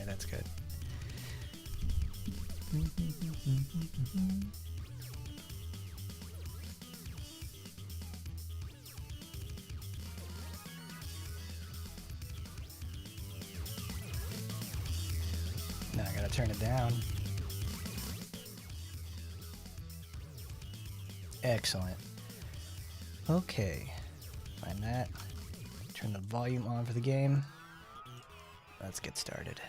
Okay, that's good. Now I gotta turn it down. Excellent. Okay. Find that. Turn the volume on for the game. Let's get started.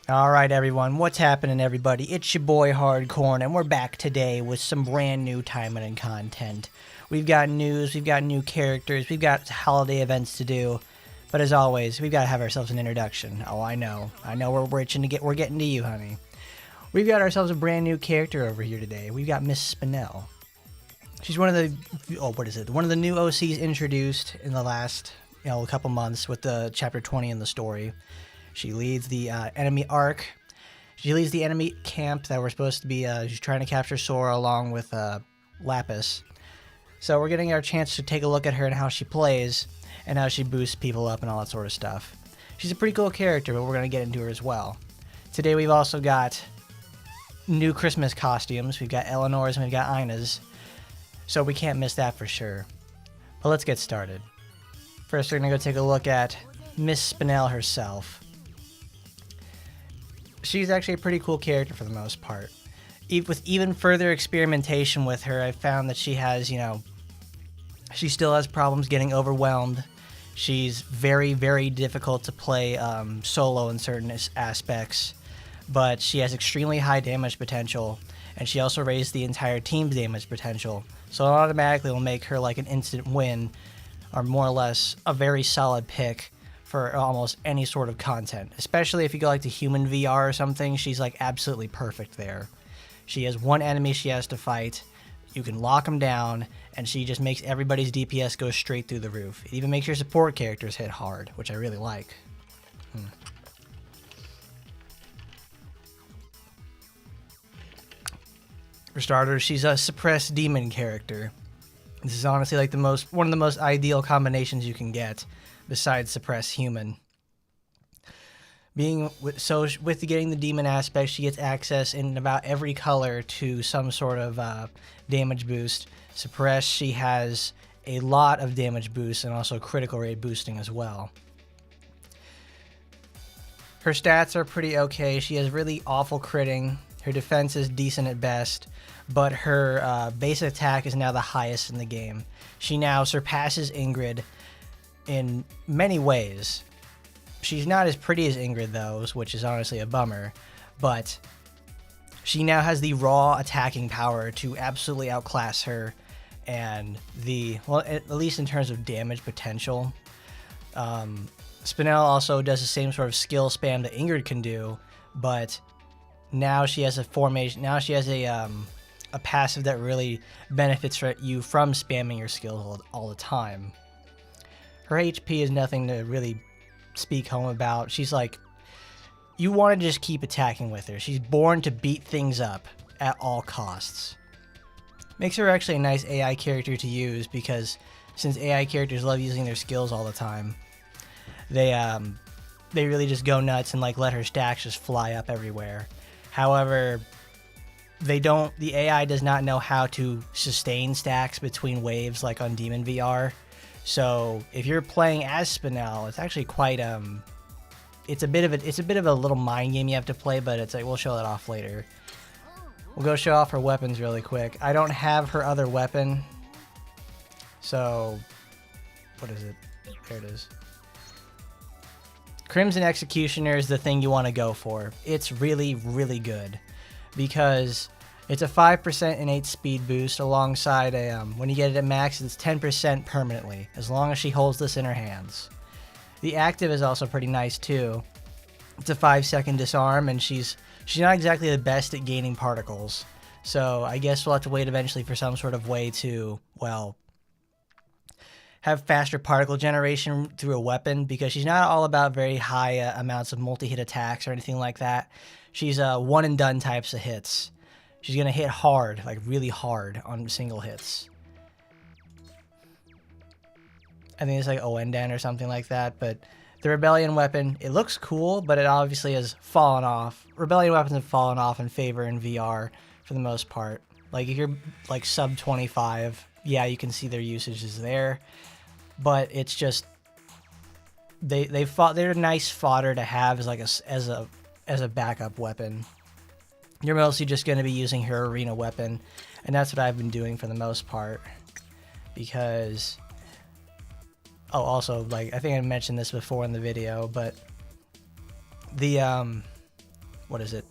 Alright everyone, what's happening everybody? It's your boy Hardcorn, and we're back today with some brand new Taimanin content. We've got news, we've got new characters, we've got holiday events to do. But as always, we've got to have ourselves an introduction. Oh, I know we're getting to you, honey. We've got ourselves a brand new character over here today. We've got Miss Spinel. She's one of the one of the new OCs introduced in the last couple months with the chapter 20 in the story. She leads the enemy arc. She leads the enemy camp that we're supposed to be. She's trying to capture Sora along with Lapis. So we're getting our chance to take a look at her and how she plays, and how she boosts people up and all that sort of stuff. She's a pretty cool character, but we're going to get into her as well. Today we've also got new Christmas costumes. We've got Eleanor's and we've got Ina's, so we can't miss that for sure. But let's get started. First we're going to go take a look at Miss Spinel herself. She's actually a pretty cool character for the most part. With even further experimentation with her, I found that she has, she still has problems getting overwhelmed. She's very, very difficult to play solo in certain aspects, but she has extremely high damage potential, and she also raised the entire team's damage potential, so it automatically will make her like an instant win, or more or less a very solid pick for almost any sort of content, especially if you go like to human VR or something. She's like absolutely perfect there. She has one enemy she has to fight. You can lock them down, and she just makes everybody's DPS go straight through the roof. It even makes your support characters hit hard, which I really like. For starters, she's a suppressed demon character. This is honestly like one of the most ideal combinations you can get, besides suppress human. With getting the demon aspect, she gets access in about every color to some sort of damage boost. Suppress, she has a lot of damage boost and also critical rate boosting as well. Her stats are pretty okay. She has really awful critting. Her defense is decent at best, but her base attack is now the highest in the game. She now surpasses Ingrid in many ways. She's not as pretty as Ingrid though, which is honestly a bummer, but she now has the raw attacking power to absolutely outclass her, and at least in terms of damage potential. Spinel also does the same sort of skill spam that Ingrid can do, but now she has a formation. Now she has a passive that really benefits you from spamming your skills all the time. Her HP is nothing to really speak home about. She's like, you want to just keep attacking with her. She's born to beat things up at all costs. Makes her actually a nice AI character to use, because since AI characters love using their skills all the time, they really just go nuts and like let her stacks just fly up everywhere. However, the AI does not know how to sustain stacks between waves like on Demon VR. So if you're playing as Spinel, it's actually quite it's a bit of a little mind game you have to play, but it's like we'll show that off later. We'll go show off her weapons really quick. I don't have her other weapon, so what is it? There it is. Crimson Executioner is the thing you want to go for. It's really, really good because it's a 5% innate speed boost alongside when you get it at max, it's 10% permanently, as long as she holds this in her hands. The active is also pretty nice too. It's a 5-second disarm, and she's not exactly the best at gaining particles. So I guess we'll have to wait eventually for some sort of way to, well, have faster particle generation through a weapon, because she's not all about very high amounts of multi-hit attacks or anything like that. She's one and done types of hits. She's going to hit hard, like really hard on single hits. I think it's like Oendan or something like that, but The Rebellion weapon, it looks cool, but it obviously has fallen off. Rebellion weapons have fallen off in favor in VR for the most part. Like if you're like sub 25, yeah, you can see their usage is there, but it's just they're nice fodder to have as like as a backup weapon. You're mostly just going to be using her arena weapon, and that's what I've been doing for the most part. Because, oh, also, like, I think I mentioned this before in the video, but the, what is it?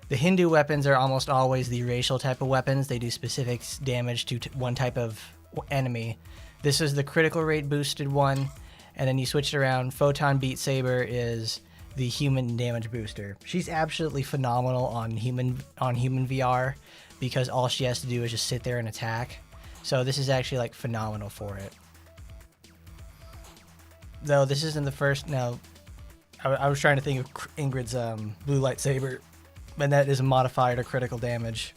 The Hindu weapons are almost always the racial type of weapons. They do specific damage to one type of enemy. This is the critical rate boosted one, and then you switch it around. Photon Beat Saber is the human damage booster. She's absolutely phenomenal on human VR because all she has to do is just sit there and attack. So this is actually like phenomenal for it. Though this isn't the first. No, I was trying to think of Ingrid's blue lightsaber, and that is a modifier to critical damage,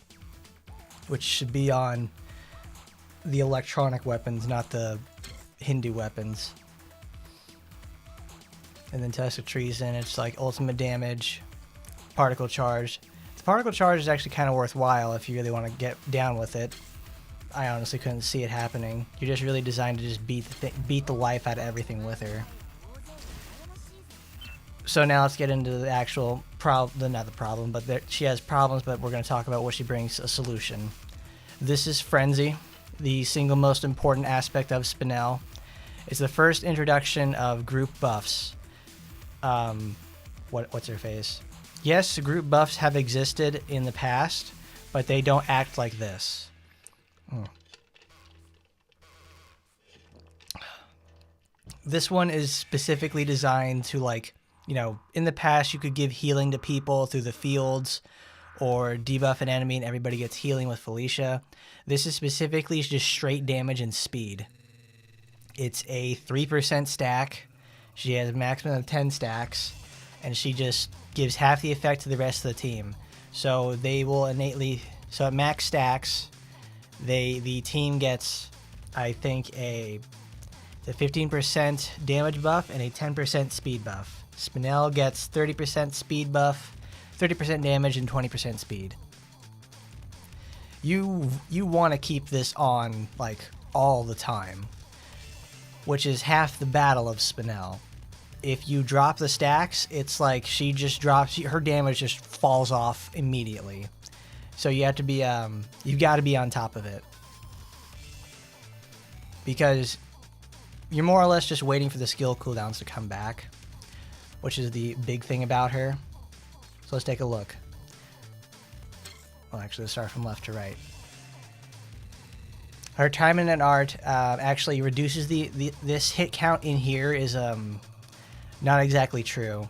which should be on the electronic weapons, not the Hindu weapons. And then Test of Treason, it's like ultimate damage, particle charge. The particle charge is actually kind of worthwhile if you really want to get down with it. I honestly couldn't see it happening. You're just really designed to just beat the life out of everything with her. So now let's get into the actual problem. Not the problem, but she has problems, but we're going to talk about what she brings a solution. This is Frenzy, the single most important aspect of Spinel. It's the first introduction of group buffs. What's her face? Yes, group buffs have existed in the past, but they don't act like this. This one is specifically designed to, like, you know, in the past you could give healing to people through the fields or debuff an enemy and everybody gets healing with Felicia. This is specifically just straight damage and speed. It's a 3% stack. She has a maximum of 10 stacks, and she just gives half the effect to the rest of the team. So they will innately, so at max stacks, the team gets, I think, the 15% damage buff and a 10% speed buff. Spinel gets 30% speed buff, 30% damage, and 20% speed. You want to keep this on like all the time, which is half the battle of Spinel. If you drop the stacks, it's like she just drops, her damage just falls off immediately. So you have to be, you've got to be on top of it. Because you're more or less just waiting for the skill cooldowns to come back, which is the big thing about her. So let's take a look. Well, actually, let's start from left to right. Her Taimanin art actually reduces this hit count in here is not exactly true.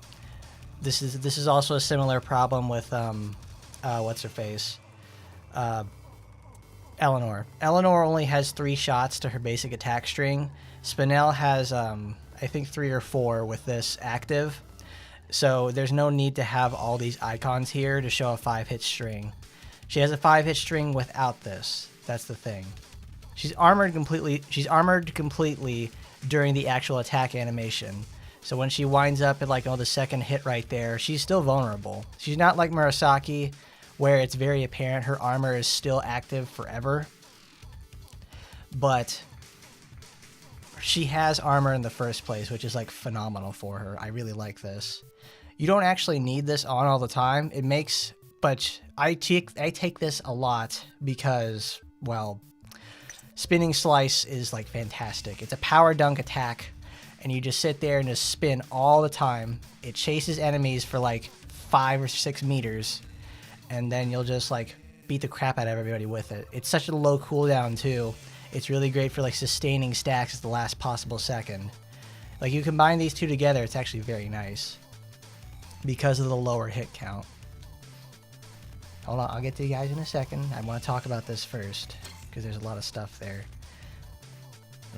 This is also a similar problem with what's her face, Eleanor. Eleanor only has 3 shots to her basic attack string. Spinel has I think 3 or 4 with this active. So there's no need to have all these icons here to show a 5-hit string. She has a 5-hit string without this. That's the thing. She's armored completely during the actual attack animation. So when she winds up at like, oh, the second hit right there, she's still vulnerable. She's not like Murasaki, where it's very apparent her armor is still active forever. But she has armor in the first place, which is like phenomenal for her. I really like this. You don't actually need this on all the time. It makes, but I take this a lot because, well, Spinning Slice is like fantastic. It's a power dunk attack, and you just sit there and just spin all the time. It chases enemies for like 5 or 6 meters, and then you'll just like beat the crap out of everybody with it. It's such a low cooldown too. It's really great for like sustaining stacks at the last possible second. Like you combine these two together, it's actually very nice because of the lower hit count. Hold on, I'll get to you guys in a second. I want to talk about this first because there's a lot of stuff there.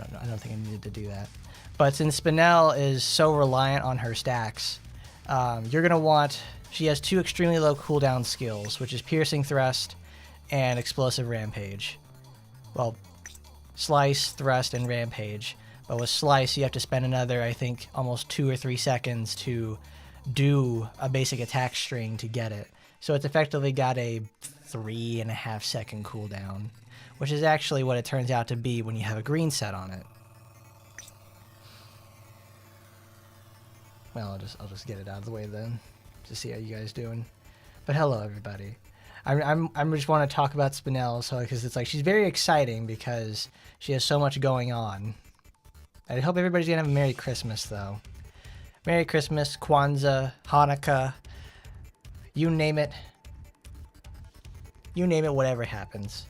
I don't think I needed to do that. But since Spinel is so reliant on her stacks, you're going to want... She has 2 extremely low cooldown skills, which is Piercing Thrust and Explosive Rampage. Well, Slice, Thrust, and Rampage. But with Slice, you have to spend another, I think, almost 2 or 3 seconds to do a basic attack string to get it. So it's effectively got a 3.5 second cooldown, which is actually what it turns out to be when you have a green set on it. Well, I'll just get it out of the way then, to see how you guys doing. But hello, everybody. I just want to talk about Spinel, so because it's like she's very exciting because she has so much going on. I hope everybody's gonna have a Merry Christmas, though. Merry Christmas, Kwanzaa, Hanukkah, you name it. You name it, whatever happens.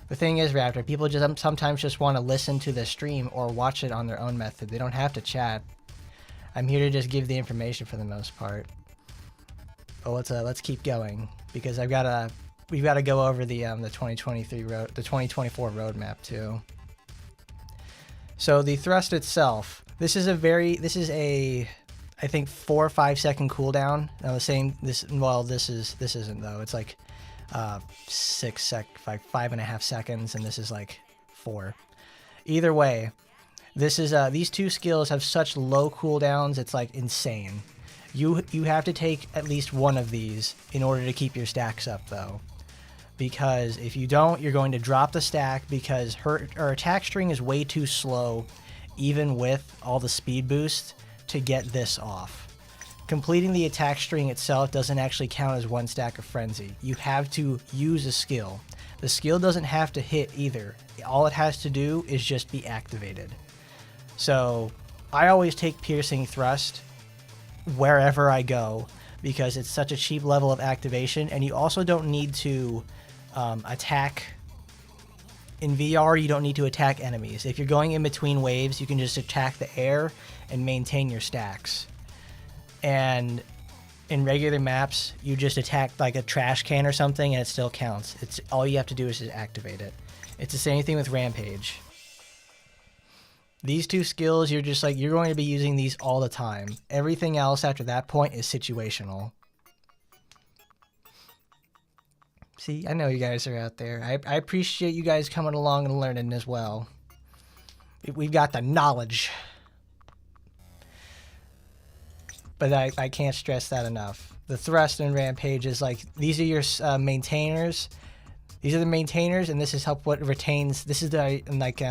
The thing is, Raptor, people just sometimes just want to listen to the stream or watch it on their own method. They don't have to chat. I'm here to just give the information for the most part. But let's keep going because we've got to go over the 2024 roadmap too. So the thrust itself, this is a I think 4 or 5 second cooldown. Now this isn't though. It's like 5.5 seconds, and this is like 4. Either way, this is these two skills have such low cooldowns. It's like insane. You have to take at least one of these in order to keep your stacks up though, because if you don't, you're going to drop the stack because her attack string is way too slow, even with all the speed boost, to get this off. Completing the attack string itself doesn't actually count as one stack of Frenzy. You have to use a skill. The skill doesn't have to hit either. All it has to do is just be activated. So I always take Piercing Thrust wherever I go because it's such a cheap level of activation, and you also don't need to attack. In VR, you don't need to attack enemies. If you're going in between waves, you can just attack the air and maintain your stacks. And in regular maps, you just attack like a trash can or something and it still counts. It's all you have to do is just activate it. It's the same thing with Rampage. These two skills, you're going to be using these all the time. Everything else after that point is situational. See, I know you guys are out there. I appreciate you guys coming along and learning as well. We've got the knowledge. But I can't stress that enough. The thrust and Rampage is like, these are your maintainers. These are the maintainers, and this is what retains. This is the, like,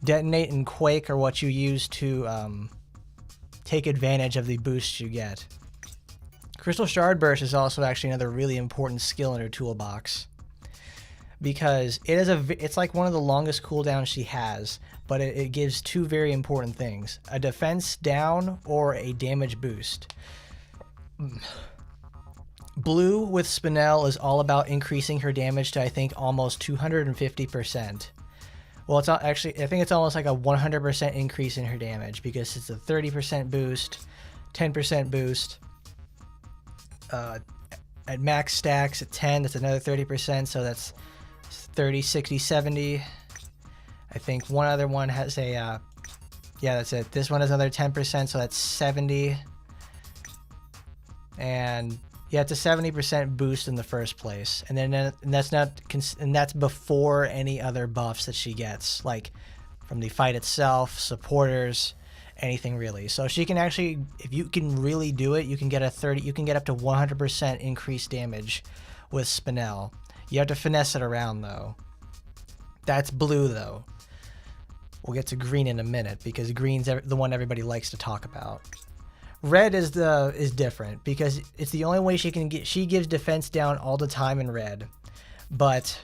Detonate and Quake are what you use to take advantage of the boosts you get. Crystal Shard Burst is also actually another really important skill in her toolbox, because it's like one of the longest cooldowns she has, but it gives two very important things: a defense down or a damage boost. Blue with Spinel is all about increasing her damage to, I think, almost 250%. Well, it's not actually, I think it's almost like a 100% increase in her damage, because it's a 30% boost, 10% boost. At max stacks at 10, that's another 30%, so that's 30, 60, 70. I think one other one has a, yeah, that's it. This one has another 10%, so that's 70. And yeah, it's a 70% boost in the first place, and that's before any other buffs that she gets, like from the fight itself, supporters, anything really. So she can actually, if you can really do it, you can get up to 100% increased damage with Spinel. You have to finesse it around though. That's blue though. We'll get to green in a minute, because green's the one everybody likes to talk about. Red is different, because it's the only way she can get. She gives defense down all the time in red, but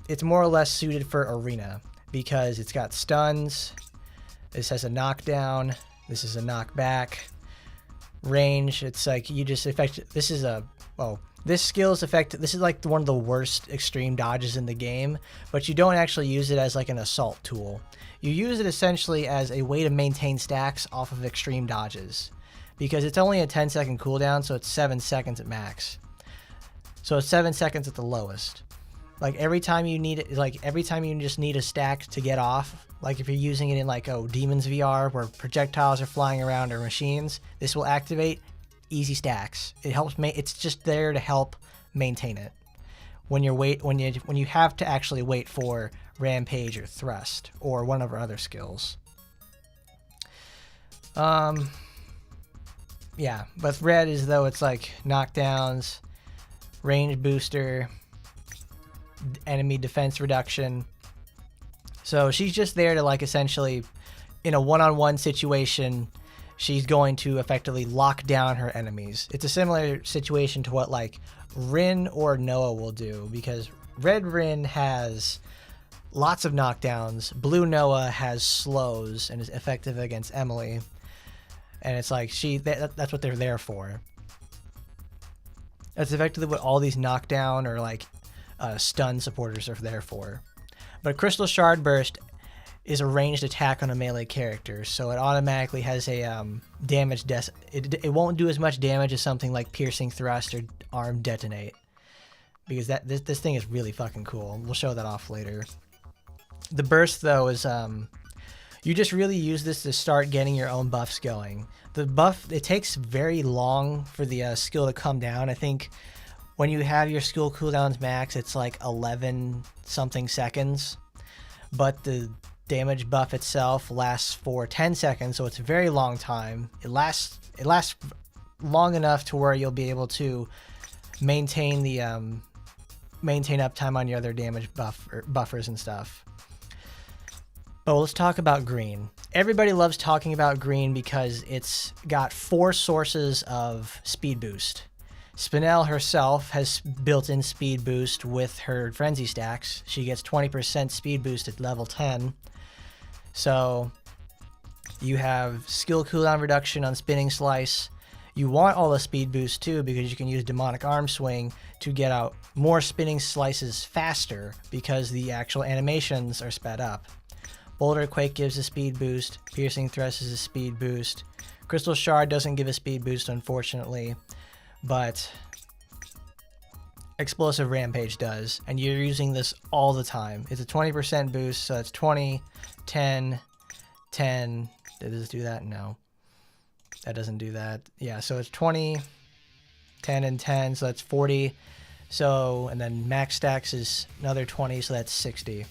it's more or less suited for arena because it's got stuns. This has a knockdown. This is a knockback. Range. It's like you just affect. This is a this skill is effective. This is like one of the worst extreme dodges in the game, but you don't actually use it as like an assault tool. You use it essentially as a way to maintain stacks off of extreme dodges, because it's only a 10-second cooldown, so it's 7 seconds at max. So it's 7 seconds at the lowest. Like every time you need it, like every time you just need a stack to get off, like if you're using it in like Demon's VR where projectiles are flying around or machines, this will activate easy stacks. It helps it's just there to help maintain it. when you have to actually wait for Rampage or Thrust or one of her other skills. Yeah, but red is though it's like knockdowns, range booster, enemy defense reduction. So she's just there to like essentially in a one-on-one situation, she's going to effectively lock down her enemies. It's a similar situation to what like Rin or Noah will do, because red Rin has lots of knockdowns, blue Noah has slows and is effective against Emily. And it's like that's what they're there for. That's effectively what all these knockdown or like stun supporters are there for. But Crystal Shard Burst is a ranged attack on a melee character, so it automatically has a damage it won't do as much damage as something like Piercing Thrust or Arm Detonate, because this thing is really fucking cool. We'll show that off later. The burst though is you just really use this to start getting your own buffs going. The buff, it takes very long for the skill to come down. I think when you have your skill cooldowns max, it's like 11 something seconds, but the damage buff itself lasts for 10 seconds, so it's a very long time. It lasts long enough to where you'll be able to maintain the maintain uptime on your other damage buffers and stuff. But let's talk about green. Everybody loves talking about green because it's got 4 sources of speed boost. Spinel herself has built-in speed boost with her frenzy stacks. She gets 20% speed boost at level 10. So you have skill cooldown reduction on Spinning Slice. You want all the speed boost too, because you can use Demonic Arm Swing to get out more spinning slices faster because the actual animations are sped up. Boulder Quake gives a speed boost. Piercing Thrust is a speed boost. Crystal Shard doesn't give a speed boost, unfortunately, but Explosive Rampage does, and you're using this all the time. It's a 20% boost, so it's 20, 10, 10. Did this do that? No. That doesn't do that. Yeah, so it's 20, 10, and 10, so that's 40. So, and then max stacks is another 20, so that's 60.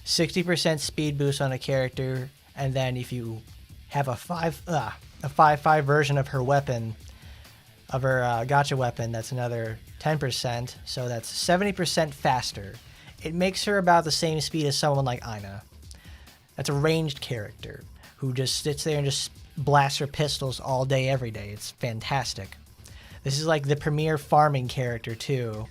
60% speed boost on a character, and then if you have a 5/5 version of her weapon, of her gotcha weapon, that's another 10%, so that's 70% faster. It makes her about the same speed as someone like Ina. That's a ranged character who just sits there and just blasts her pistols all day, every day. It's fantastic. This is like the premier farming character too.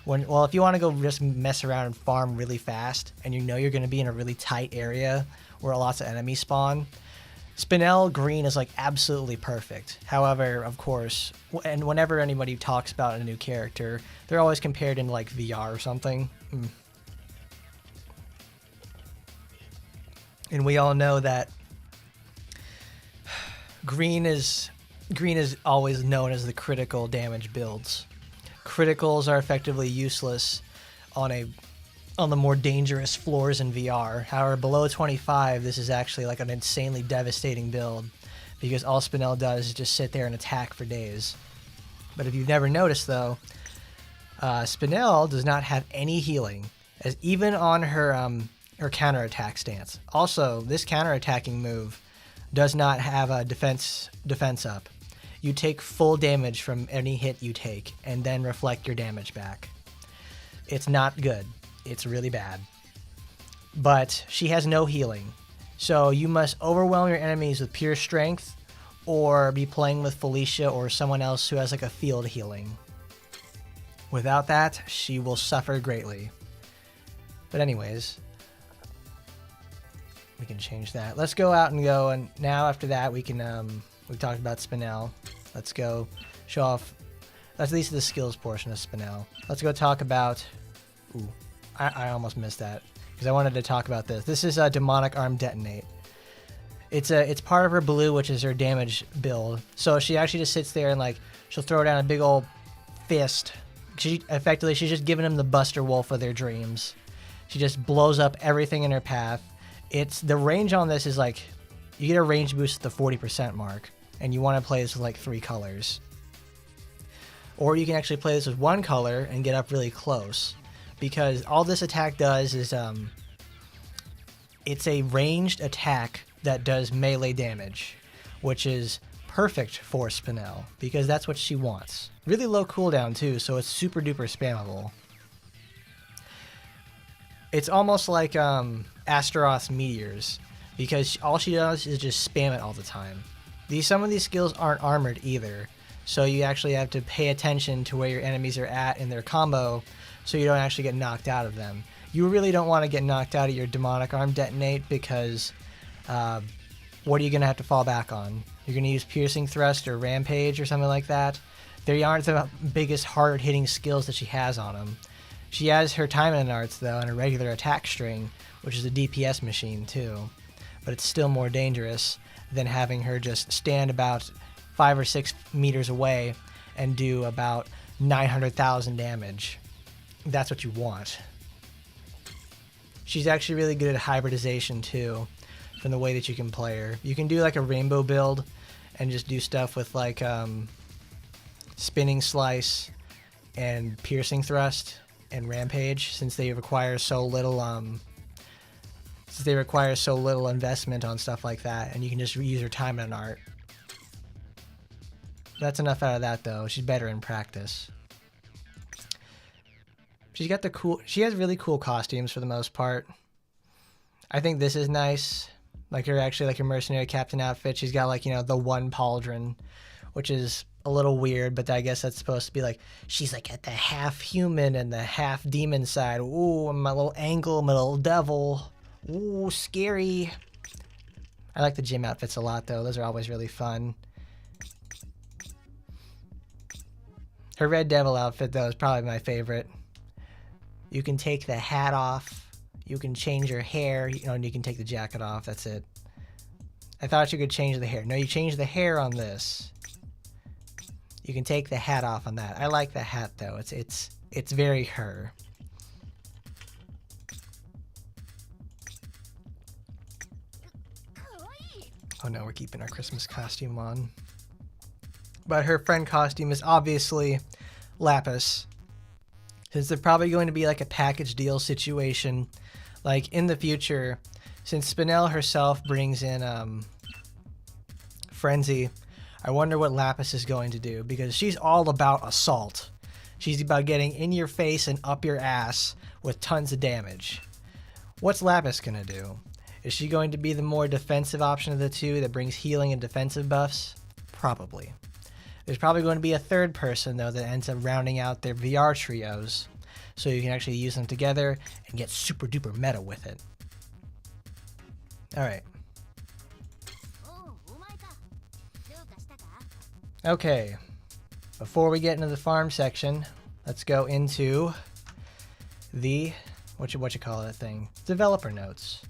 If you want to go just mess around and farm really fast, and you know you're going to be in a really tight area where lots of enemies spawn, Spinel green is like absolutely perfect. However, of course, and whenever anybody talks about a new character, they're always compared in like VR or something. And we all know that green is always known as the critical damage builds. Criticals are effectively useless on the more dangerous floors in VR. However, below 25, this is actually like an insanely devastating build, because all Spinel does is just sit there and attack for days. But if you've never noticed though, Spinel does not have any healing, as even on her counterattack stance. Also, this counterattacking move does not have a defense up. You take full damage from any hit you take, and then reflect your damage back. It's not good. It's really bad. But she has no healing. So you must overwhelm your enemies with pure strength, or be playing with Felicia or someone else who has like a field healing. Without that, she will suffer greatly. But anyways, we can change that. Let's go out and go, and now after that we can we talked about Spinel. Let's go show off. That's at least the skills portion of Spinel. Let's go talk about. Ooh, I almost missed that because I wanted to talk about this. This is a Demonic Arm Detonate. It's part of her blue, which is her damage build. So she actually just sits there and like she'll throw down a big old fist. She's just giving them the Buster Wolf of their dreams. She just blows up everything in her path. It's the range on this is like you get a range boost at the 40% mark, and you want to play this with like 3 colors. Or you can actually play this with 1 color and get up really close, because all this attack does is it's a ranged attack that does melee damage, which is perfect for Spinel because that's what she wants. Really low cooldown too, so it's super duper spammable. It's almost like Astaroth's meteors, because all she does is just spam it all the time. Some of these skills aren't armored either, so you actually have to pay attention to where your enemies are at in their combo so you don't actually get knocked out of them. You really don't want to get knocked out of your demonic arm detonate, because what are you going to have to fall back on? You're going to use piercing thrust or rampage or something like that. They aren't the biggest hard hitting skills that she has on them. She has her Taimanin arts though, and a regular attack string, which is a DPS machine too, but it's still more dangerous than having her just stand about 5 or 6 meters away and do about 900,000 damage. That's what you want. She's actually really good at hybridization too, from the way that you can play her. You can do like a rainbow build and just do stuff with like spinning slice and piercing thrust and rampage, since they require so little investment on stuff like that, and you can just use her time and art. That's enough out of that though. She's better in practice. She has really cool costumes for the most part. I think this is nice. Like her mercenary captain outfit. She's got like, you know, the one pauldron, which is a little weird, but I guess that's supposed to be like, she's like at the half human and the half demon side. Ooh, my little angel, my little devil. Ooh, scary. I like the gym outfits a lot though. Those are always really fun. Her red devil outfit though is probably my favorite. You can take the hat off. You can change your hair, you know, and you can take the jacket off. That's it. I thought you could change the hair. No, you change the hair on this. You can take the hat off on that. I like the hat though. It's very her. Oh no, we're keeping our Christmas costume on. But her friend costume is obviously Lapis, since they're probably going to be like a package deal situation. Like in the future, since Spinel herself brings in Frenzy, I wonder what Lapis is going to do, because she's all about assault. She's about getting in your face and up your ass with tons of damage. What's Lapis going to do? Is she going to be the more defensive option of the two that brings healing and defensive buffs? Probably. There's probably going to be a third person, though, that ends up rounding out their VR trios, so you can actually use them together and get super duper meta with it. Alright. Okay. Before we get into the farm section, let's go into the, what you call that thing? Developer notes.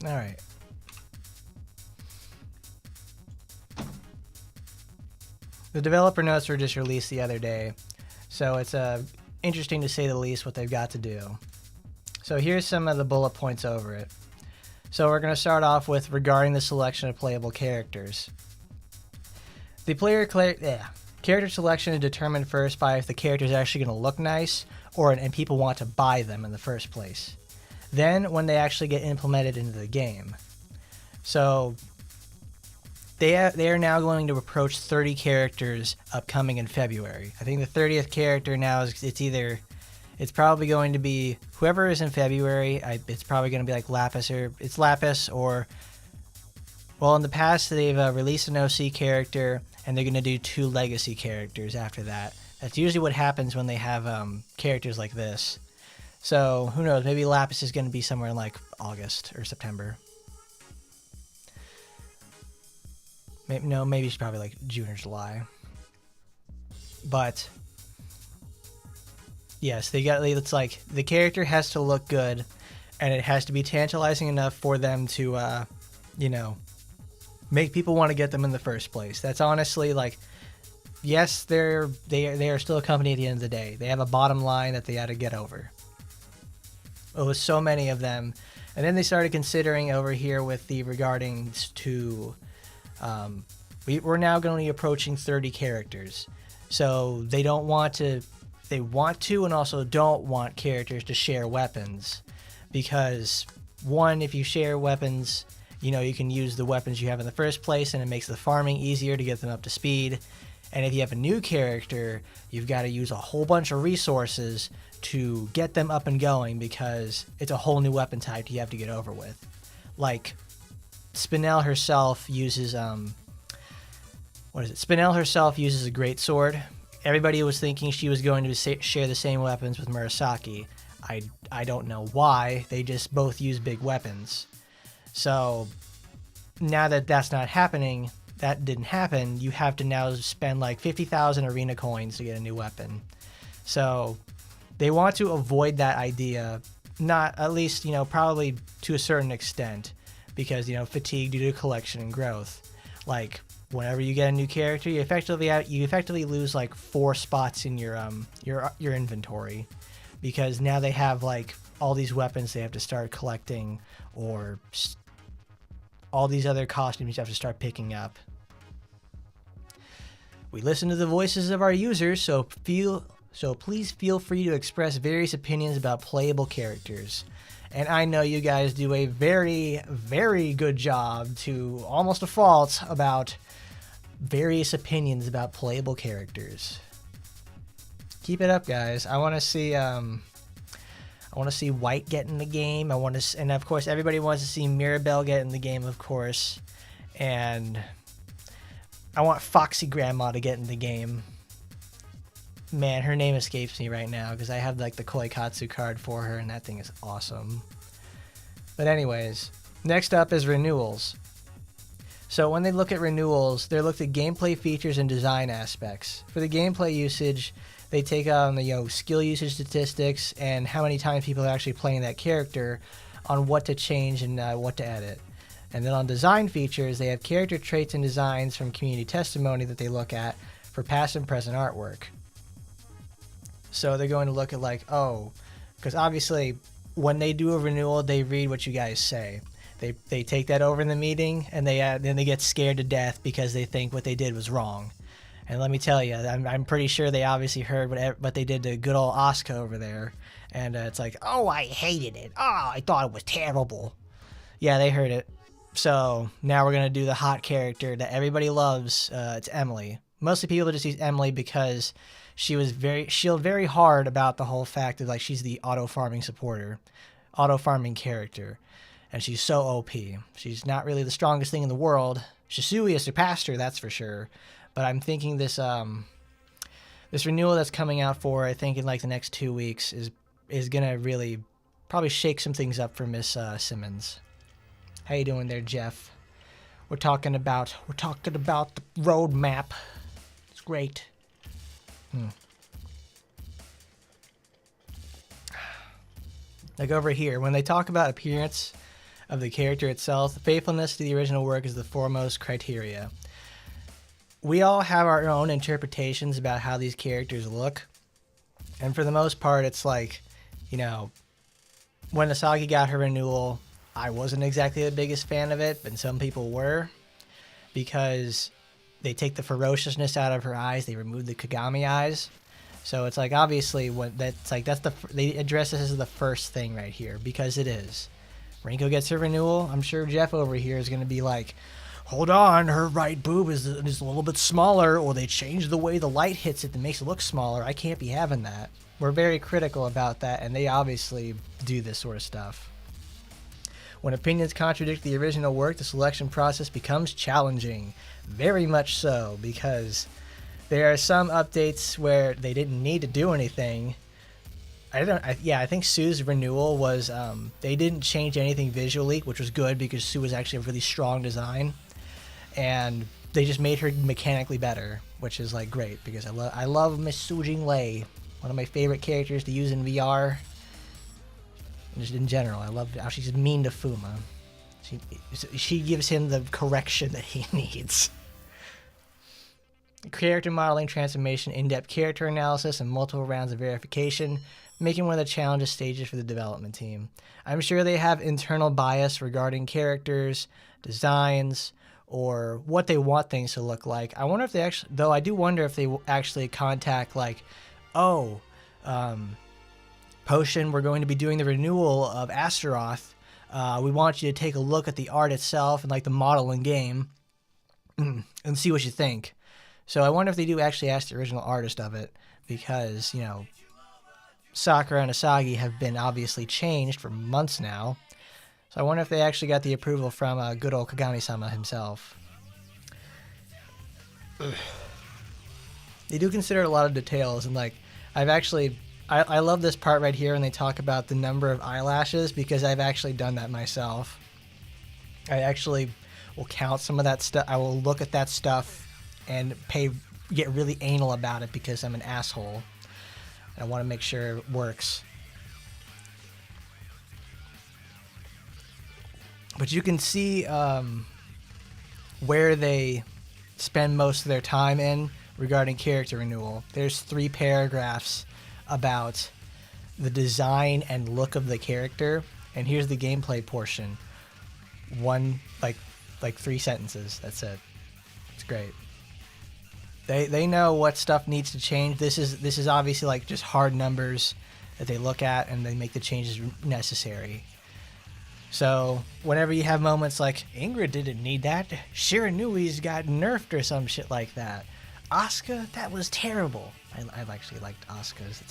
Alright. The developer notes were just released the other day, so it's interesting to say the least what they've got to do. So here's some of the bullet points over it. So we're going to start off with regarding the selection of playable characters. The character selection is determined first by if the character is actually going to look nice and people want to buy them in the first place. Then when they actually get implemented into the game. So they are now going to approach 30 characters upcoming in February. I think the 30th character now it's probably going to be whoever is in February. It's probably going to be like Lapis, or well, in the past they've released an OC character and they're going to do 2 legacy characters after that. That's usually what happens when they have characters like this. So who knows? Maybe Lapis is going to be somewhere in like August or September. Maybe it's probably like June or July. But yes, it's like the character has to look good, and it has to be tantalizing enough for them to, make people want to get them in the first place. That's honestly like, yes, they are still a company at the end of the day. They have a bottom line that they got to get over. It was so many of them, and then they started considering over here with the regarding to we're now going to be approaching 30 characters. So they want to and also don't want characters to share weapons, because one, if you share weapons, you can use the weapons you have in the first place, and it makes the farming easier to get them up to speed. And if you have a new character, you've got to use a whole bunch of resources to get them up and going, because it's a whole new weapon type you have to get over with. Like, Spinel herself uses Spinel herself uses a greatsword. Everybody was thinking she was going to share the same weapons with Murasaki. I don't know why. They just both use big weapons. So now that that's not happening, that didn't happen, you have to now spend like 50,000 arena coins to get a new weapon. So they want to avoid that idea, not at least, probably to a certain extent, because, fatigue due to collection and growth. Like, whenever you get a new character, you effectively lose like 4 spots in your inventory, because now they have like all these weapons they have to start collecting, or all these other costumes you have to start picking up. We listen to the voices of our users, so please feel free to express various opinions about playable characters. And I know you guys do a very, very good job, to almost a fault, about various opinions about playable characters. Keep it up, guys. I want to see White get in the game. And of course, everybody wants to see Mirabelle get in the game, of course. And I want Foxy Grandma to get in the game. Man, her name escapes me right now because I have like the Koikatsu card for her, and that thing is awesome. But anyways, next up is renewals. So when they look at renewals, they look at gameplay features and design aspects. For the gameplay usage, they take on the skill usage statistics and how many times people are actually playing that character, on what to change and what to edit. And then on design features, they have character traits and designs from community testimony that they look at for past and present artwork. So they're going to look at because obviously when they do a renewal, they read what you guys say. They take that over in the meeting, and then they get scared to death because they think what they did was wrong. And let me tell you, I'm pretty sure they obviously heard what they did to good old Asuka over there. And it's like, oh, I hated it. Oh, I thought it was terrible. Yeah, they heard it. So now we're going to do the hot character that everybody loves. It's Emily. Mostly people just use Emily because she'll very hard about the whole fact that she's the auto farming character, and she's so OP. She's not really the strongest thing in the world. Shisui has surpassed her, that's for sure. But I'm thinking this renewal that's coming out for, I think in the next 2 weeks, is gonna really probably shake some things up for Miss Simmons. How you doing there, Jeff? We're talking about the roadmap. It's great. Like over here, when they talk about appearance of the character itself, faithfulness to the original work is the foremost criteria. We all have our own interpretations about how these characters look, and for the most part, it's when Asagi got her renewal, I wasn't exactly the biggest fan of it, but some people were, because they take the ferociousness out of her eyes. They remove the Kagami eyes. So it's obviously they address this as the first thing right here, because it is. Rinko gets her renewal. I'm sure Jeff over here is going to be like, hold on, her right boob is a little bit smaller, or they changed the way the light hits it that makes it look smaller. I can't be having that. We're very critical about that, and they obviously do this sort of stuff. When opinions contradict the original work, the selection process becomes challenging. Very much so, because there are some updates where they didn't need to do anything. I think Sue's renewal was, they didn't change anything visually, which was good because Sue was actually a really strong design. And they just made her mechanically better, which is great, because I love Miss Su Jinglei, one of my favorite characters to use in VR. Just in general, I love how she's mean to Fuma. She gives him the correction that he needs. Character modeling, transformation, in-depth character analysis, and multiple rounds of verification, making one of the challenges stages for the development team. I'm sure they have internal bias regarding characters, designs, or what they want things to look like. I wonder if they actually, though I do wonder if they actually contact like, oh, Potion, we're going to be doing the renewal of Astaroth. We want you to take a look at the art itself and like the model in game and see what you think. So I wonder if they do actually ask the original artist of it, because, you know, Sakura and Asagi have been obviously changed for months now. So I wonder if they actually got the approval from good old Kagami-sama himself. They do consider a lot of details, and like I love this part right here when they talk about the number of eyelashes, because I've actually done that myself. I actually will count some of that stuff. I will look at that stuff and get really anal about it because I'm an asshole. And I want to make sure it works. But you can see where they spend most of their time in regarding character renewal. There's 3 paragraphs about the design and look of the character, and here's the gameplay portion. One, like 3 sentences. That's it. It's great. They know what stuff needs to change. This is obviously like just hard numbers that they look at, and they make the changes necessary. So whenever you have moments like, Ingrid didn't need that, Shiranui's got nerfed or some shit like that, Asuka, that was terrible. I've actually liked Asuka's.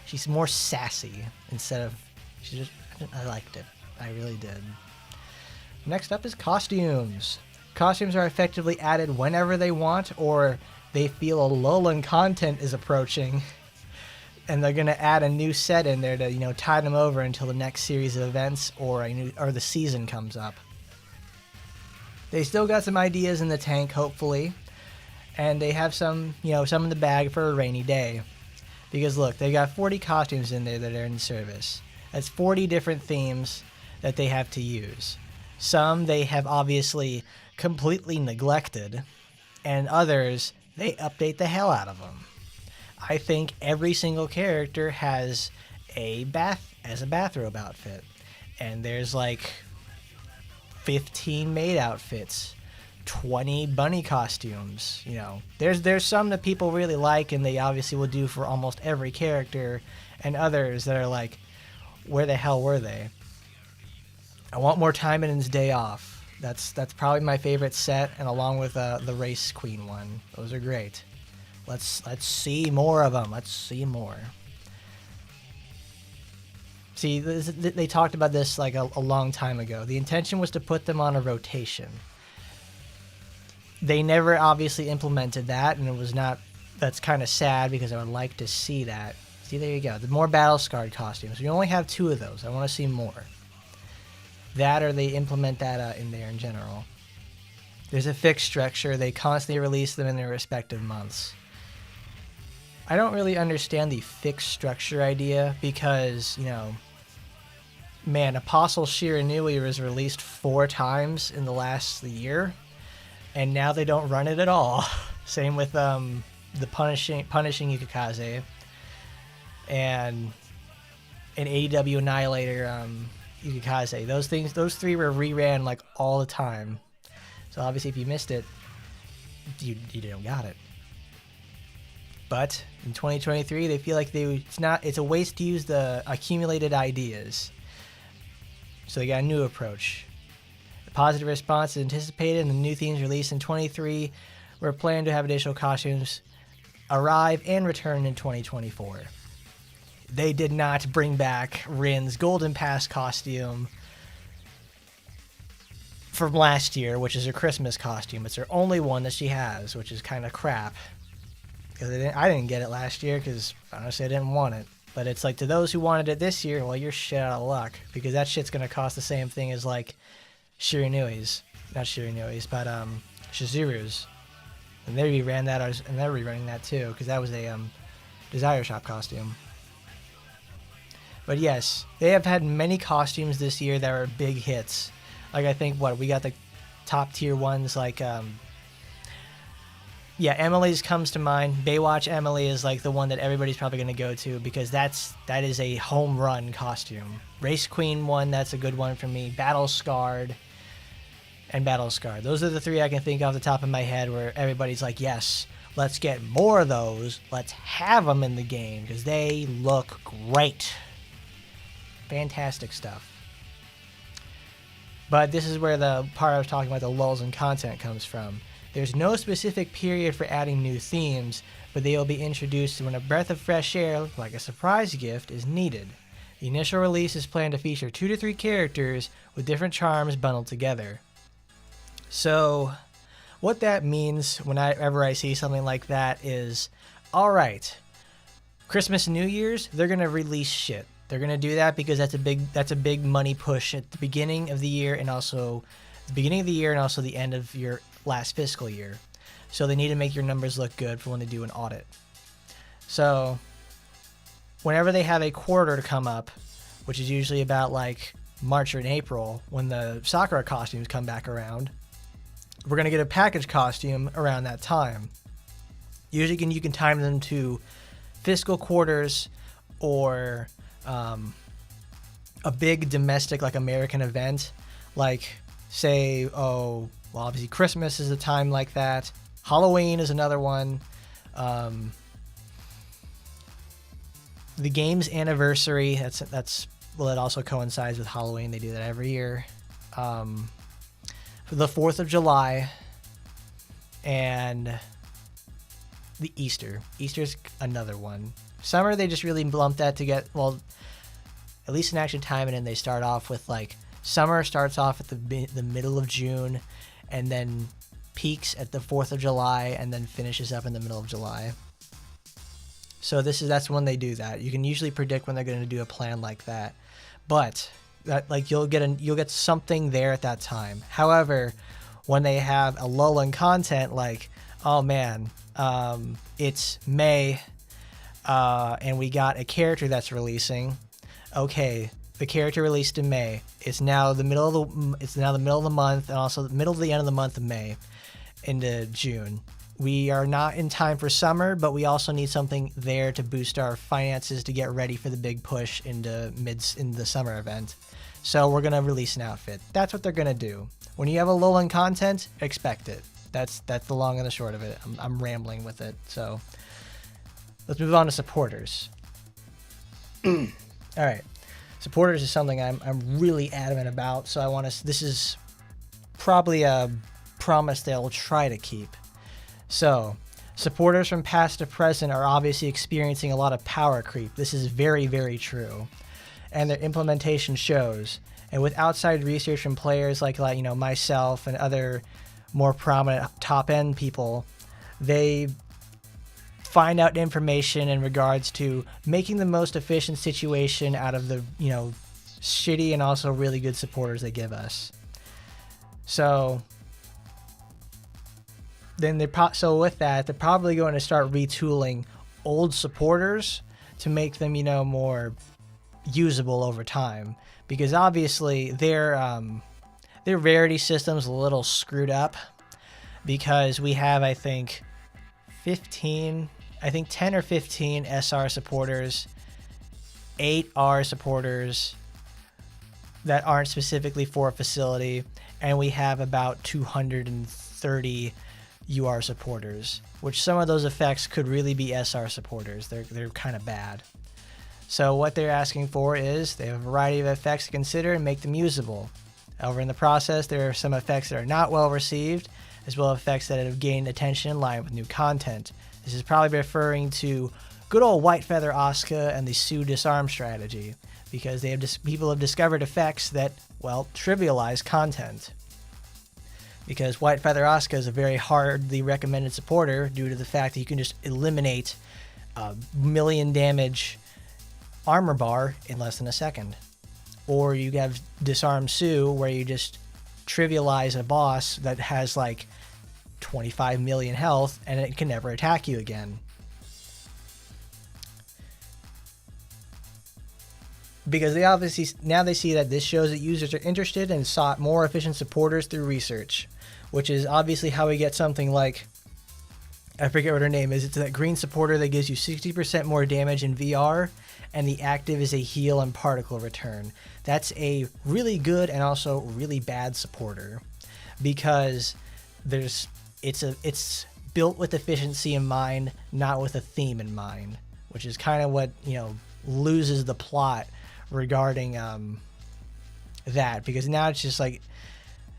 She's more sassy instead of, I liked it. I really did. Next up is costumes. Costumes are effectively added whenever they want, or they feel a lull in content is approaching, and they're going to add a new set in there to, you know, tide them over until the next series of events or the season comes up. They still got some ideas in the tank, hopefully, and they have some in the bag for a rainy day. Because look, they got 40 costumes in there that are in service. That's 40 different themes that they have to use. Some they have obviously completely neglected, and others, they update the hell out of them. I think every single character has a bathrobe outfit, and there's like 15 maid outfits, 20 bunny costumes. You know, there's some that people really like, and they obviously will do for almost every character, and others that are like, where the hell were they? I want more Taimanin's Day Off. That's probably my favorite set, and along with the Race Queen one. Those are great. Let's see more of them. Let's see more. See, they talked about this like a long time ago. The intention was to put them on a rotation. They never obviously implemented that, and it was not. That's kind of sad, because I would like to see that. See, there you go. The more battle-scarred costumes. We only have 2 of those. I want to see more. That, or they implement that in there in general. There's a fixed structure. They constantly release them in their respective months. I don't really understand the fixed structure idea, because, you know, man, Apostle Shiranui was released 4 times in the last year, and now they don't run it at all. Same with the punishing Yukikaze, and an AEW Annihilator Yukikaze. Those 3 were reran like all the time. So obviously, if you missed it, you don't got it. But in 2023, they feel like it's a waste to use the accumulated ideas. So they got a new approach. The positive response is anticipated, and the new themes released in 23 were planned to have additional costumes arrive and return in 2024. They did not bring back Rin's Golden Pass costume from last year, which is her Christmas costume. It's her only one that she has, which is kind of crap. Because I didn't get it last year, because honestly I didn't want it. But it's like, to those who wanted it this year, well, you're shit out of luck, because that shit's going to cost the same thing as like Shiranui's. Not Shiranui's, but Shizuru's. And they're rerunning that too, because that was a Desire Shop costume. But yes, they have had many costumes this year that were big hits. Like, I think, we got the top tier ones, like, Emily's comes to mind. Baywatch Emily is like the one that everybody's probably going to go to, because that is a home run costume. Race Queen one, that's a good one for me. Battle Scarred. and Battle Scar. Those are the 3 I can think off the top of my head where everybody's like, yes, let's get more of those. Let's have them in the game because they look great. Fantastic stuff. But this is where the part I was talking about, the lulls in content, comes from. There's no specific period for adding new themes, but they will be introduced when a breath of fresh air, like a surprise gift, is needed. The initial release is planned to feature 2 to 3 characters with different charms bundled together. So, what that means whenever I see something like that is, alright, Christmas and New Year's, they're going to release shit. They're going to do that because that's a big money push at the beginning of the year and also the end of your last fiscal year. So they need to make your numbers look good for when they do an audit. So whenever they have a quarter to come up, which is usually about like March or in April when the Sakura costumes come back around, we're going to get a package costume around that time. Usually you can time them to fiscal quarters or a big domestic, like American event, like say, obviously Christmas is a time like that. Halloween is another one. The game's anniversary, it also coincides with Halloween. They do that every year. For the 4th of July and the Easter. Easter's another one. Summer, they just really lump that to get, well, at least in Action Taimanin, they start off with like, summer starts off at the middle of June and then peaks at the 4th of July and then finishes up in the middle of July. So that's when they do that. You can usually predict when they're going to do a plan like that. But that, like, you'll get something there at that time. However, when they have a lull in content, like, oh man, it's May, and we got a character that's releasing. Okay, the character released in May. It's now the middle of the month, and also the middle of the end of the month of May into June. We are not in time for summer, but we also need something there to boost our finances to get ready for the big push in the summer event. So we're gonna release an outfit. That's what they're gonna do. When you have a lull in content, expect it. That's the long and the short of it. I'm rambling with it. So let's move on to supporters. All right, supporters is something I'm really adamant about. So this is probably a promise they'll try to keep. So, supporters from past to present are obviously experiencing a lot of power creep. This is very, very true. And their implementation shows. And with outside research from players like myself and other more prominent top-end people, they find out information in regards to making the most efficient situation out of the, shitty and also really good supporters they give us. So with that, they're probably going to start retooling old supporters to make them, more usable over time. Because obviously their rarity system's a little screwed up. Because we have, I think 10 or 15 SR supporters, 8 R supporters that aren't specifically for a facility, and we have about 230 UR supporters, which some of those effects could really be SR supporters. They're kind of bad. So what they're asking for is they have a variety of effects to consider and make them usable. However, in the process, there are some effects that are not well received, as well as effects that have gained attention in line with new content. This is probably referring to good old White Feather Asuka and the Sue disarm strategy, because people have discovered effects that, trivialize content. Because White Feather Asuka is a very hardly recommended supporter due to the fact that you can just eliminate a million damage armor bar in less than a second. Or you have Disarm Sue, where you just trivialize a boss that has like 25 million health and it can never attack you again. Because now they see that this shows that users are interested and sought more efficient supporters through research, which is obviously how we get something like, I forget what her name is, it's that green supporter that gives you 60% more damage in VR, and the active is a heal and particle return. That's a really good and also really bad supporter. because it's built with efficiency in mind, not with a theme in mind, which is kind of what, loses the plot regarding that, because now it's just like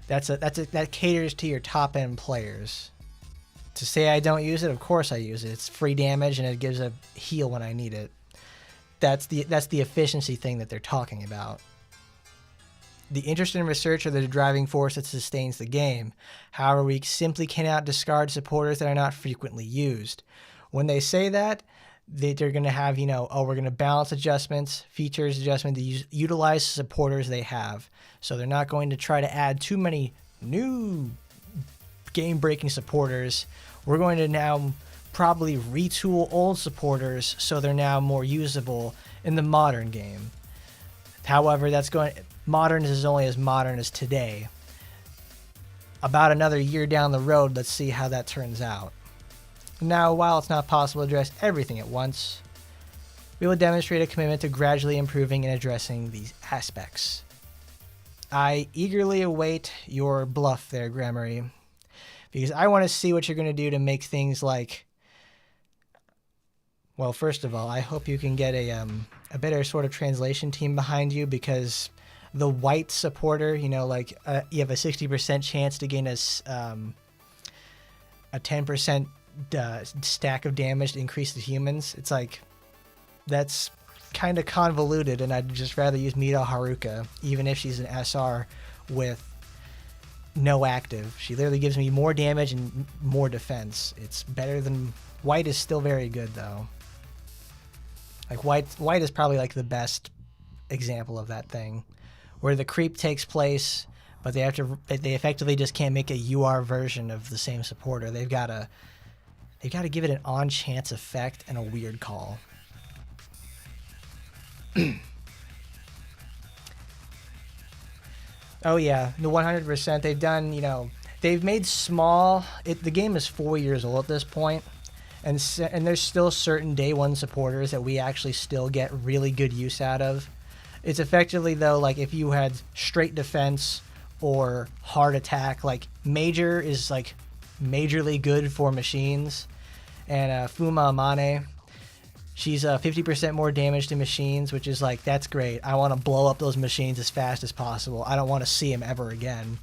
that caters to your top end players. To say I don't use it, of course I use it. It's free damage and it gives a heal when I need it. That's the efficiency thing that they're talking about. The interest in research are the driving force that sustains the game. However, we simply cannot discard supporters that are not frequently used. When they say that, they're going to have, we're going to balance adjustments, features adjustment to utilize supporters they have. So they're not going to try to add too many new game-breaking supporters. We're going to now probably retool old supporters so they're now more usable in the modern game. However, modern is only as modern as today. About another year down the road, let's see how that turns out. Now, while it's not possible to address everything at once, we will demonstrate a commitment to gradually improving and addressing these aspects. I eagerly await your bluff there, Grammary, because I want to see what you're going to do to make things like... Well, first of all, I hope you can get a better sort of translation team behind you, because the white supporter, you have a 60% chance to gain a 10% stack of damage to increase the humans. It's like, that's kind of convoluted, and I'd just rather use Mita Haruka, even if she's an SR with no active. She literally gives me more damage and more defense. It's better than... White is still very good, though. Like, white is probably like the best example of that thing, where the creep takes place, but they effectively just can't make a UR version of the same supporter. They've got to give it an on-chance effect and a weird call. Oh yeah, the 100%. They've done, they've made small... the game is 4 years old at this point, and there's still certain day one supporters that we actually still get really good use out of. It's effectively, though, like if you had straight defense or hard attack, like Major is like majorly good for machines, and Fuma Amane, she's 50% more damage to machines, which is like, that's great. I want to blow up those machines as fast as possible. I don't want to see them ever again.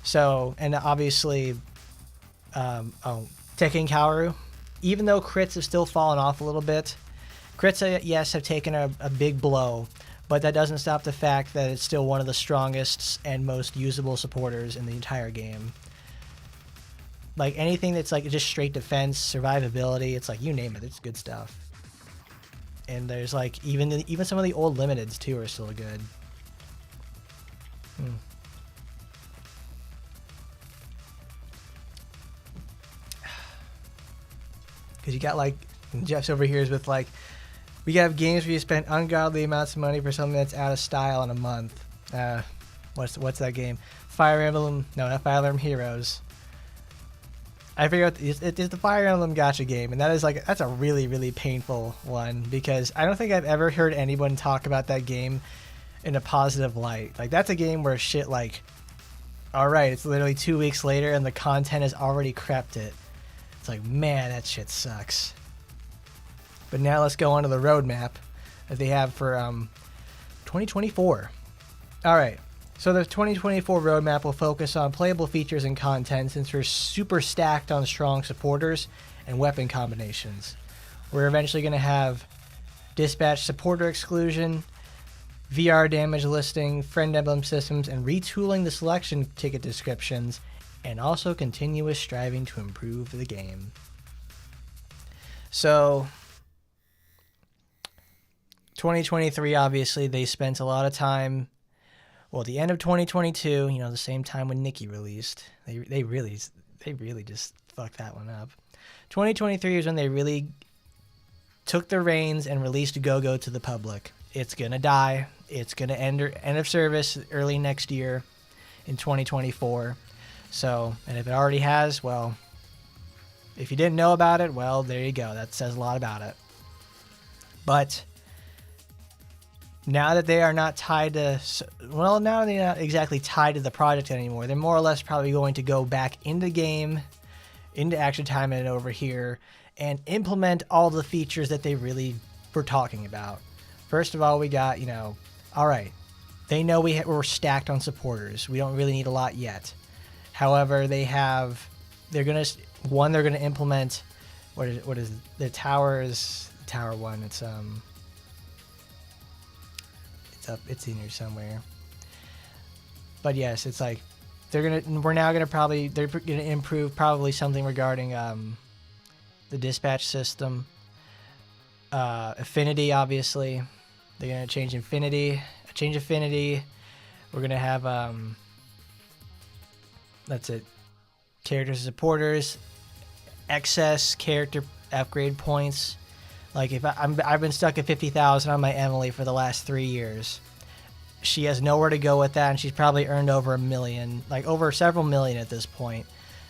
So, and obviously, Tekken Kaoru, even though crits have still fallen off a little bit, crits, yes, have taken a big blow, but that doesn't stop the fact that it's still one of the strongest and most usable supporters in the entire game. Like, anything that's like just straight defense, survivability, it's like, you name it, it's good stuff. And there's like, even some of the old limiteds too are still good. Because you got like, Jeff's over here is with like, we have games where you spend ungodly amounts of money for something that's out of style in a month. What's that game? Fire Emblem? No, not Fire Emblem Heroes. I figure out it's the Fire Emblem gacha game, and that's a really, really painful one, because I don't think I've ever heard anyone talk about that game in a positive light. Like, that's a game where shit like, alright, it's literally 2 weeks later and the content has already crept it. It's like, man, that shit sucks. But now let's go on to the roadmap that they have for 2024. Alright. So the 2024 roadmap will focus on playable features and content, since we're super stacked on strong supporters and weapon combinations. We're eventually going to have dispatch supporter exclusion, VR damage listing, friend emblem systems, and retooling the selection ticket descriptions, and also continuous striving to improve the game. So 2023, obviously, they spent a lot of time... Well, the end of 2022, the same time when Nikki released, they really just fucked that one up. 2023 is when they really took the reins and released Go-Go to the public. It's gonna die. It's gonna end of service early next year in 2024. So, and if it already has, well, if you didn't know about it, well, there you go. That says a lot about it. But now that they are not tied to, well, now they're not exactly tied to the project anymore. They're more or less probably going to go back into the game, into Action Taimanin over here, and implement all the features that they really were talking about. First of all, we got, all right, they know we're stacked on supporters. We don't really need a lot yet. However, they're going to implement, what is the tower one. It's in here somewhere. But yes, it's like they're gonna improve probably something regarding the dispatch system. Affinity, obviously. They're gonna change affinity. We're gonna have that's it. Characters and supporters, excess character upgrade points. Like if I've been stuck at 50,000 on my Emily for the last 3 years. She has nowhere to go with that, and she's probably earned over $1 million, like over several million at this point.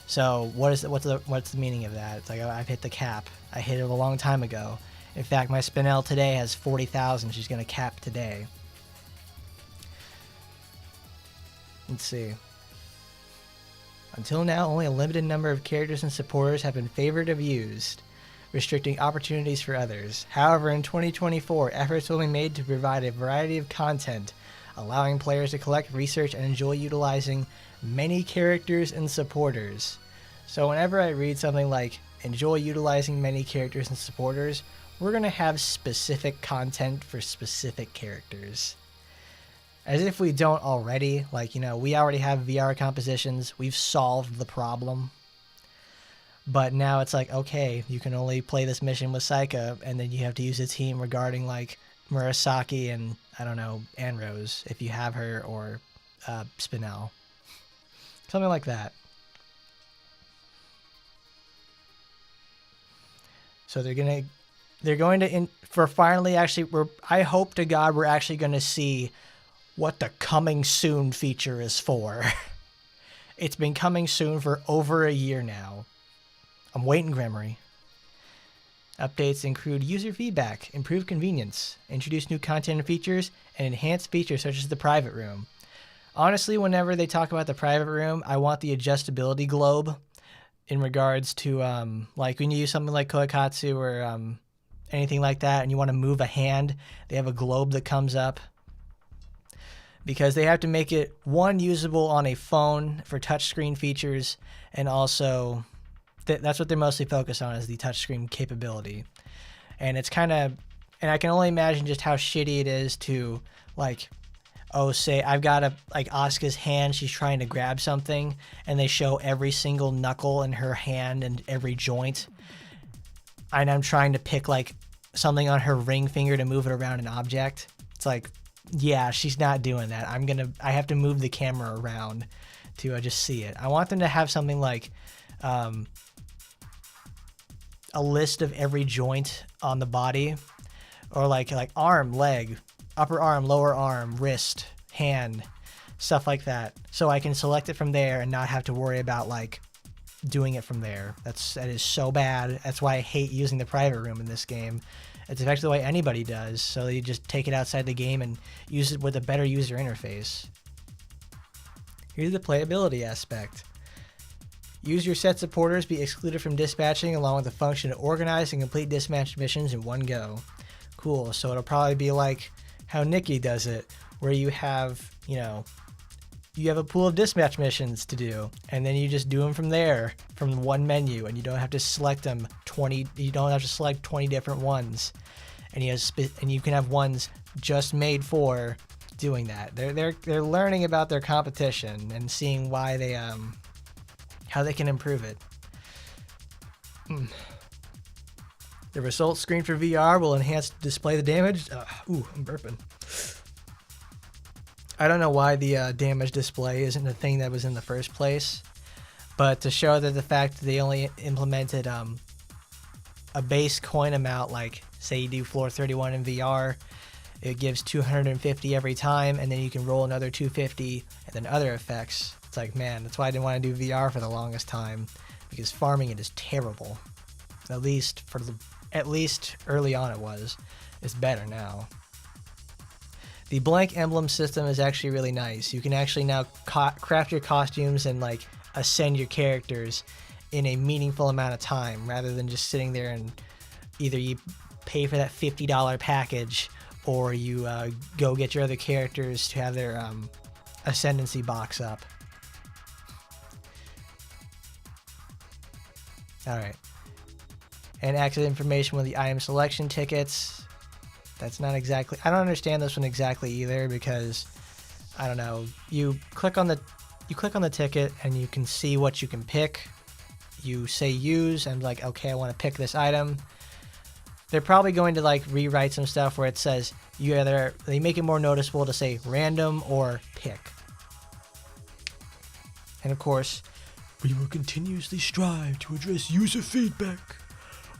So what's the meaning of that? It's like I've hit the cap. I hit it a long time ago. In fact, my Spinel today has 40,000. She's gonna cap today. Let's see. Until now, only a limited number of characters and supporters have been favored or used, restricting opportunities for others. However, in 2024, efforts will be made to provide a variety of content, allowing players to collect, research, and enjoy utilizing many characters and supporters. So whenever I read something like, enjoy utilizing many characters and supporters, we're going to have specific content for specific characters. As if we don't already. Like, we already have VR compositions. We've solved the problem. But now it's like, okay, you can only play this mission with Saika, and then you have to use a team regarding, like, Murasaki and, I don't know, Anrose, if you have her, or Spinel. Something like that. So they're going to, I hope to God we're actually going to see what the coming soon feature is for. It's been coming soon for over a year now. I'm waiting, Gremory. Updates include user feedback, improved convenience, introduce new content and features, and enhanced features such as the private room. Honestly, whenever they talk about the private room, I want the adjustability globe in regards to, like when you use something like Koikatsu or anything like that and you want to move a hand, they have a globe that comes up. Because they have to make it, one, usable on a phone for touchscreen features, and also that's what they're mostly focused on, is the touchscreen capability. And it's kind of, and I can only imagine just how shitty it is to, like, say I've got Asuka's hand, she's trying to grab something, and they show every single knuckle in her hand and every joint. And I'm trying to pick, like, something on her ring finger to move it around an object. It's like, yeah, she's not doing that. I have to move the camera around to just see it. I want them to have something like a list of every joint on the body, or like arm, leg, upper arm, lower arm, wrist, hand, stuff like that. So I can select it from there and not have to worry about like doing it from there. That is so bad. That's why I hate using the private room in this game. It's effectively the way anybody does, so you just take it outside the game and use it with a better user interface. Here's the playability aspect. Use your set supporters be excluded from dispatching, along with the function to organize and complete dispatch missions in one go. Cool, so it'll probably be like how Nikki does it, where you have, you have a pool of dispatch missions to do, and then you just do them from there, from one menu, and you don't have to select them 20. You don't have to select 20 different ones, and you can have ones just made for doing that. They're learning about their competition and seeing why they how they can improve it. The results screen for VR will enhance display the damage. Ooh, I'm burping. I don't know why the damage display isn't a thing that was in the first place, but to show that the fact that they only implemented a base coin amount, like say you do floor 31 in VR, it gives 250 every time, and then you can roll another 250 and then other effects. It's like, man, that's why I didn't want to do VR for the longest time, because farming it is terrible. At least early on it was. It's better now. The blank emblem system is actually really nice. You can actually now craft your costumes and like ascend your characters in a meaningful amount of time, rather than just sitting there and either you pay for that $50 package or you go get your other characters to have their ascendancy box up. Alright. And access information with the item selection tickets. That's not exactly... I don't understand this one exactly either, because I don't know. You click on the ticket and you can see what you can pick. You say use and like, okay, I want to pick this item. They're probably going to like rewrite some stuff where it says they make it more noticeable to say random or pick. And of course, we will continuously strive to address user feedback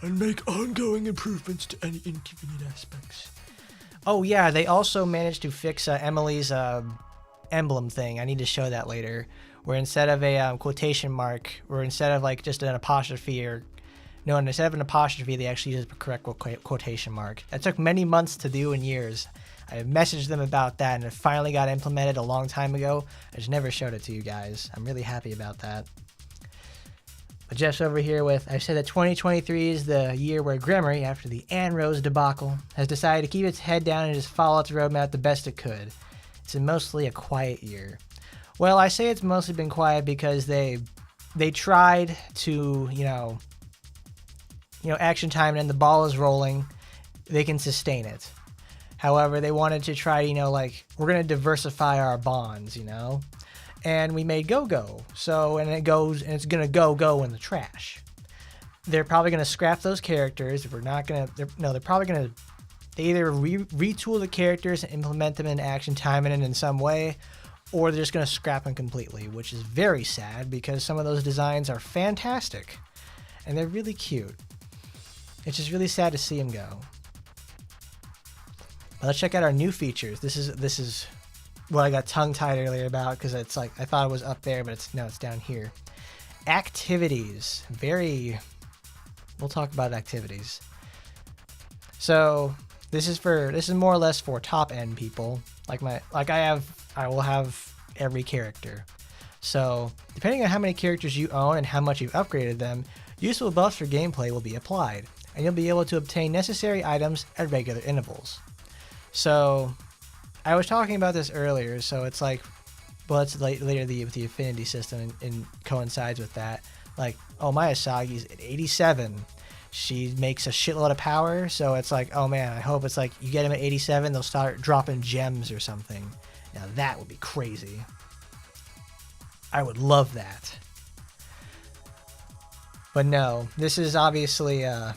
and make ongoing improvements to any inconvenient aspects. Oh yeah, they also managed to fix Emily's emblem thing. I need to show that later. Where instead of a quotation mark, or instead of like just an apostrophe, instead of an apostrophe, they actually used the correct quotation mark. That took many months to do and years. I messaged them about that, and it finally got implemented a long time ago. I just never showed it to you guys. I'm really happy about that. But Jeff's over here I said that 2023 is the year where Gremory, after the Anne Rose debacle, has decided to keep its head down and just follow its roadmap the best it could. It's mostly a quiet year. Well, I say it's mostly been quiet because they tried to, action time, and the ball is rolling. They can sustain it. However, they wanted to try, we're going to diversify our bonds, and we made go-go. So, and it's going to go in the trash. They're probably going to scrap those characters. They're probably going to, they either retool the characters and implement them in action time in some way, or they're just going to scrap them completely, which is very sad because some of those designs are fantastic and they're really cute. It's just really sad to see them go. But let's check out our new features. This is what I got tongue-tied earlier about, because it's like I thought it was up there, but it's down here. Activities. We'll talk about activities. So this is more or less for top-end people. I will have every character. So depending on how many characters you own and how much you've upgraded them, useful buffs for gameplay will be applied, and you'll be able to obtain necessary items at regular intervals. So I was talking about this earlier, so it's like, well, it's later with the affinity system and coincides with that. Like, oh, my Asagi's at 87. She makes a shitload of power, so it's like, oh man, I hope it's like you get them at 87, they'll start dropping gems or something. Now that would be crazy. I would love that. But no, this is obviously, I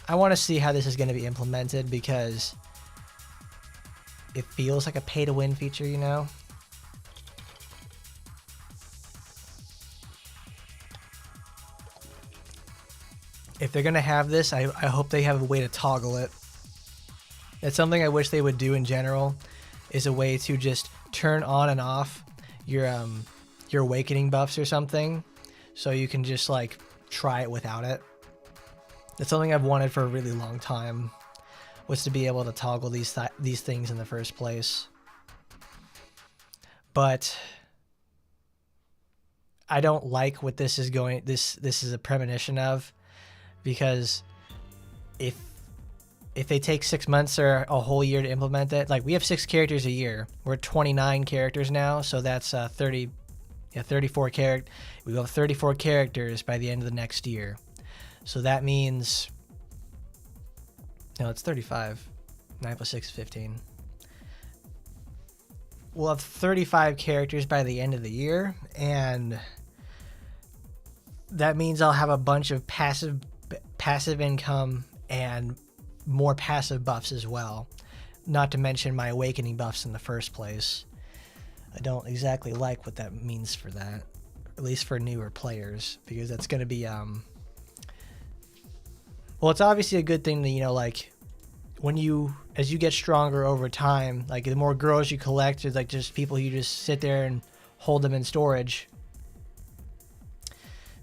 want to see how this is going to be implemented, because it feels like a pay-to-win feature, If they're going to have this, I hope they have a way to toggle it. That's something I wish they would do in general, is a way to just turn on and off your awakening buffs or something, so you can just like try it without it. That's something I've wanted for a really long time, was to be able to toggle these things in the first place. But I don't like what this is going. This is a premonition of, because if they take 6 months or a whole year to implement it, like we have 6 characters a year. We're at 29 characters now, so that's 34 characters. We will have 34 characters by the end of the next year. So that means, no, it's 35. 9 plus 6 is 15. We'll have 35 characters by the end of the year, and that means I'll have a bunch of passive income and more passive buffs as well, not to mention my awakening buffs in the first place. I don't exactly like what that means for that, at least for newer players, because that's going to be well, it's obviously a good thing to, like, as you get stronger over time, like the more girls you collect, it's like just people you just sit there and hold them in storage.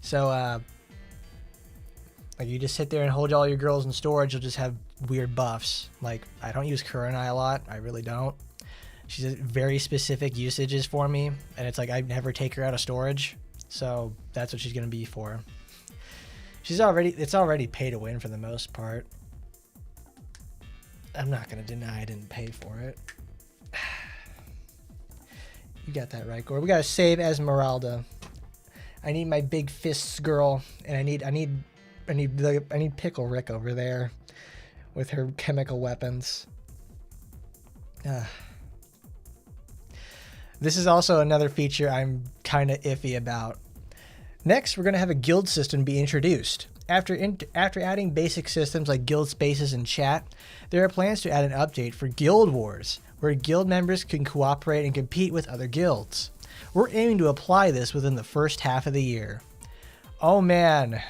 So like you just sit there and hold all your girls in storage, you'll just have weird buffs. Like, I don't use Kurenai a lot. I really don't. She's a very specific usages for me, and it's like I never take her out of storage, so that's what she's gonna be for. It's already pay to win for the most part. I'm not gonna deny I didn't pay for it. You got that right, Gore. We gotta save Esmeralda. I need my big fists girl, and I need Pickle Rick over there with her chemical weapons. This is also another feature I'm kind of iffy about. Next, we're going to have a guild system be introduced. After adding basic systems like guild spaces and chat, there are plans to add an update for Guild Wars, where guild members can cooperate and compete with other guilds. We're aiming to apply this within the first half of the year. Oh man.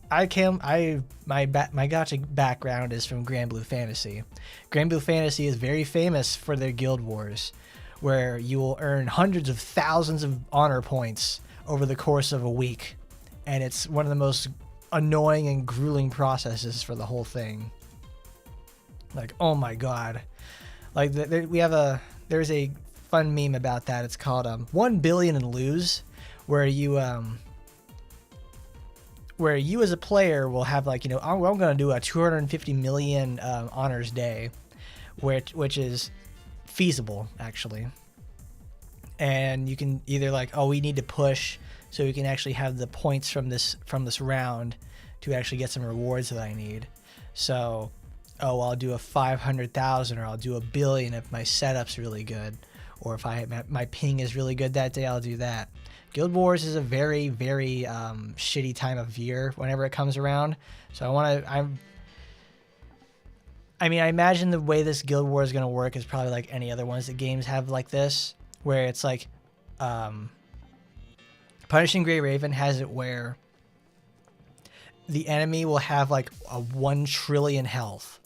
My gacha background is from Grand Blue Fantasy. Grand Blue Fantasy is very famous for their Guild Wars, where you will earn hundreds of thousands of honor points over the course of a week. And it's one of the most annoying and grueling processes for the whole thing. Like, oh my god. Like, there's a fun meme about that. It's called 1 billion and lose, where you as a player will have, like, I'm going to do a 250 million honors day, which is feasible, actually. And you can either like, oh, we need to push so we can actually have the points from this round to actually get some rewards that I need. So, oh, I'll do a 500,000 or I'll do a billion if my setup's really good, or if my ping is really good that day, I'll do that. Guild Wars is a very, very shitty time of year whenever it comes around. So I imagine the way this Guild War is going to work is probably like any other ones that games have like this, where it's like Punishing Grey Raven has it where the enemy will have like a 1 trillion health,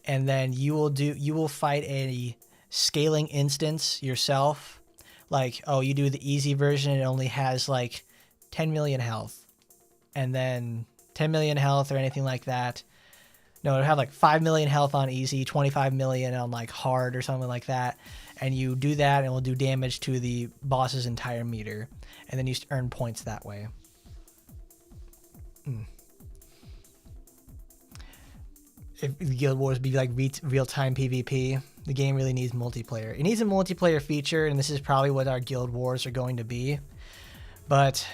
and then you will fight a scaling instance yourself. Like, oh, you do the easy version, it only has like 10 million health, and then 10 million health or anything like that. No, it'll have like 5 million health on easy, 25 million on like hard or something like that. And you do that and it will do damage to the boss's entire meter. And then you earn points that way. If the Guild Wars be like real-time PvP, the game really needs multiplayer. It needs a multiplayer feature, and this is probably what our Guild Wars are going to be. But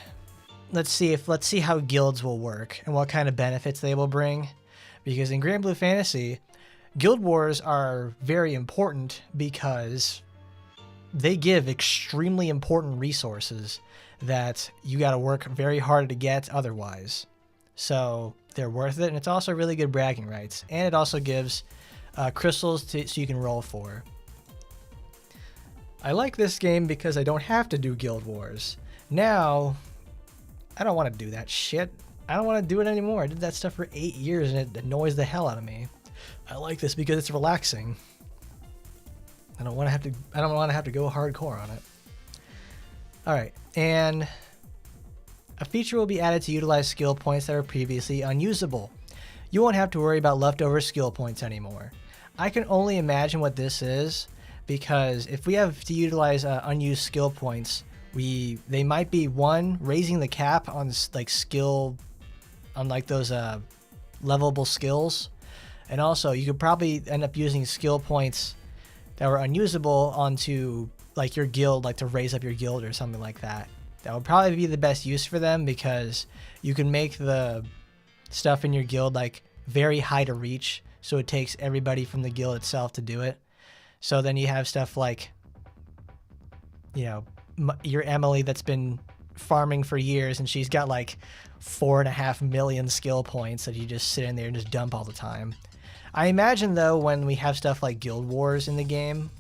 let's see how guilds will work and what kind of benefits they will bring. Because in Grand Blue Fantasy, Guild Wars are very important because they give extremely important resources that you got to work very hard to get otherwise. So they're worth it, and it's also really good bragging rights. And it also gives crystals so you can roll for. I like this game because I don't have to do Guild Wars. Now, I don't want to do that shit. I don't want to do it anymore. I did that stuff for 8 years, and it annoys the hell out of me. I like this because it's relaxing. I don't want to have to go hardcore on it. All right, and a feature will be added to utilize skill points that are previously unusable. You won't have to worry about leftover skill points anymore. I can only imagine what this is, because if we have to utilize unused skill points, they might be, one, raising the cap on like skill, on like those levelable skills, and also you could probably end up using skill points that were unusable onto like your guild, like to raise up your guild or something like that. That would probably be the best use for them, because you can make the stuff in your guild like very high to reach, so it takes everybody from the guild itself to do it. So then you have stuff like, your Emily that's been farming for years, and she's got like 4.5 million skill points that you just sit in there and just dump all the time. I imagine though, when we have stuff like Guild Wars in the game,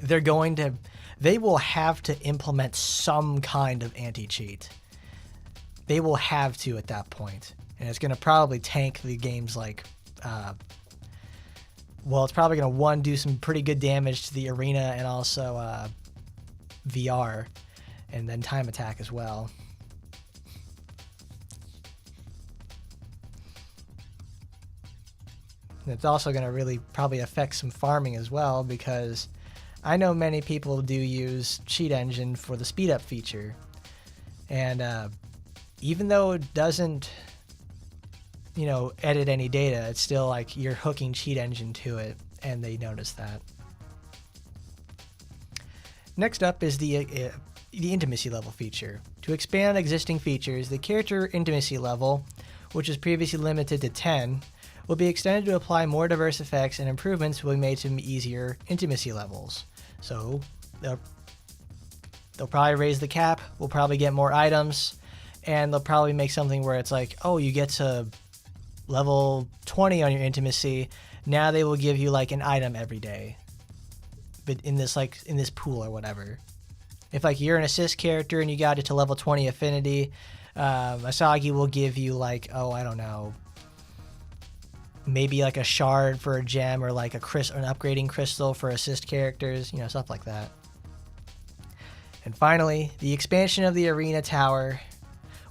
they will have to implement some kind of anti-cheat. They will have to at that point. And it's going to probably tank the game's like, it's probably going to, one, do some pretty good damage to the arena and also VR, and then time attack as well. And it's also going to really probably affect some farming as well, because I know many people do use Cheat Engine for the speed up feature. And even though it doesn't, edit any data, it's still like you're hooking Cheat Engine to it, and they notice that. Next up is the intimacy level feature. To expand on existing features, the character intimacy level, which is previously limited to 10, will be extended to apply more diverse effects, and improvements will be made to easier intimacy levels. So they'll probably raise the cap, we'll probably get more items, and they'll probably make something where it's like, oh, you get to level 20 on your intimacy, now they will give you like an item every day, but in this pool or whatever. If like you're an assist character and you got it to level 20 affinity, Asagi will give you like, I don't know, maybe like a shard for a gem, or like an upgrading crystal for assist characters, stuff like that. And finally, the expansion of the arena tower,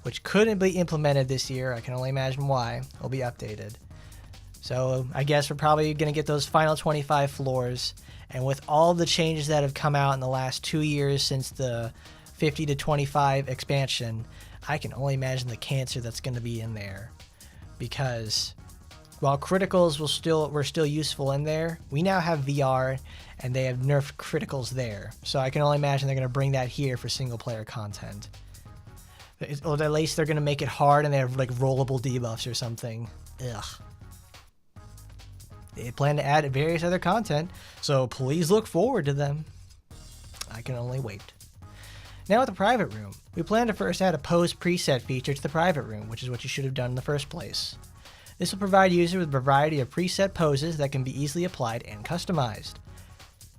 which couldn't be implemented this year, I can only imagine why, will be updated. So I guess we're probably going to get those final 25 floors, and with all the changes that have come out in the last 2 years since the 50 to 25 expansion, I can only imagine the cancer that's going to be in there. Because while criticals were still useful in there, we now have VR, and they have nerfed criticals there. So I can only imagine they're going to bring that here for single player content. Or at least they're going to make it hard, and they have like rollable debuffs or something. Ugh. They plan to add various other content, so please look forward to them. I can only wait. Now with the private room, we plan to first add a pose preset feature to the private room, which is what you should have done in the first place. This will provide users with a variety of preset poses that can be easily applied and customized.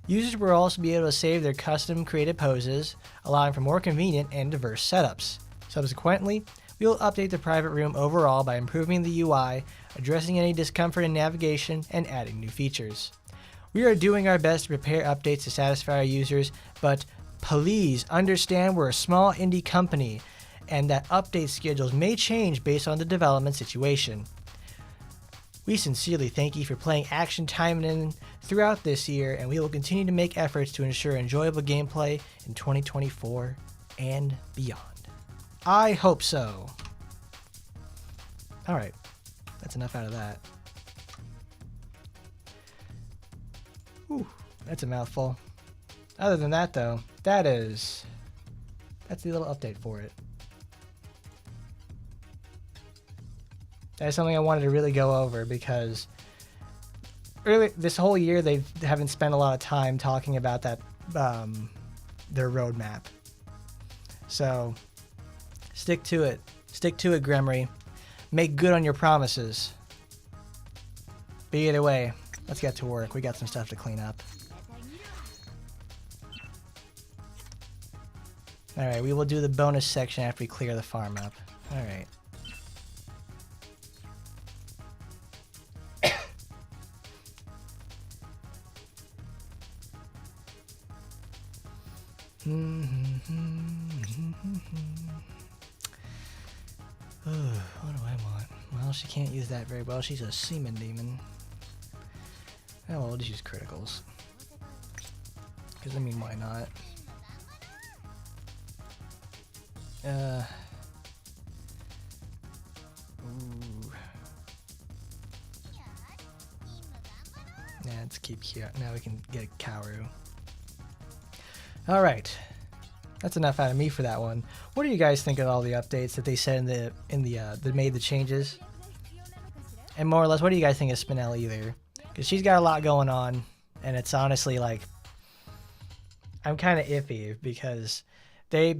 Users will also be able to save their custom created poses, allowing for more convenient and diverse setups. Subsequently, we will update the private room overall by improving the UI, addressing any discomfort in navigation, and adding new features. We are doing our best to prepare updates to satisfy our users, but please understand we're a small indie company, and that update schedules may change based on the development situation. We sincerely thank you for playing Action Taimanin throughout this year, and we will continue to make efforts to ensure enjoyable gameplay in 2024 and beyond. I hope so. Alright, that's enough out of that. Whew, that's a mouthful. Other than that though, that's the little update for it. That's something I wanted to really go over, because this whole year they haven't spent a lot of time talking about that, their roadmap. So stick to it. Stick to it, Gremory. Make good on your promises. But either way, let's get to work. We got some stuff to clean up. Alright, we will do the bonus section after we clear the farm up. Alright. What do I want? Well, she can't use that very well. She's a semen demon. Oh, well, we'll just use criticals. Because, I mean, why not? Ooh. Yeah, let's keep here. Now we can get a Kaoru. Alright. That's enough out of me for that one. What do you guys think of all the updates that they said that made the changes? And more or less, what do you guys think of Spinel either? Because she's got a lot going on, and it's honestly like, I'm kind of iffy, because they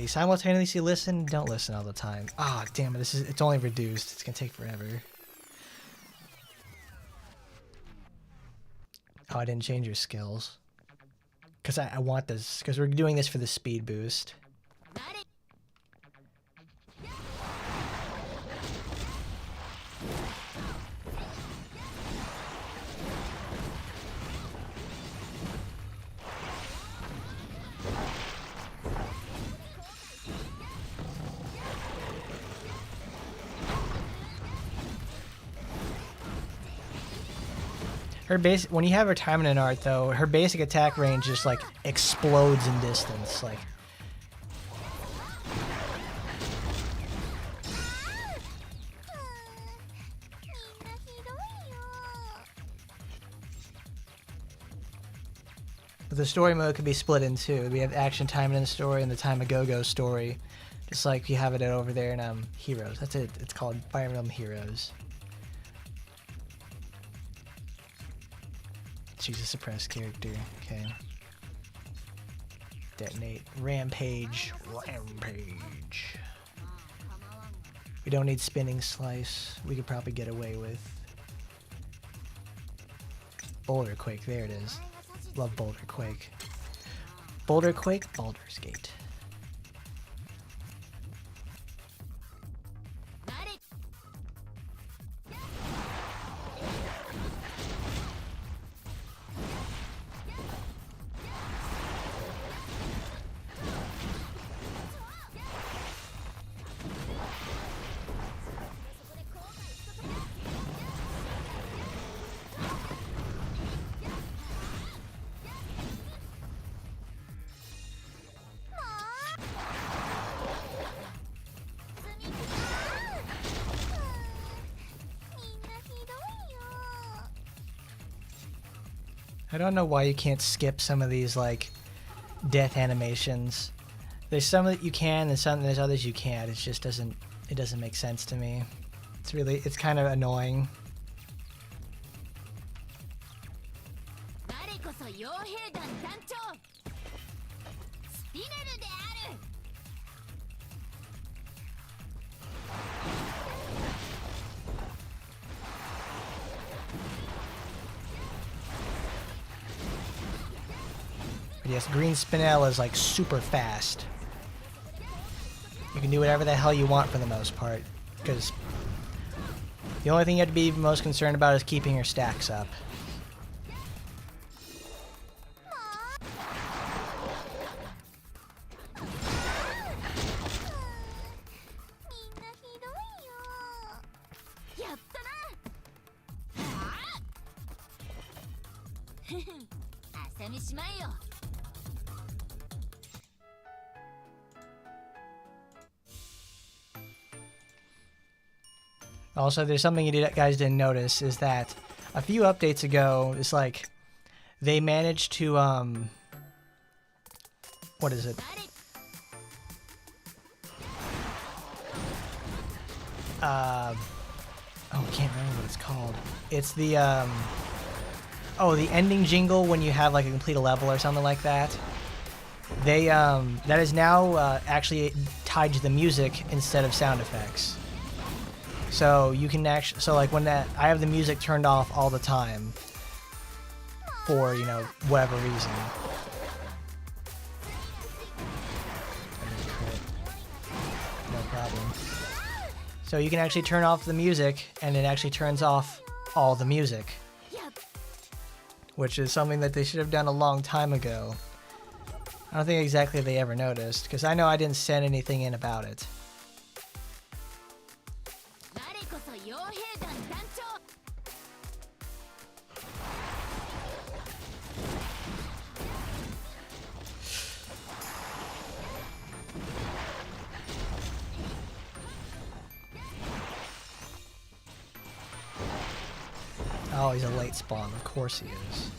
simultaneously listen and don't listen all the time. Ah, oh, damn it, it's only reduced. It's gonna take forever. Oh, I didn't change your skills. Because I want this, because we're doing this for the speed boost. Her base when you have her Taimanin art though, her basic attack range just like explodes in distance. Like the story mode could be split in two. We have Action Taimanin story and the Time of Go-Go story. Just like you have it over there in Heroes. That's it. It's called Fire Emblem Heroes. She's a suppressed character. Okay. Detonate. Rampage. Rampage. We don't need Spinning Slice. We could probably get away with Boulder Quake. There it is. Love Boulder Quake. Boulder Quake, Baldur's Gate. I don't know why you can't skip some of these like death animations. There's some that you can, and there's others you can't. It just doesn't make sense to me. It's kind of annoying. Yes, Green Spinel is like super fast. You can do whatever the hell you want for the most part, because the only thing you have to be most concerned about is keeping your stacks up. Also, there's something you guys didn't notice, is that a few updates ago, it's like they managed to what is it? Oh, I can't remember what it's called. It's the the ending jingle when you have like a complete level or something like that. They that is now actually tied to the music instead of sound effects. So you can actually, like when I have the music turned off all the time for, whatever reason. No problem. So you can actually turn off the music and it actually turns off all the music. Which is something that they should have done a long time ago. I don't think exactly they ever noticed, because I know I didn't send anything in about it. Oh, he's a late spawn. Of course he is.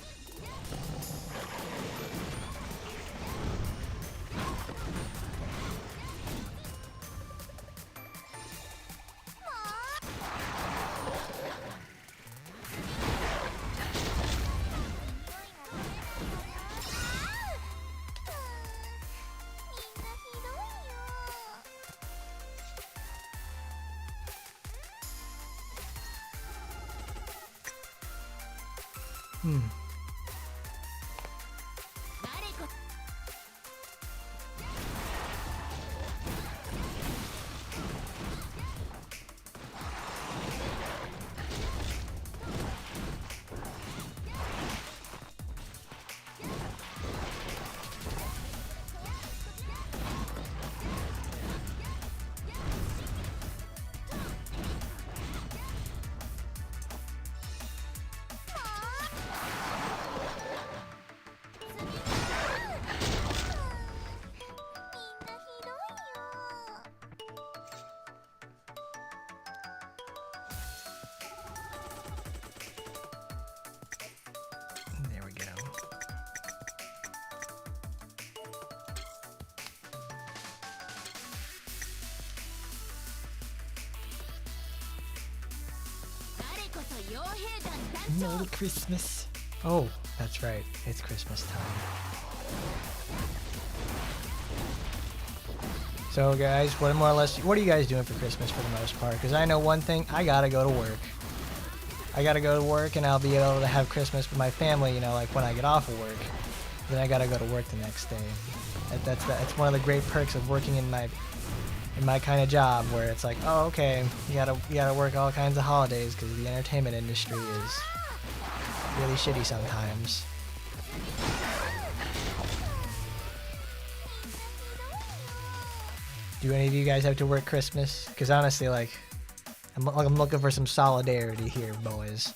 Merry Christmas. Oh, that's right. It's Christmas time. So guys, what are you guys doing for Christmas for the most part? Because I know one thing, I gotta go to work. I gotta go to work and I'll be able to have Christmas with my family, you know, like when I get off of work. Then I gotta go to work the next day. That's one of the great perks of working in my kind of job, where it's like, oh, okay, you gotta work all kinds of holidays because the entertainment industry is really shitty sometimes. Do any of you guys have to work Christmas? Because honestly, like, I'm looking for some solidarity here, boys.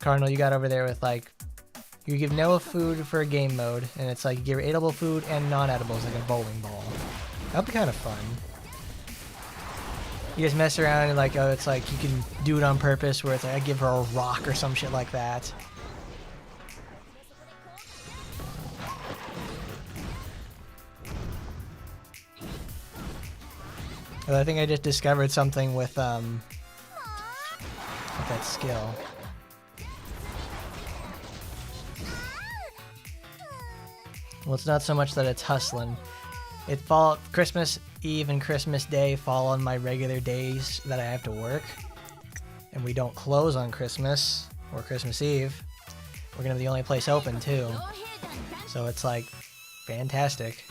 Cardinal, you got over there with, like, you give no food for a game mode, and it's like you give edible food and non-edibles, like a bowling ball. That'll be kind of fun. You just mess around and, like, oh, it's like you can do it on purpose, where it's like I give her a rock or some shit like that. I think I just discovered something with that skill. Well, it's not so much that it's hustling. Christmas Eve and Christmas Day fall on my regular days that I have to work. And we don't close on Christmas or Christmas Eve. We're gonna be the only place open too. So it's like fantastic.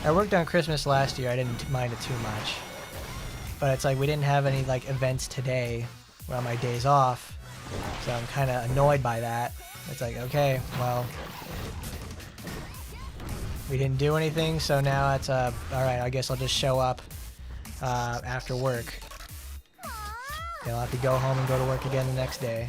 I worked on Christmas last year, I didn't mind it too much. But it's like we didn't have any like events today on my days off. So I'm kind of annoyed by that. It's like, okay, well, we didn't do anything, so now it's alright, I guess I'll just show up after work. Then I'll have to go home and go to work again the next day.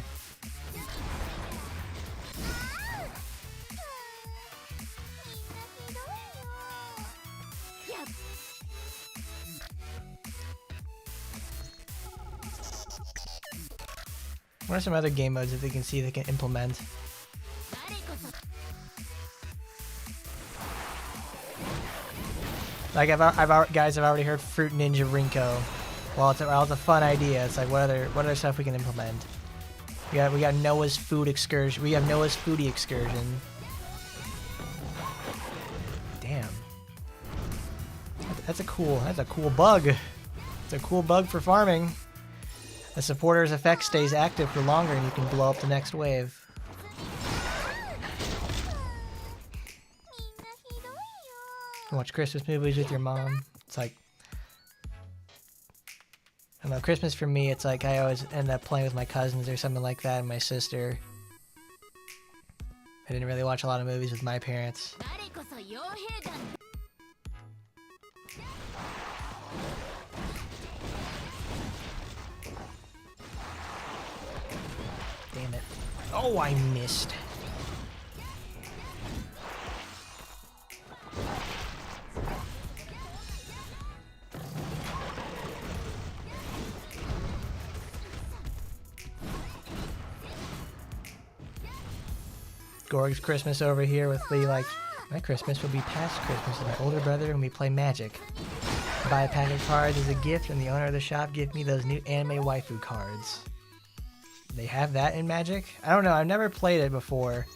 What are some other game modes that they can see they can implement? Like guys, I've already heard Fruit Ninja Rinko. Well, it's a fun idea. It's like what other stuff we can implement? We got Noah's food excursion. We have Noah's foodie excursion. Damn. That's a cool bug. It's a cool bug for farming. The supporter's effect stays active for longer and you can blow up the next wave. Watch Christmas movies with your mom. It's like, I don't know, Christmas for me, it's like I always end up playing with my cousins or something like that and my sister. I didn't really watch a lot of movies with my parents. Damn it. Oh, I missed. Gorg's Christmas over here with the, like, my Christmas will be past Christmas with my older brother and we play Magic. Buy a pack of cards as a gift and the owner of the shop gives me those new anime waifu cards. They have that in Magic? I don't know, I've never played it before,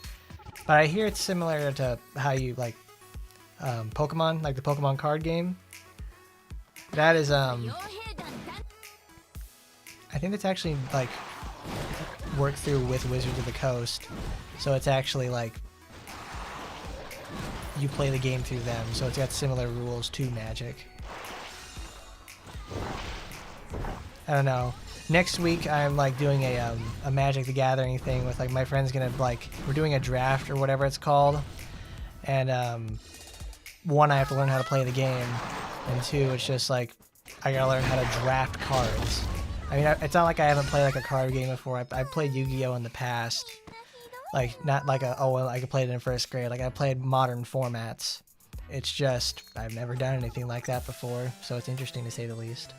but I hear it's similar to how you, like, Pokemon, like the Pokemon card game. That is, I think it's actually, like, worked through with Wizards of the Coast. So it's actually, like, you play the game through them, so it's got similar rules to Magic. I don't know. Next week I'm like doing a Magic the Gathering thing with like my friends gonna like we're doing a draft or whatever it's called, and one, I have to learn how to play the game, and two, it's just like I gotta learn how to draft cards. I mean, it's not like I haven't played like a card game before. I played Yu-Gi-Oh in the past, like not like I could play it in first grade. Like I played modern formats. It's just I've never done anything like that before, so it's interesting to say the least.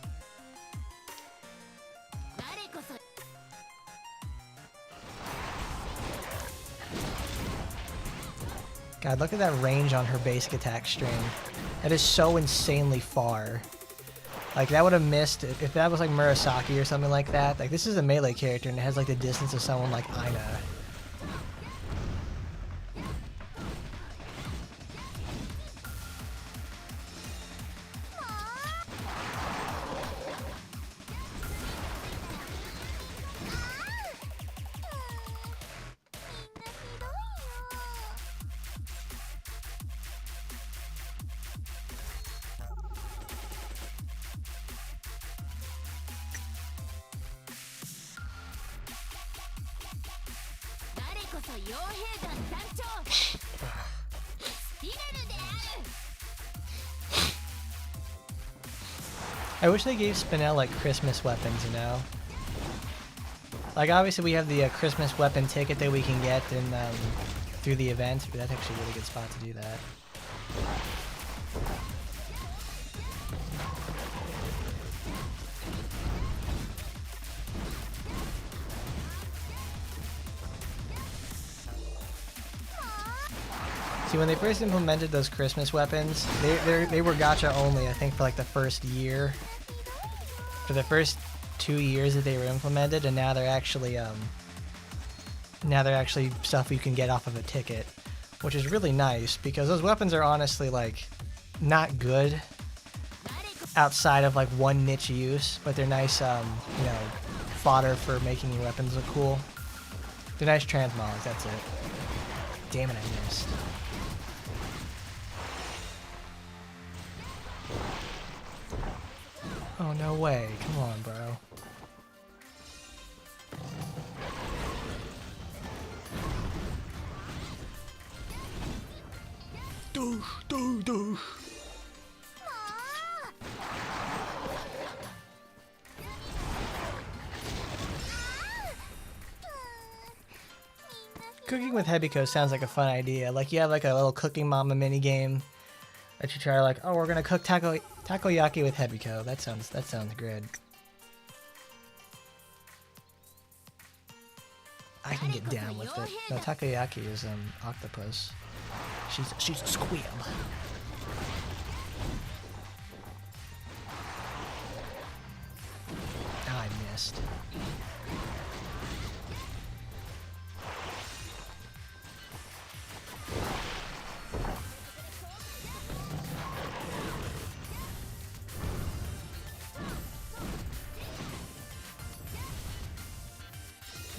God, look at that range on her basic attack string. That is so insanely far. Like, that would have missed if that was like Murasaki or something like that. Like, this is a melee character and it has like the distance of someone like Aina. I wish they gave Spinel like Christmas weapons, you know? Like, obviously we have the Christmas weapon ticket that we can get in, through the event, but that's actually a really good spot to do that. See, when they first implemented those Christmas weapons, they were gacha only, I think, for like the first year. For the first 2 years that they were implemented, and now they're actually stuff you can get off of a ticket, which is really nice because those weapons are honestly like not good outside of like one niche use, but they're nice, you know, fodder for making your weapons look cool. They're nice transmogs, that's it. Damn it, I missed. Oh, no way. Come on, bro. Doosh, doosh, doosh. Cooking with Hebiko sounds like a fun idea. Like, you have like a little cooking mama mini game that you try, like, oh, we're gonna cook takoyaki with Hebiko. That sounds good. I can get down with it. No, takoyaki is octopus. She's a squib. Oh, I missed.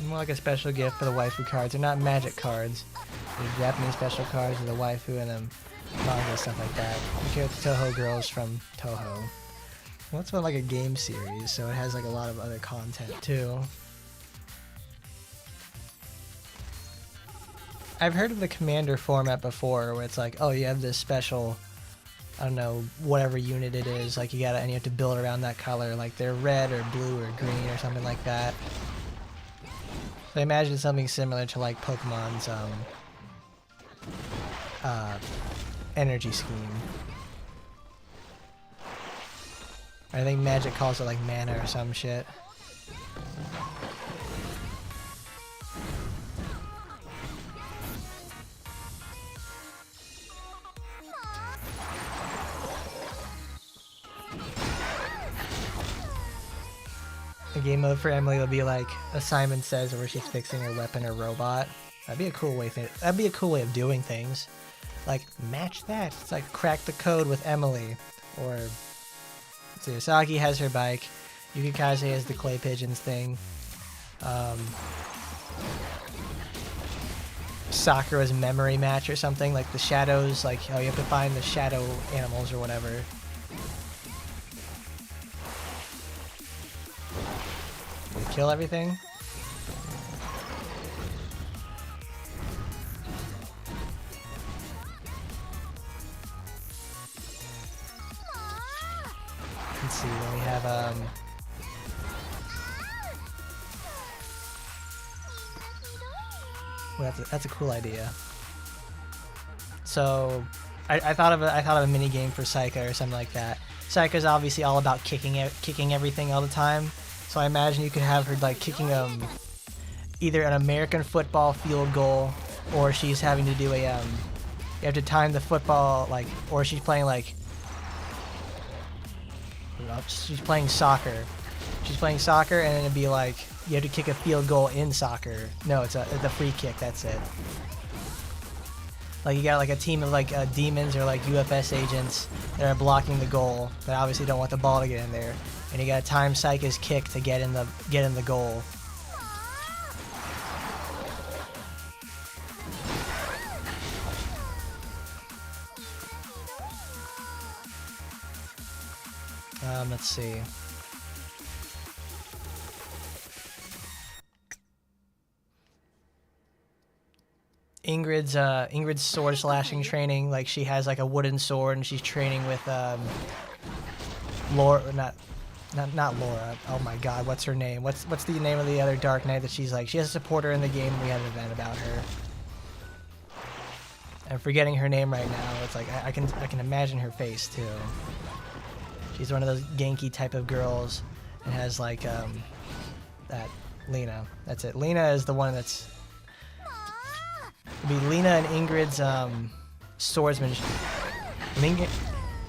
More like a special gift for the waifu cards. They're not magic cards. They're Japanese special cards with the waifu and manga, stuff like that. You get the Toho girls from Toho. Well, it's like a game series, so it has like a lot of other content too. I've heard of the commander format before, where it's like, oh, you have this special, I don't know, whatever unit it is, like you have to build around that color, like they're red or blue or green or something like that. So I imagine something similar to like Pokemon's energy scheme. I think Magic calls it like mana or some shit. The game mode for Emily would be like a Simon Says, where she's fixing her weapon or robot. That'd be a cool way. That'd be a cool way of doing things. Like, match that. It's like crack the code with Emily, or Tsurusaki has her bike. Yukikaze has the clay pigeons thing. Sakura's memory match or something, like the shadows. Like, oh, you have to find the shadow animals or whatever. Did we kill everything? Let's see, then we have well, that's a cool idea. So I thought of a mini game for Saika or something like that. Saika's obviously all about kicking everything all the time. So I imagine you could have her like kicking either an American football field goal, or she's having to do a you have to time the football, like, or she's playing like, she's playing soccer. She's playing soccer, and then it'd be like you have to kick a field goal in soccer. No, it's the free kick. That's it. Like you got like a team of like demons or like UFS agents that are blocking the goal, but obviously don't want the ball to get in there. And you got to time Psyche's kick to get in the goal. Let's see. Ingrid's sword slashing training, like she has like a wooden sword and she's training with Laura, not Laura. Oh my God, what's her name? What's the name of the other Dark Knight that she's like? She has a supporter in the game. We had an event about her. I'm forgetting her name right now. It's like I can imagine her face too. She's one of those Genki type of girls and has like that Lena. That's it. Lena is the one that's be Lena and Ingrid's swordsmanship.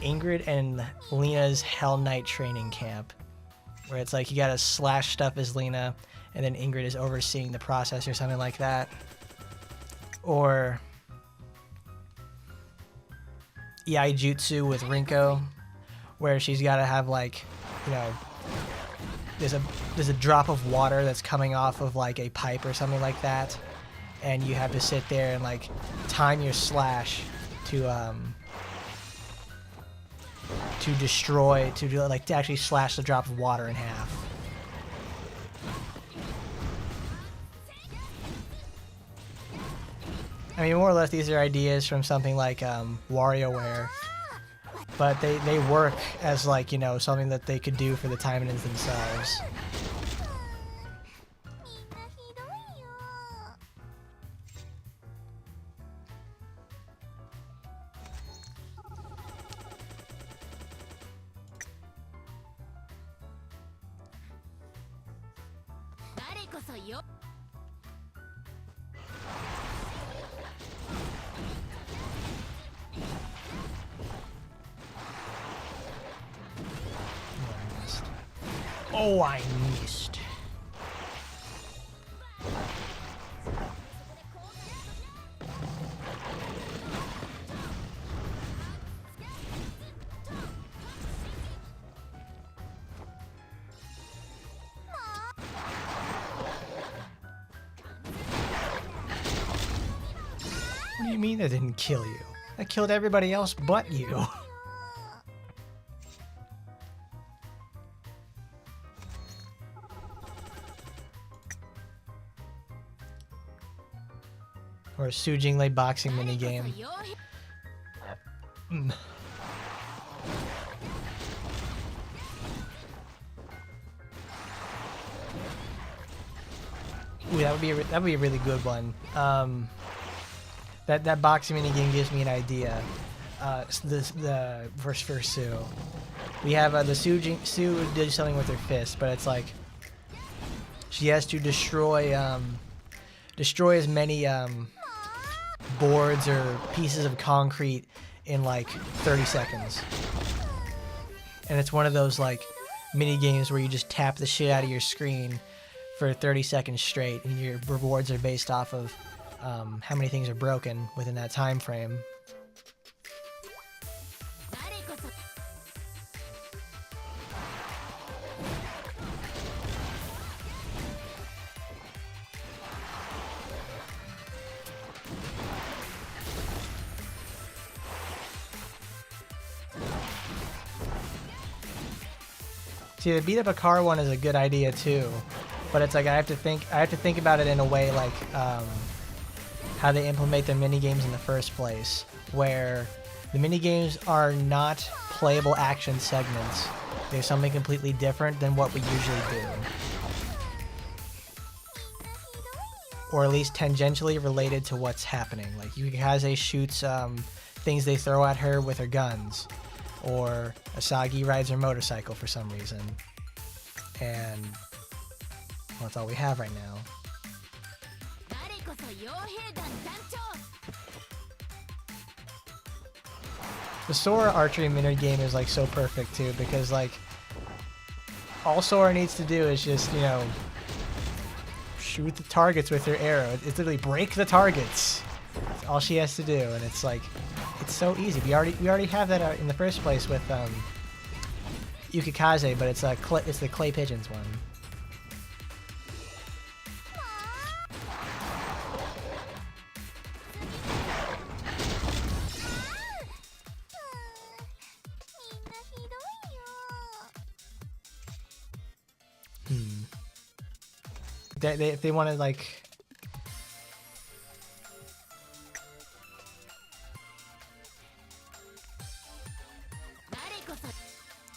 Ingrid and Lena's Hell Knight training camp, where it's like you gotta slash stuff as Lena, and then Ingrid is overseeing the process or something like that. Or Iaijutsu with Rinko, where she's gotta have like, you know, there's a drop of water that's coming off of like a pipe or something like that, and you have to sit there and like time your slash to destroy, to actually slash the drop of water in half. I mean, more or less these are ideas from something like WarioWare, but they work as like, you know, something that they could do for the Taimanins themselves. Oh, I missed. What do you mean that didn't kill you? That killed everybody else but you. Or a Sujingle boxing minigame. Ooh, that would be a really good one. That boxing minigame gives me an idea. The first Sue. We have the Sue did something with her fist, but it's like she has to destroy as many boards or pieces of concrete in like 30 seconds. And it's one of those like mini games where you just tap the shit out of your screen for 30 seconds straight, and your rewards are based off of how many things are broken within that time frame. See, the beat up a car one is a good idea too, but it's like I have to think about it in a way like how they implement their mini games in the first place, where the mini games are not playable action segments. They're something completely different than what we usually do, or at least tangentially related to what's happening. Like Yukaze shoots things they throw at her with her guns, or Asagi rides her motorcycle for some reason. And well, that's all we have right now. The Sora archery minigame is like so perfect too, because like All Sora needs to do is just, you know, shoot the targets with her arrow. It's literally break the targets. That's all she has to do, and it's like, it's so easy. We already have that in the first place with Yukikaze, but it's the clay pigeons one. If they want to like.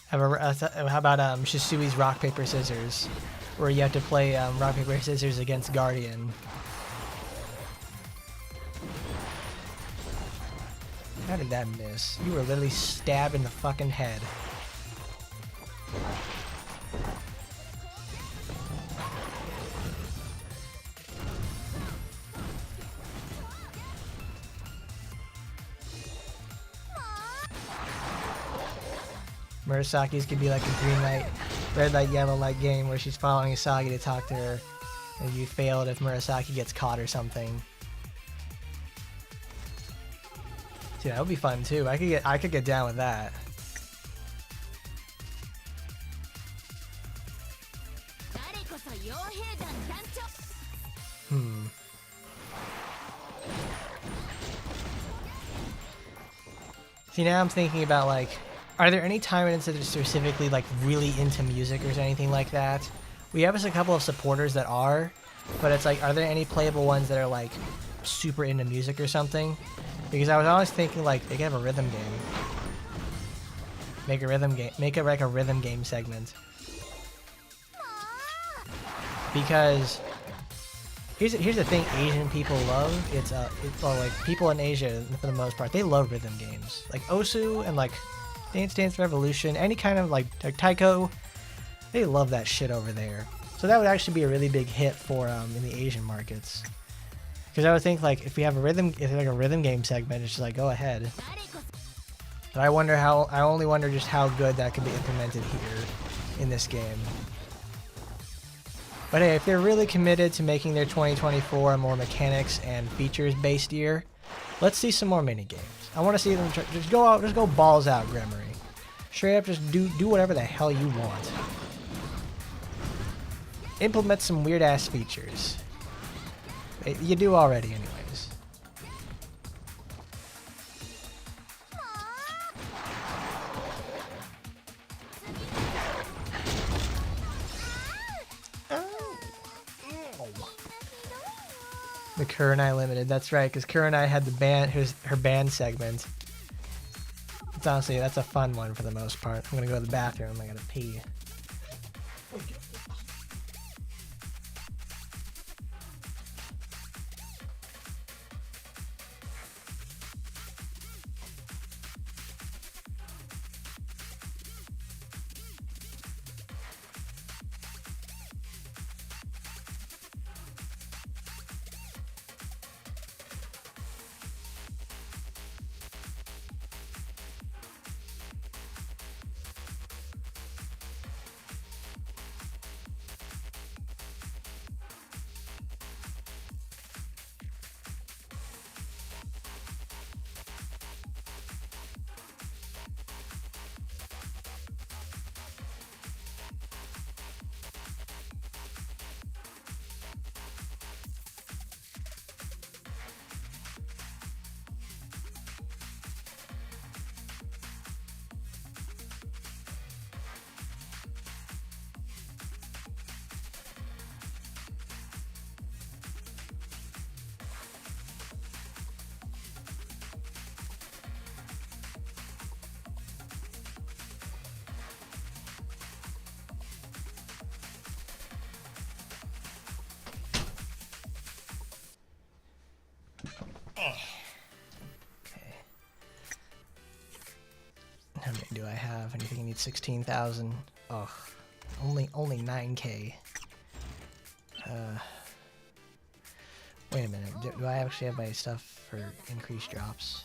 How about Shisui's Rock Paper Scissors, where you have to play Rock Paper Scissors against Guardian. How did that miss? You were literally stabbed in the fucking head. Murasaki's could be like a green light, red light, yellow light game where she's following Asagi to talk to her, and you failed if Murasaki gets caught or something. See, that would be fun too. I could get down with that. See, now I'm thinking about like, are there any Taimanins that are specifically like really into music or anything like that? We have a couple of supporters that are, but it's like, are there any playable ones that are like super into music or something? Because I was always thinking like they could have a rhythm game. Make a rhythm game. Make it like a rhythm game segment. Because here's the thing Asian people love. Well, like people in Asia for the most part, they love rhythm games. Like Osu and like Dance Dance Revolution, any kind of like Taiko, they love that shit over there. So that would actually be a really big hit for in the Asian markets. Because I would think like if like a rhythm game segment, it's just like go ahead. But I only wonder just how good that could be implemented here in this game. But hey, if they're really committed to making their 2024 a more mechanics and features based year, let's see some more mini games. I want to see them just go balls out, Gremory. Straight up, just do whatever the hell you want. Implement some weird ass features. You do already, anyways. The Kurenai Limited, that's right, because Kurenai had the band, her band segment. It's honestly, that's a fun one for the most part. I'm gonna go to the bathroom, I gotta pee. How many do I have? Anything you need 16,000? Oh, only 9K. Wait a minute. Do I actually have my stuff for increased drops?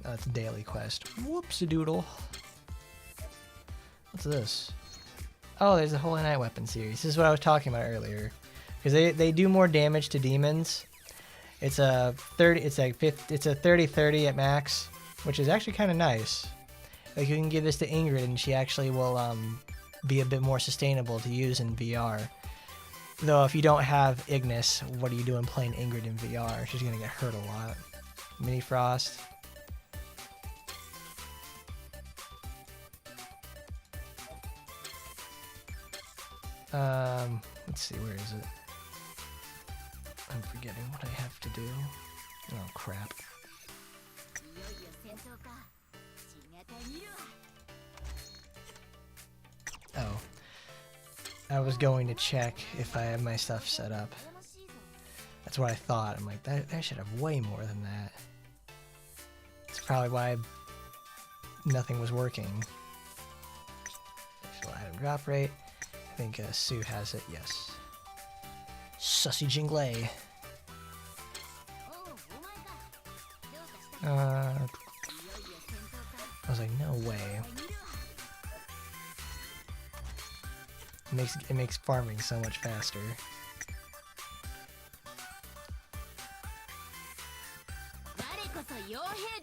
Oh, that's a daily quest. Whoops-a-doodle. What's this? Oh, there's a Holy Knight weapon series. This is what I was talking about earlier. Because they do more damage to demons. It's a 30. It's like 50, it's a 30-30 at max, which is actually kind of nice. Like you can give this to Ingrid, and she actually will be a bit more sustainable to use in VR. Though if you don't have Ignis, what are you doing playing Ingrid in VR? She's gonna get hurt a lot. Mini Frost. Let's see, where is it? I'm forgetting what I have to do. Oh, crap. Oh. I was going to check if I have my stuff set up. That's what I thought. I'm like, I should have way more than that. That's probably why nothing was working. Actual item drop rate. I think Sue has it, yes. Sussy Jinglei. I was like, no way. It makes farming so much faster.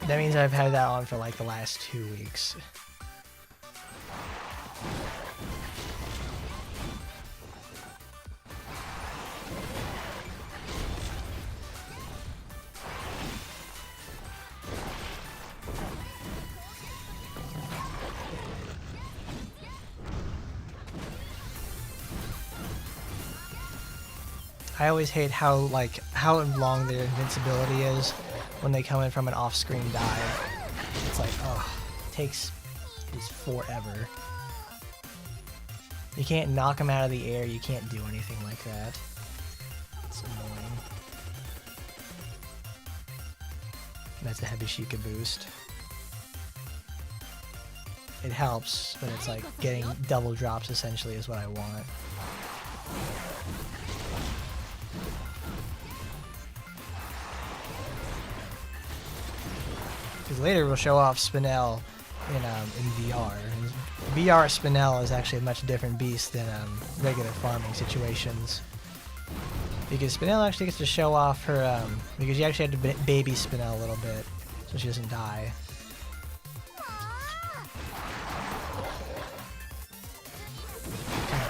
That means I've had that on for like the last 2 weeks. I always hate how long their invincibility is when they come in from an off-screen dive. It's like, oh, it takes just forever. You can't knock them out of the air. You can't do anything like that. It's annoying. That's a Hebishika boost. It helps, but it's like getting double drops essentially is what I want. Because later we'll show off Spinel in VR. And VR Spinel is actually a much different beast than regular farming situations. Because Spinel actually gets to show off her, because you actually have to baby Spinel a little bit so she doesn't die.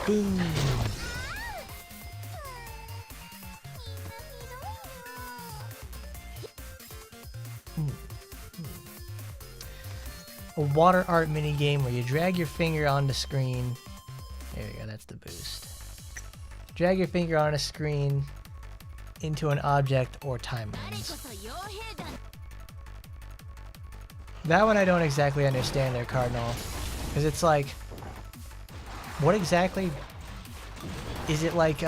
Boom! A water art mini game where you drag your finger on the screen. There we go, that's the boost. Drag your finger on a screen into an object or timelines. That one I don't exactly understand there, Cardinal. Because it's like, what exactly is it like?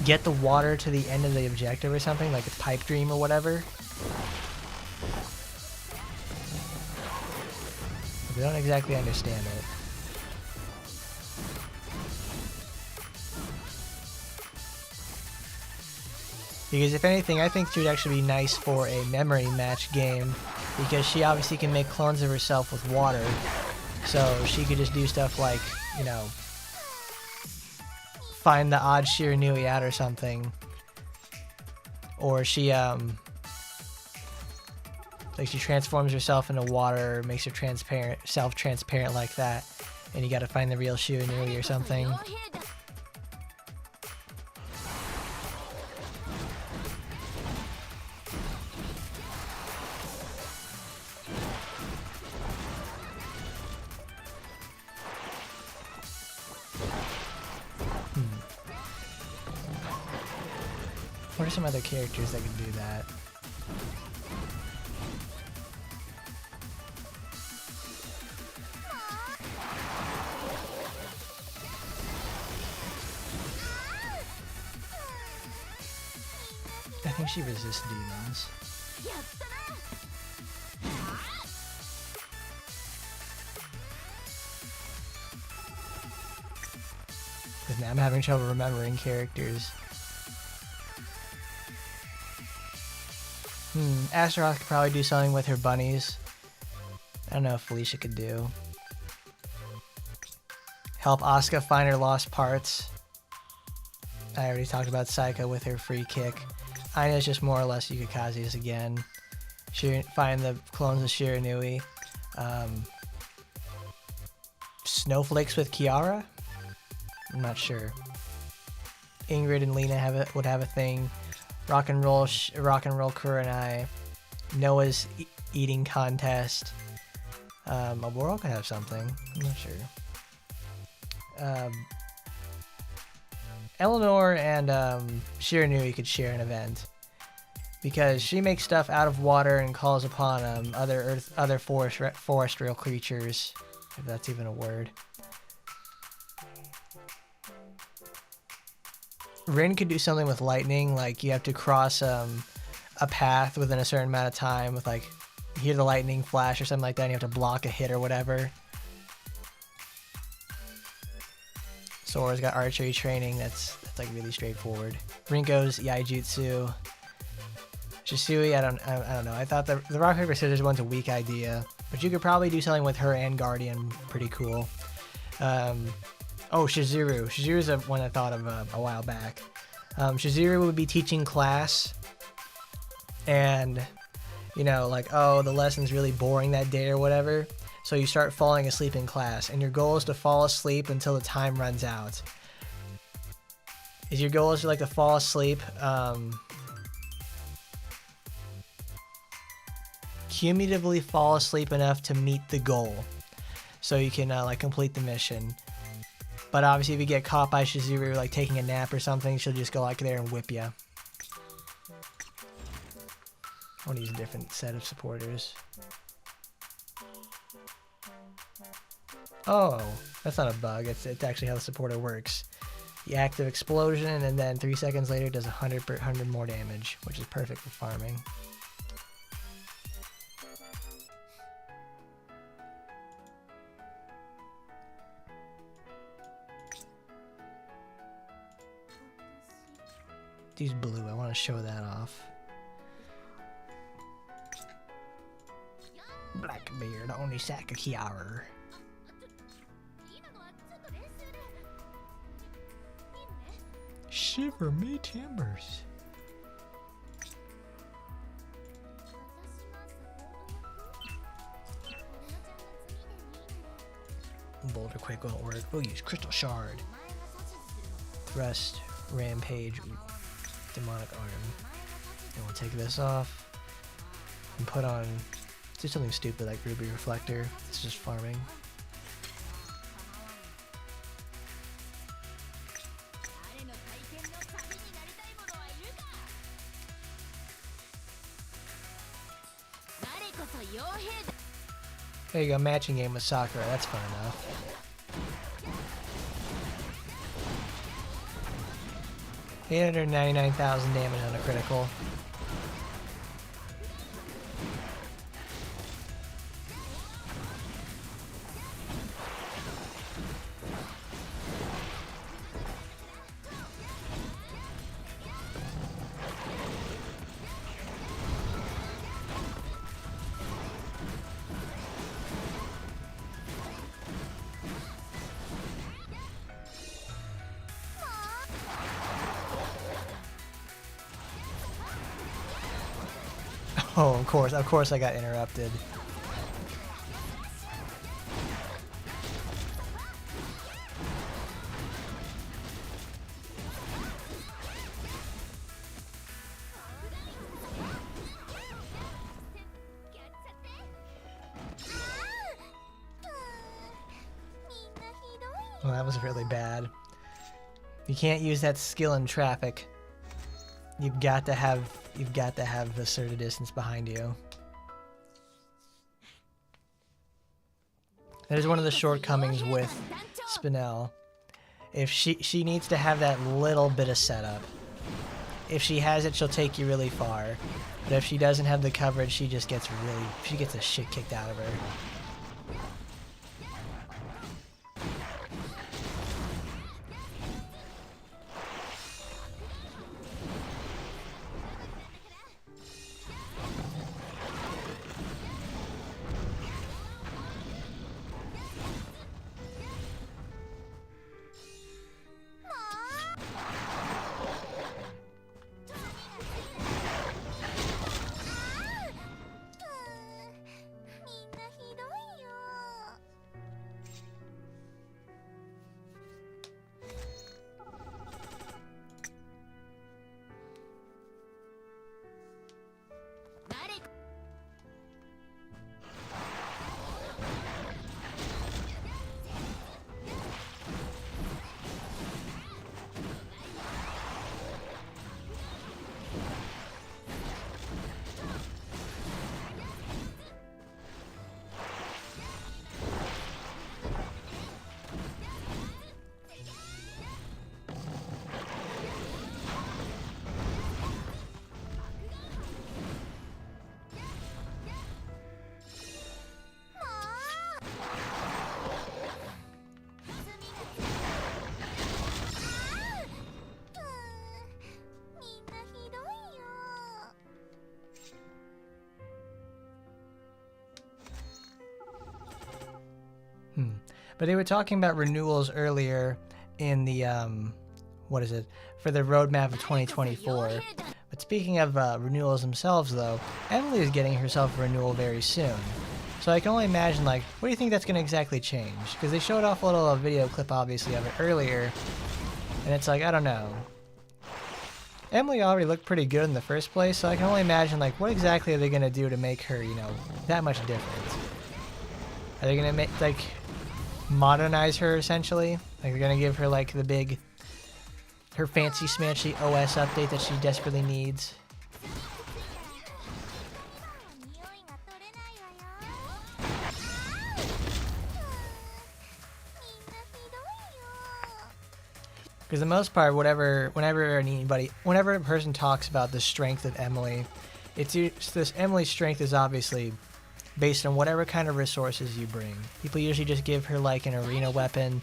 Get the water to the end of the objective or something, like a pipe dream or whatever. I don't exactly understand it. Because if anything, I think she would actually be nice for a memory match game, because she obviously can make clones of herself with water. So she could just do stuff like, you know, find the odd Shiranui out or something. Or she, like she transforms herself into water, makes her transparent, self-transparent like that, and you gotta find the real Shiranui or something. What are some other characters that could do that? I think she resists demons. Because now I'm having trouble remembering characters. Astaroth could probably do something with her bunnies. I don't know if Felicia could do. help Asuka find her lost parts. I already talked about Saika with her free kick. Aina's just more or less Yukikaze's again. Find the clones of Shiranui. Snowflakes with Kiara? I'm not sure. Ingrid and Lena would have a thing. Rock and roll Kurenai. Noah's eating contest. We're all gonna have something. I'm not sure. Eleanor and Shiranui could share an event because she makes stuff out of water and calls upon other forestral creatures, if that's even a word. Rin could do something with lightning, like you have to cross a path within a certain amount of time with like you hear the lightning flash or something like that and you have to block a hit or whatever. Sora's got archery training, that's like really straightforward. Rinko's Yaijutsu. Shisui, I don't know. I thought the rock paper scissors one's a weak idea, but you could probably do something with her and Guardian pretty cool. Oh, Shizuru. Shizuru's one I thought of a while back. Shizuru would be teaching class, and you know, like, oh, the lesson's really boring that day or whatever. So you start falling asleep in class, and your goal is to fall asleep until the time runs out. Your goal is to fall asleep, cumulatively fall asleep enough to meet the goal, so you can complete the mission. But obviously, if you get caught by Shizuru taking a nap or something, she'll just go there and whip you. I want to use a different set of supporters. Oh, that's not a bug. It's actually how the supporter works. The active explosion, and then 3 seconds later, it does 100 more damage, which is perfect for farming. Use blue. I want to show that off. Blackbeard, only Sakakiara. Shiver me timbers. Boulder Quake won't work. We'll use Crystal Shard. Thrust, Rampage, Demonic Arm. And we'll take this off and put on, do something stupid like Ruby Reflector. It's just farming. There you go, matching game with Sakura. That's fun enough. 899,000 damage on a critical. Oh, of course I got interrupted. Well, that was really bad. You can't use that skill in traffic. You've got to have the certain distance behind you. That is one of the shortcomings with Spinel. If she needs to have that little bit of setup. If she has it, she'll take you really far. But if she doesn't have the coverage, she gets the shit kicked out of her. But they were talking about renewals earlier in the, what is it, for the roadmap of 2024. But speaking of renewals themselves, though, Emily is getting herself a renewal very soon. So I can only imagine, like, what do you think that's going to exactly change? Because they showed off a little video clip, obviously, of it earlier, and it's like, I don't know. Emily already looked pretty good in the first place, so I can only imagine, like, what exactly are they going to do to make her, you know, that much different? Are they going to make, like, modernize her, essentially? Like, they're going to give her, like, the big, her fancy smanchy OS update that she desperately needs? Because the most part, whenever a person talks about the strength of Emily, it's this Emily's strength is obviously based on whatever kind of resources you bring. People usually just give her like an arena weapon,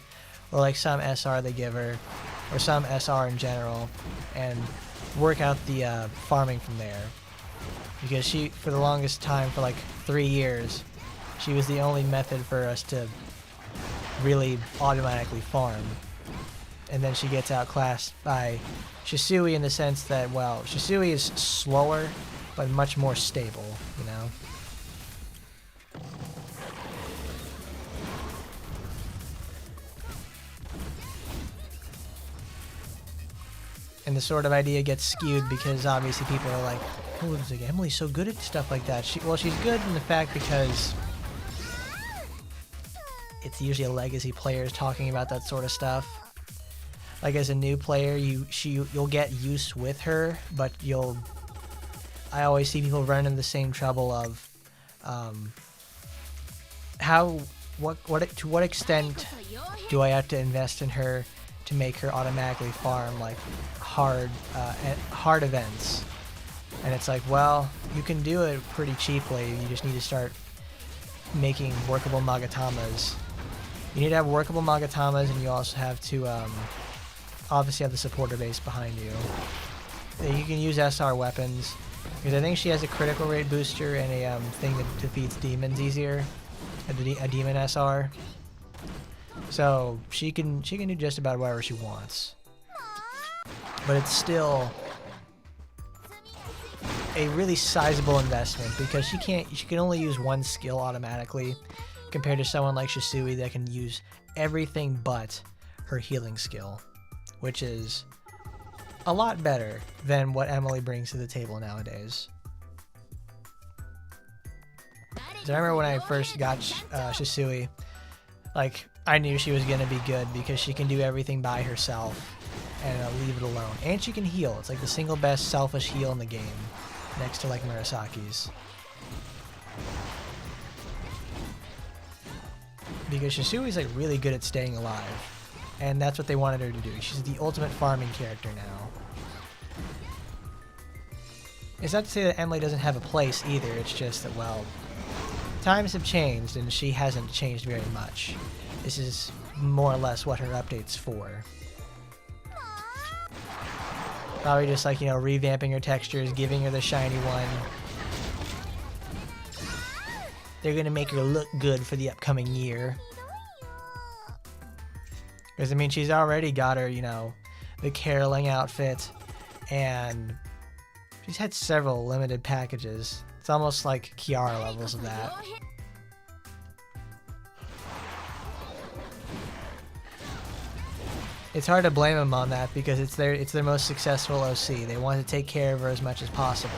or like some SR they give her, or some SR in general, and work out the farming from there. Because she, for the longest time, for like 3 years, she was the only method for us to really automatically farm. And then she gets outclassed by Shisui in the sense that, well, Shisui is slower, but much more stable, you know? And the sort of idea gets skewed because obviously people are like, oh, it's like Emily's so good at stuff like that. Well, she's good in the fact because it's usually a legacy players talking about that sort of stuff. Like as a new player, you'll get used with her, but I always see people run into the same trouble of to what extent do I have to invest in her to make her automatically farm like hard events? And it's like, well, you can do it pretty cheaply. You just need to start making workable Magatamas. You need to have workable Magatamas, and you also have to obviously have the supporter base behind you. You can use SR weapons, because I think she has a critical rate booster and a thing that defeats demons easier, a demon SR. So she can do just about whatever she wants. But it's still a really sizable investment because she can only use one skill automatically compared to someone like Shisui that can use everything but her healing skill, which is a lot better than what Emily brings to the table nowadays. So I remember when I first got Shisui, like, I knew she was going to be good because she can do everything by herself and leave it alone. And she can heal. It's like the single best selfish heal in the game, next to like Murasaki's. Because Shisui's like really good at staying alive. And that's what they wanted her to do. She's the ultimate farming character now. It's not to say that Emily doesn't have a place either. It's just that, well, times have changed and she hasn't changed very much. This is more or less what her update's for. Probably just like, you know, revamping her textures, giving her the shiny one. They're going to make her look good for the upcoming year. Because, I mean, she's already got her, you know, the caroling outfit, and she's had several limited packages. It's almost like Kiara levels of that. It's hard to blame them on that because it's their most successful OC. They want to take care of her as much as possible,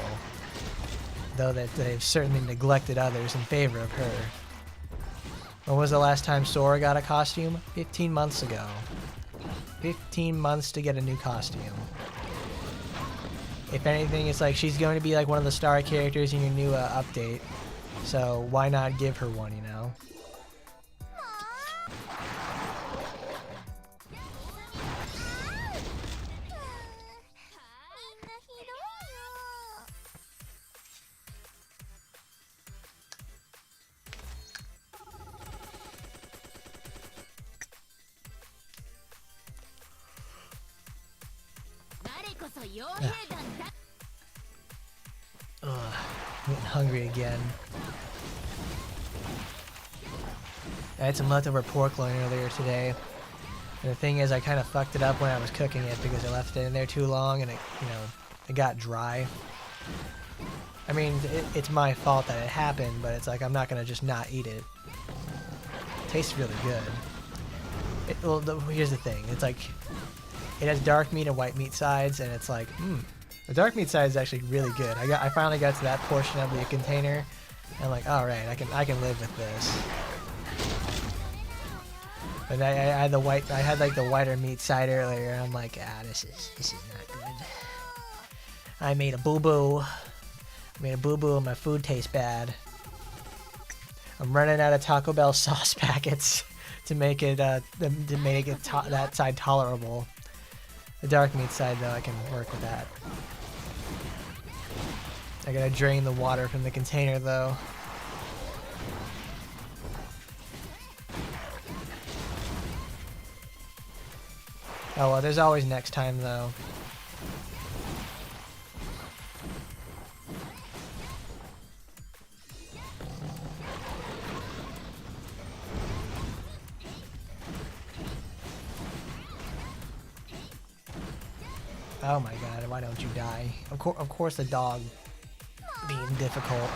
though that they've certainly neglected others in favor of her. When was the last time Sora got a costume? 15 months ago. 15 months to get a new costume. If anything, it's like she's going to be like one of the star characters in your new update. So why not give her one, you know? Ugh, I'm getting hungry again. I had some leftover pork loin earlier today. And the thing is, I kind of fucked it up when I was cooking it because I left it in there too long and it got dry. I mean, it's my fault that it happened, but it's like I'm not gonna just not eat it. It tastes really good. Well, here's the thing. It's like it has dark meat and white meat sides, and it's like, the dark meat side is actually really good. I finally got to that portion of the container, and I'm like, all right, I can live with this. But I had like the whiter meat side earlier, and I'm like, this is not good. I made a boo-boo. And my food tastes bad. I'm running out of Taco Bell sauce packets to make it that side tolerable. The dark meat side, though, I can work with that. I gotta drain the water from the container, though. Oh well, there's always next time, though. Oh my god, why don't you die? Of course the dog being difficult.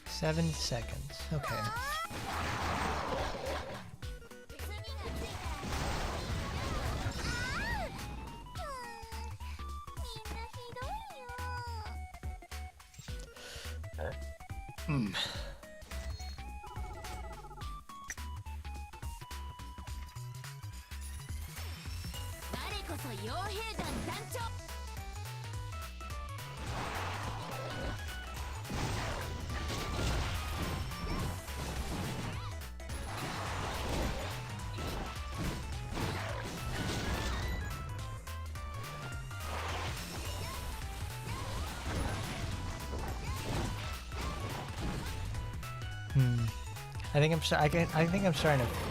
Seven seconds. Okay.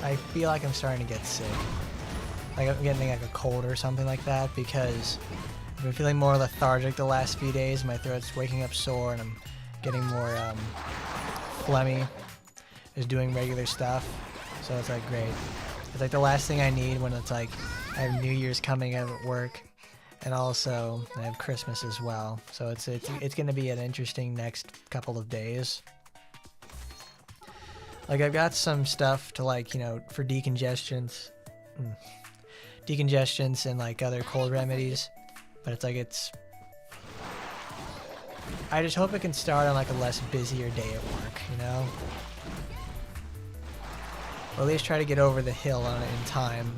I feel like I'm starting to get sick. Like I'm getting like a cold or something like that because I've been feeling more lethargic the last few days. My throat's waking up sore and I'm getting more phlegmy. Just doing regular stuff. So it's like great. It's like the last thing I need when it's like I have New Year's coming up at work, and also I have Christmas as well. So it's gonna be an interesting next couple of days. Like I've got some stuff to like, for decongestions and like other cold remedies, but it's like I just hope it can start on like a less busier day at work, Or at least try to get over the hill on it in time.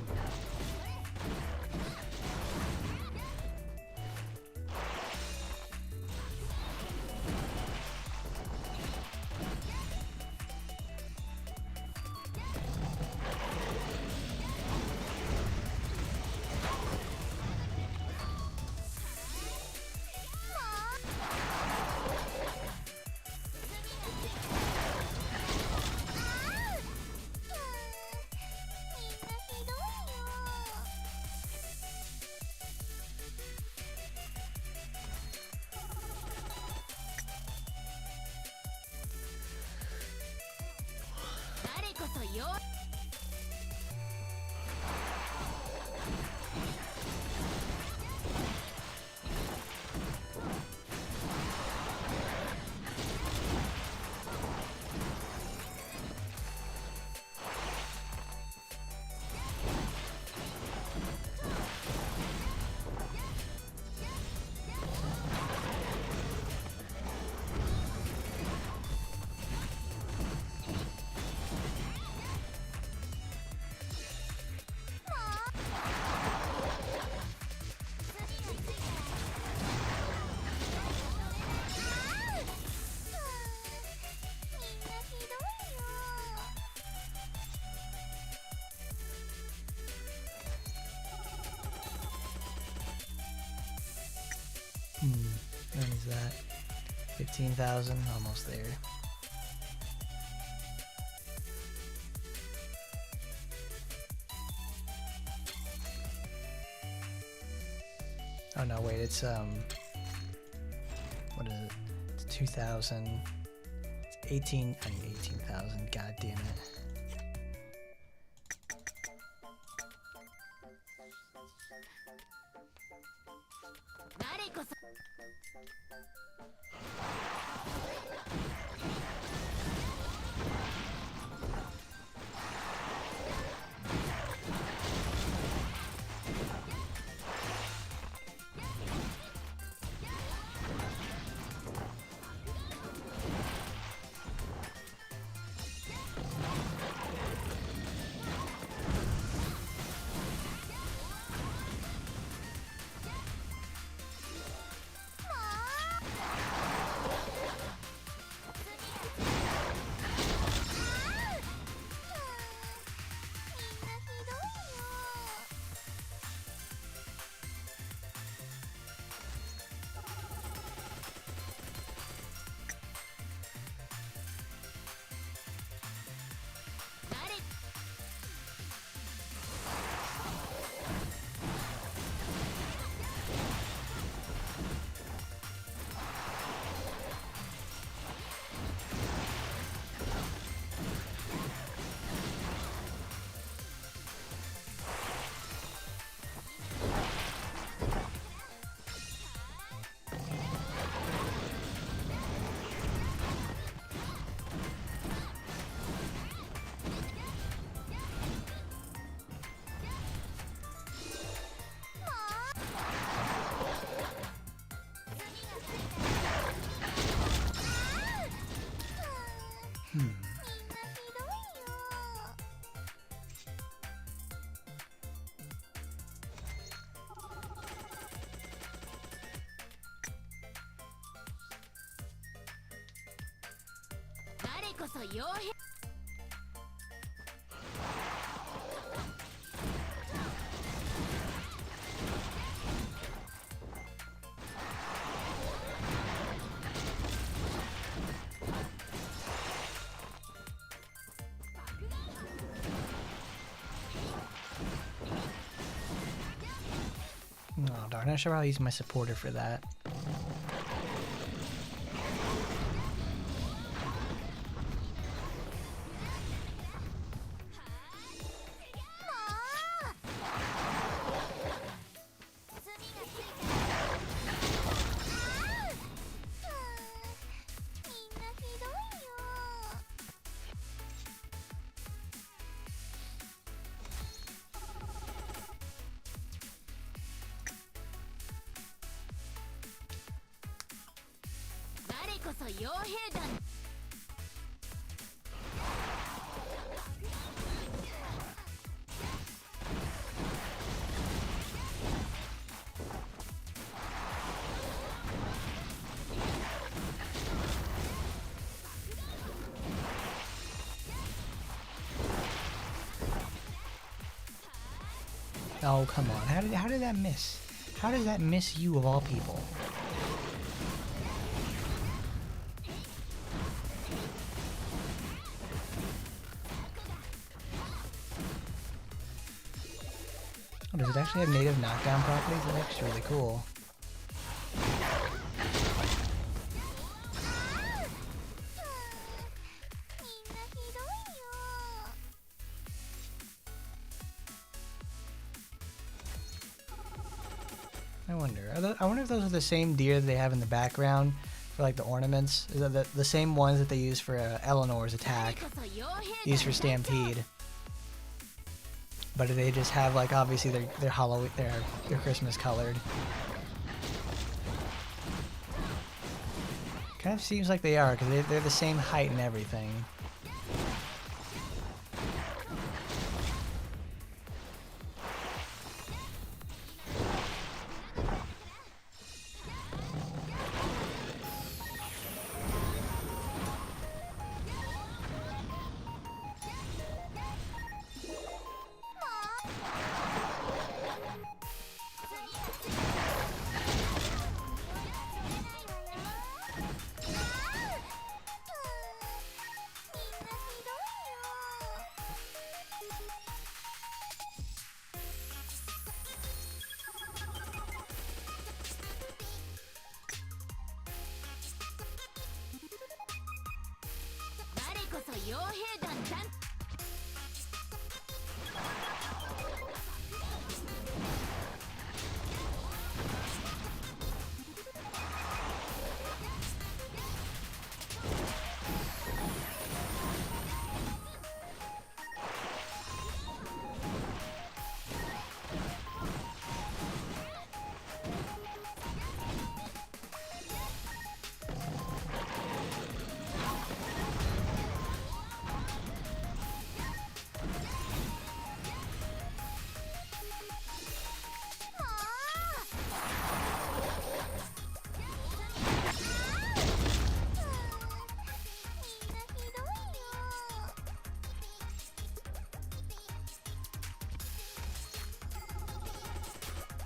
When is that? 15,000, almost there. Oh no, wait, it's what is it? It's 2,000. It's 18. I mean 18,000. God damn it. Oh darn, I should probably use my supporter for that. Oh, come on. How did that miss? How does that miss you of all people? Oh, does it actually have native knockdown properties? That's actually really cool. I wonder if those are the same deer that they have in the background for like the ornaments. Is that the same ones that they use for Eleanor's attack, used for Stampede? But they just have like obviously they're Halloween, they're Christmas colored. Kind of seems like they are because they're the same height and everything.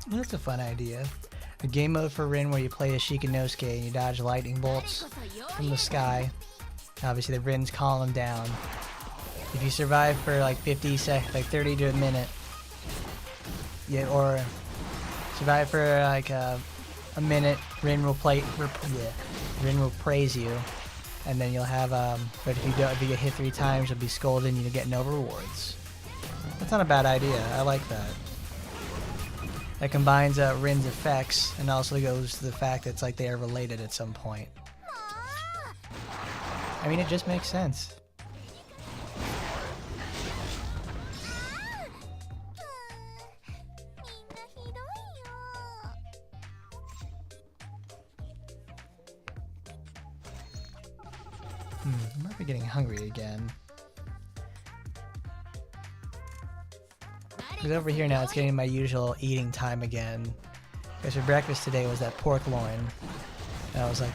That's a fun idea. A game mode for Rin where you play as Shikanosuke and you dodge lightning bolts from the sky. Obviously the Rin's calling them down. If you survive for like 50 seconds, like 30 to a minute, yeah, or survive for like a minute, Rin will Rin will praise you, and then you'll have but if you get hit 3 times, you'll be scolded and you'll get no rewards. That's not a bad idea. I like that. That combines Rin's effects and also goes to the fact that it's like they are related at some point. I mean, it just makes sense. I might be getting hungry again. Because over here now it's getting my usual eating time again. Because for breakfast today was that pork loin. And I was like,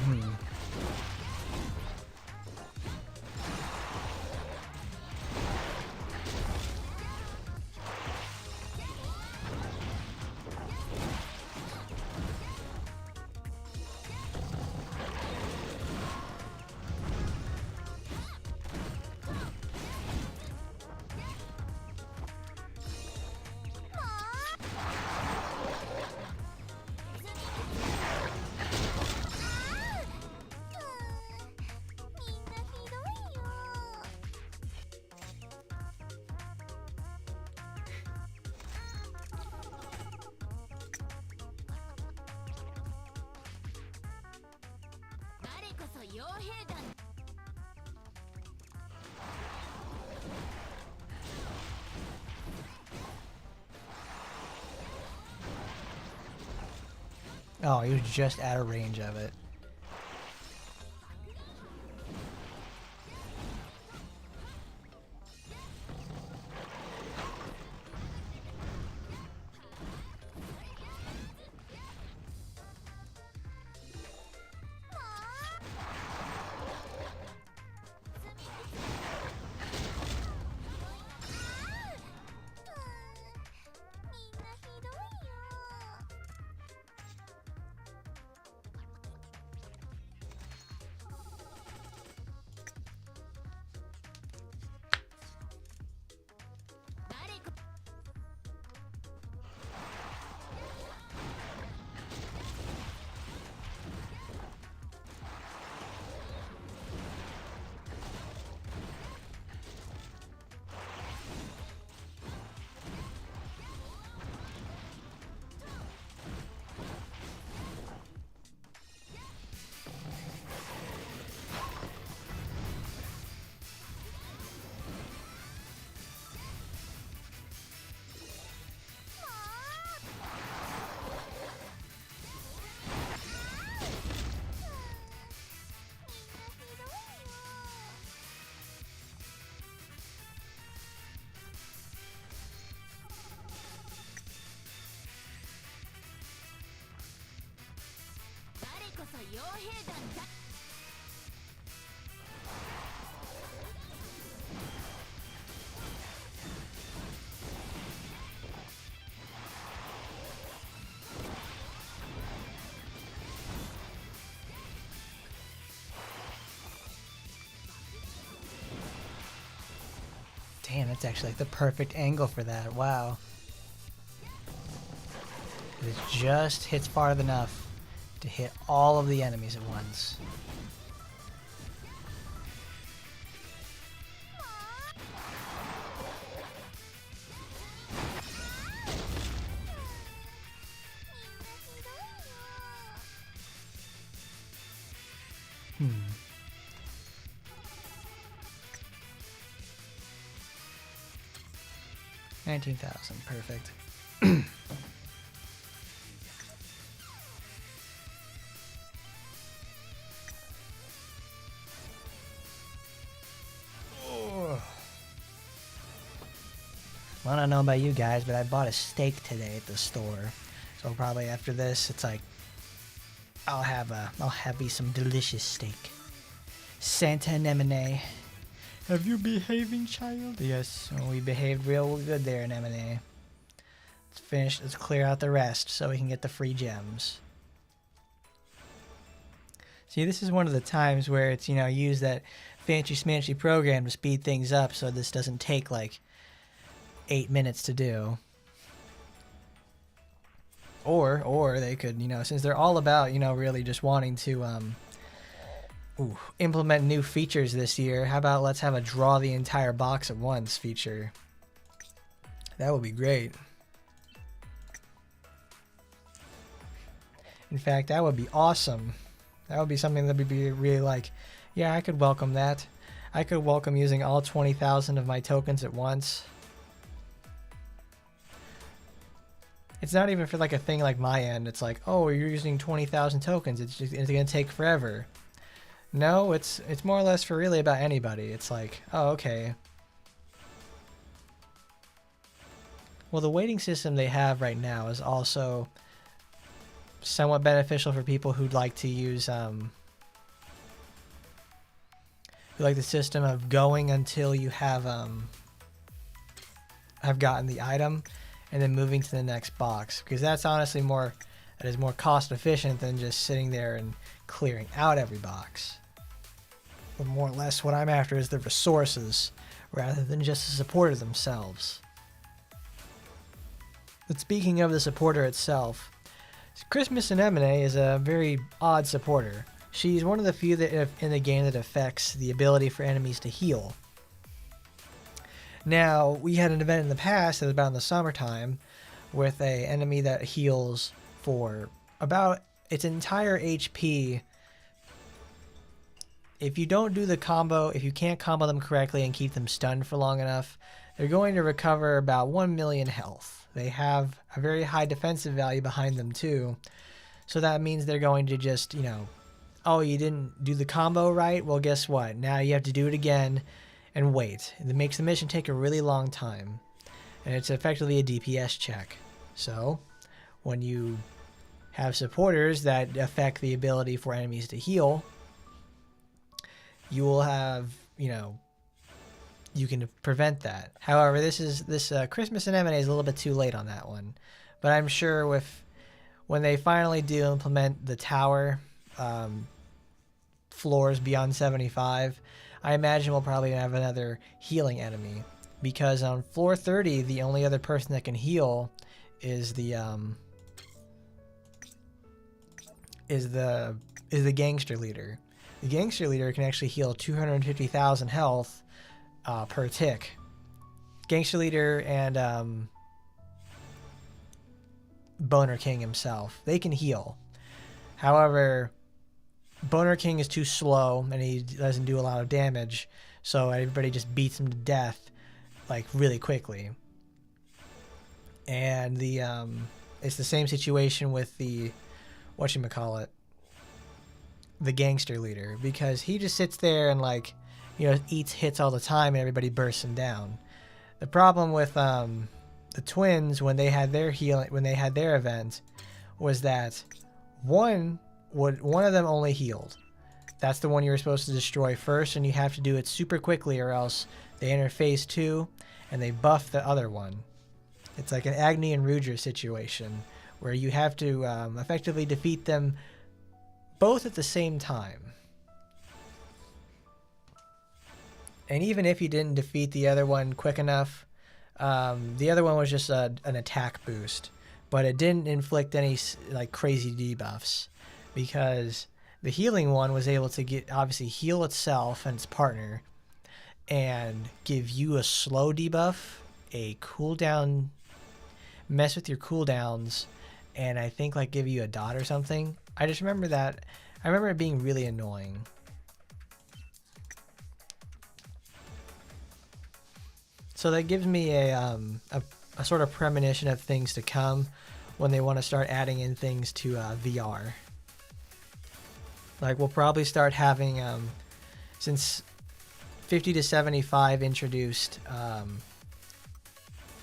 oh, he was just out of range of it. Damn, that's actually like the perfect angle for that. Wow. It just hits far enough to hit all of the enemies at once. 19,000. Perfect. Well, I don't know about you guys, but I bought a steak today at the store. So probably after this, it's like I'll have me some delicious steak. Santa Anemone. Have you behaving, child? Yes, well, we behaved real good there in Anemone. Let's finish. Let's clear out the rest so we can get the free gems. See, this is one of the times where it's, use that fancy smanchy program to speed things up so this doesn't take like 8 minutes to do. Or they could, since they're all about, really just wanting to implement new features this year, how about let's have a draw the entire box at once feature. That would be great. In fact, that would be awesome. That would be something that would be really like, yeah, I could welcome that. I could welcome using all 20,000 of my tokens at once. It's not even for like a thing like my end. It's like, oh, you're using 20,000 tokens. It's gonna take forever. No, it's more or less for really about anybody. It's like, oh, okay. Well, the waiting system they have right now is also somewhat beneficial for people who'd like to use who like the system of going until you have gotten the item and then moving to the next box, because that's honestly more cost efficient than just sitting there and clearing out every box. But more or less what I'm after is the resources rather than just the supporter themselves. But speaking of the supporter itself, Christmas Anemone is a very odd supporter. She's one of the few that in the game that affects the ability for enemies to heal. Now, we had an event in the past that was about in the summertime with an enemy that heals for about its entire HP. If you don't do the combo, if you can't combo them correctly and keep them stunned for long enough, they're going to recover about 1 million health. They have a very high defensive value behind them too. So that means they're going to just, oh, you didn't do the combo right? Well, guess what? Now you have to do it again and wait. It makes the mission take a really long time. And it's effectively a DPS check. So, when you have supporters that affect the ability for enemies to heal, you will have, you can prevent that. However, this Christmas Anemone is a little bit too late on that one. But I'm sure when they finally do implement the tower floors beyond 75, I imagine we'll probably have another healing enemy, because on floor 30, the only other person that can heal is the gangster leader. The gangster leader can actually heal 250,000 health per tick. Gangster leader and Boner King himself, they can heal. However, Boner King is too slow and he doesn't do a lot of damage, so everybody just beats him to death like really quickly. And it's the same situation with the the gangster leader, because he just sits there and eats hits all the time and everybody bursts him down. The problem with the twins when they had their event was that one of them only healed. That's the one you were supposed to destroy first, and you have to do it super quickly or else they enter phase 2 and they buff the other one. It's like an Agni and Ruger situation where you have to effectively defeat them both at the same time. And even if you didn't defeat the other one quick enough, the other one was just an attack boost, but it didn't inflict any crazy debuffs, because the healing one was able to obviously heal itself and its partner and give you a slow debuff, a cooldown, mess with your cooldowns, and I think give you a dot or something. I just remember that. I remember it being really annoying. So that gives me a sort of premonition of things to come when they want to start adding in things to VR. Like we'll probably start having, since 50 to 75 introduced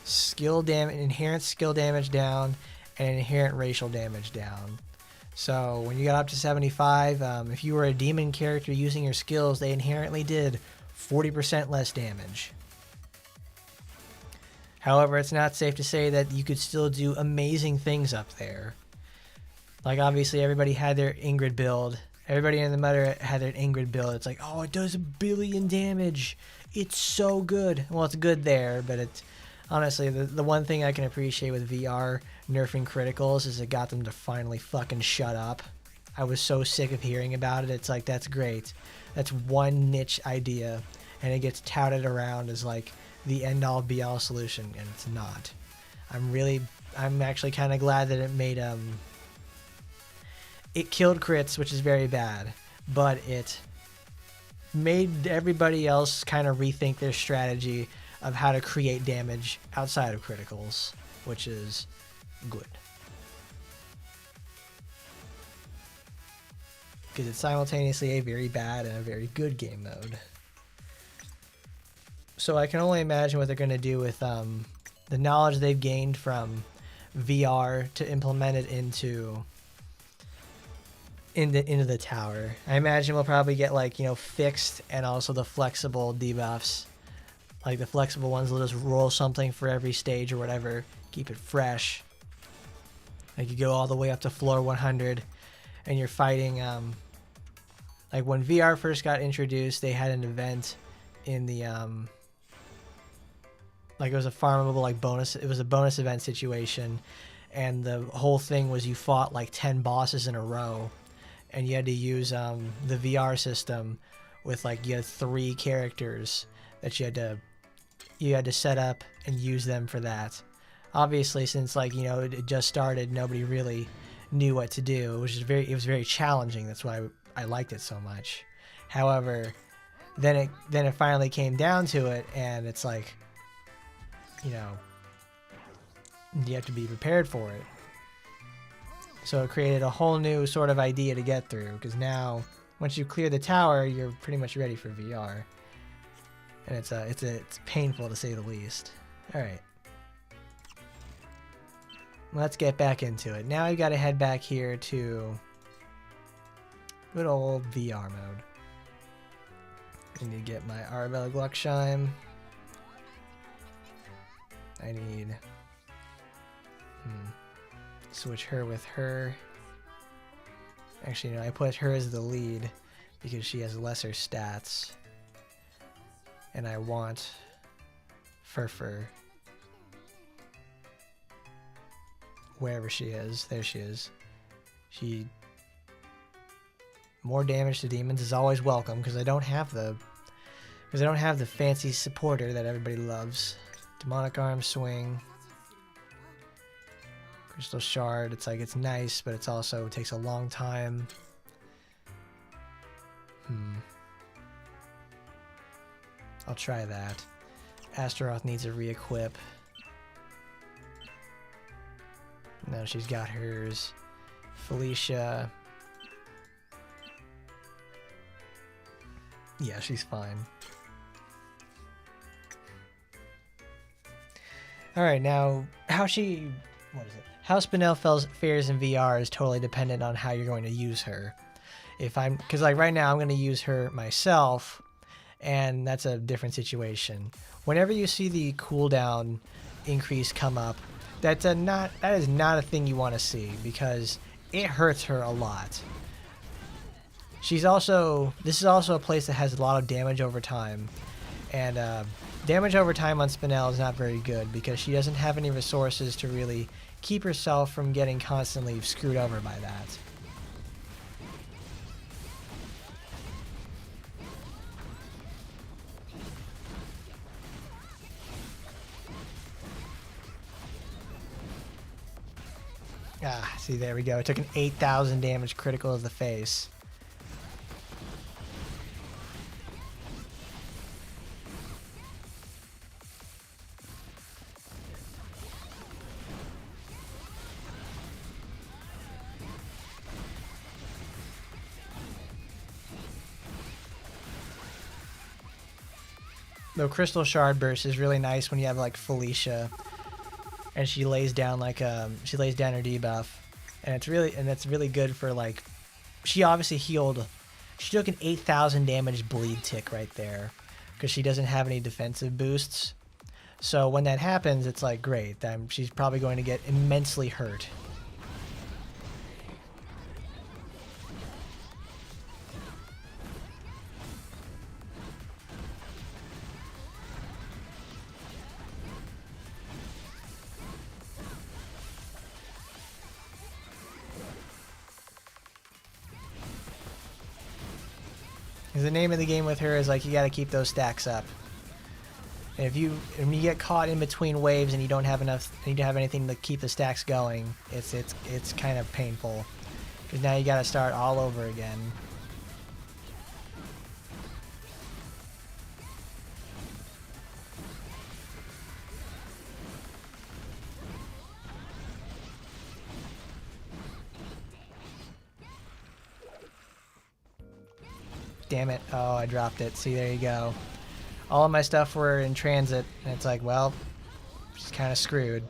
inherent skill damage down and inherent racial damage down. So when you got up to 75, if you were a demon character using your skills, they inherently did 40% less damage. However, it's not safe to say that you could still do amazing things up there. Like, obviously, everybody had their Ingrid build. Everybody in the meta had their Ingrid build. It's like, oh, it does 1 billion damage. It's so good. Well, it's good there, but it's... Honestly, the one thing I can appreciate with VR nerfing criticals is it got them to finally fucking shut up. I was so sick of hearing about it. It's like, that's great. That's one niche idea, and it gets touted around as like the end-all be-all solution, and it's not. I'm actually kind of glad that it made it killed crits, which is very bad, but it made everybody else kind of rethink their strategy of how to create damage outside of criticals, which is good. Because it's simultaneously a very bad and a very good game mode. So I can only imagine what they're going to do with the knowledge they've gained from VR to implement it into the tower. I imagine we'll probably get, like, you know, fixed and also the flexible debuffs. Like the flexible ones will just roll something for every stage or whatever, keep it fresh. Like you go all the way up to floor 100 and you're fighting, like when VR first got introduced, they had an event in the, like it was a farmable, like bonus, it was a bonus event situation, and the whole thing was you fought like 10 bosses in a row, and you had to use the VR system with, like, you had 3 characters that you had to set up and use them for that. Obviously, since, like, you know, it just started, nobody really knew what to do, which is it was very challenging. That's why I liked it so much. However, then it finally came down to it, and it's like, you know, you have to be prepared for it. So it created a whole new sort of idea to get through, because now once you clear the tower, you're pretty much ready for VR. And it's painful to say the least. All right. Let's get back into it. Now I've got to head back here to good old VR mode. I need to get my Arabella Glucksheim. I need switch her with her. Actually, no, I put her as the lead because she has lesser stats. And I want Furfur. Wherever she is. There she is. More damage to demons is always welcome, because I don't have the fancy supporter that everybody loves. Demonic Arm Swing. Crystal Shard. It's like, it's nice, but it's also, it takes a long time. I'll try that. Astaroth needs a re-equip. No, she's got hers. Felicia. Yeah, she's fine. Alright, now, how Spinel fares in VR is totally dependent on how you're going to use her. Because like right now I'm going to use her myself, and that's a different situation. Whenever you see the cooldown increase come up, that is not a thing you want to see, because it hurts her a lot. This is also a place that has a lot of damage over time, and damage over time on Spinel is not very good because she doesn't have any resources to really keep herself from getting constantly screwed over by that. Ah, see, there we go. It took an 8,000 damage critical of the face. The Crystal Shard Burst is really nice when you have like Felicia, and she lays down like she lays down her debuff, and that's really good for like. She obviously healed. She took an 8,000 damage bleed tick right there, because she doesn't have any defensive boosts. So when that happens, it's like great. She's probably going to get immensely hurt. The name of the game with her is like you got to keep those stacks up. And when you get caught in between waves and you don't have anything to keep the stacks going, it's kind of painful, because now you got to start all over again. Damn it. Oh, I dropped it. See, there you go. All of my stuff were in transit, and it's like, well, she's kind of screwed.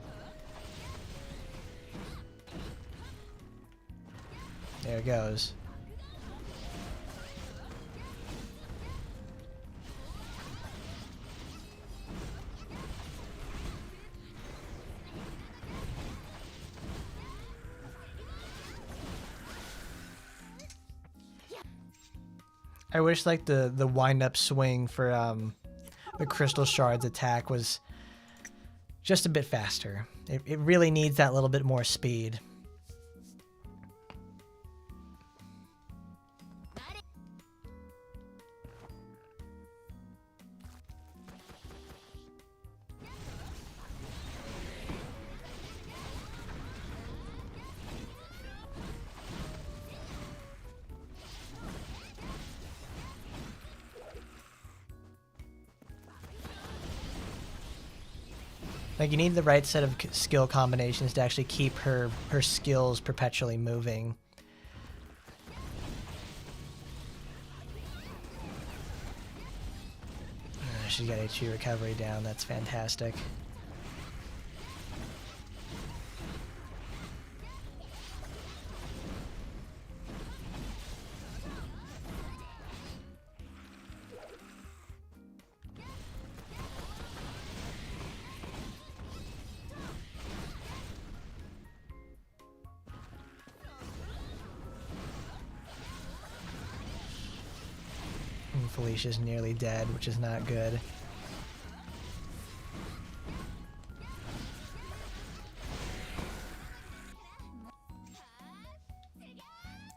There it goes. I wish like the wind-up swing for the Crystal Shard's attack was just a bit faster. It really needs that little bit more speed. Like, you need the right set of skill combinations to actually keep her skills perpetually moving. She's got HP recovery down. That's fantastic. Felicia's nearly dead, which is not good.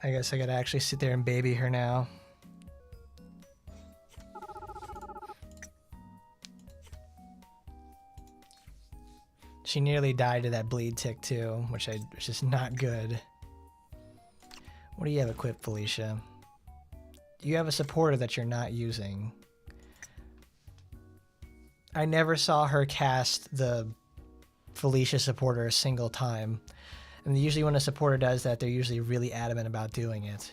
I guess I gotta actually sit there and baby her now. She nearly died to that bleed tick too, which is not good. What do you have equipped, Felicia? You have a supporter that you're not using. I never saw her cast the Felicia supporter a single time. And usually when a supporter does that, they're usually really adamant about doing it.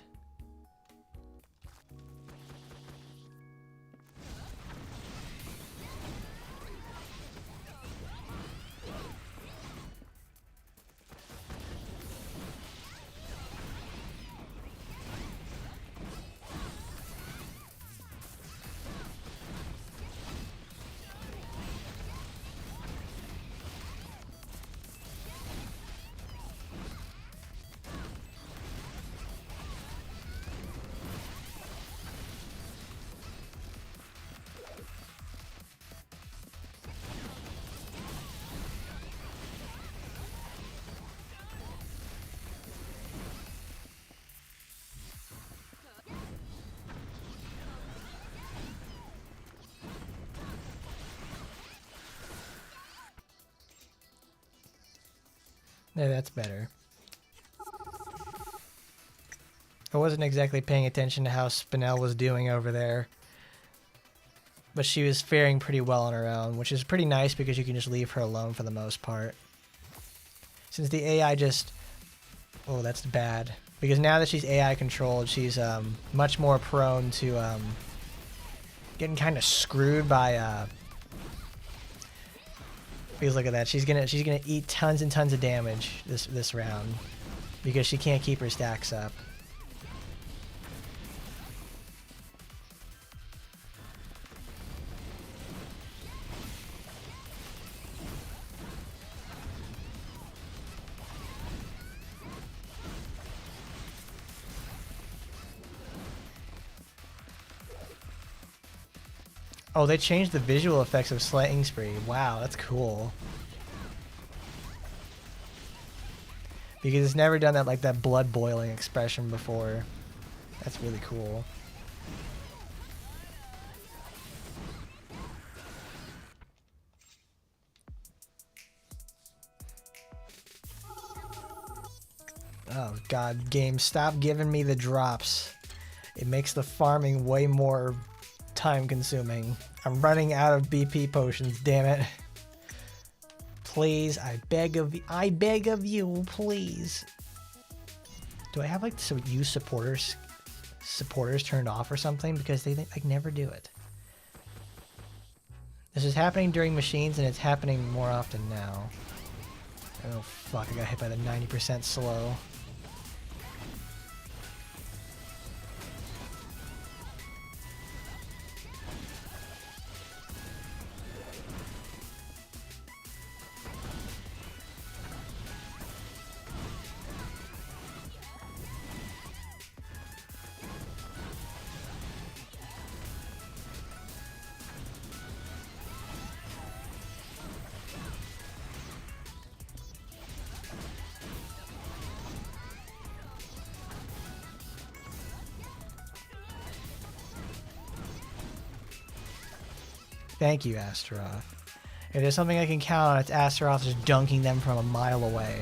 Yeah, that's better. I wasn't exactly paying attention to how Spinel was doing over there, but she was faring pretty well on her own, which is pretty nice because you can just leave her alone for the most part. Since the AI just... Oh, that's bad. Because now that she's AI controlled, she's much more prone to Getting kind of screwed by because look at that. She's gonna eat tons and tons of damage this round because she can't keep her stacks up. Oh, they changed the visual effects of Slaying Spree. Wow, that's cool. Because it's never done that like that blood boiling expression before. That's really cool. Oh god, game, stop giving me the drops. It makes the farming way more time consuming. I'm running out of BP potions, damn it. Please, I beg of you, please. Do I have like some use supporters turned off or something? Because they like never do it. This is happening during machines and it's happening more often now. Oh fuck, I got hit by the 90% slow. Thank you, Astaroth. If there's something I can count on, it's Astaroth just dunking them from a mile away.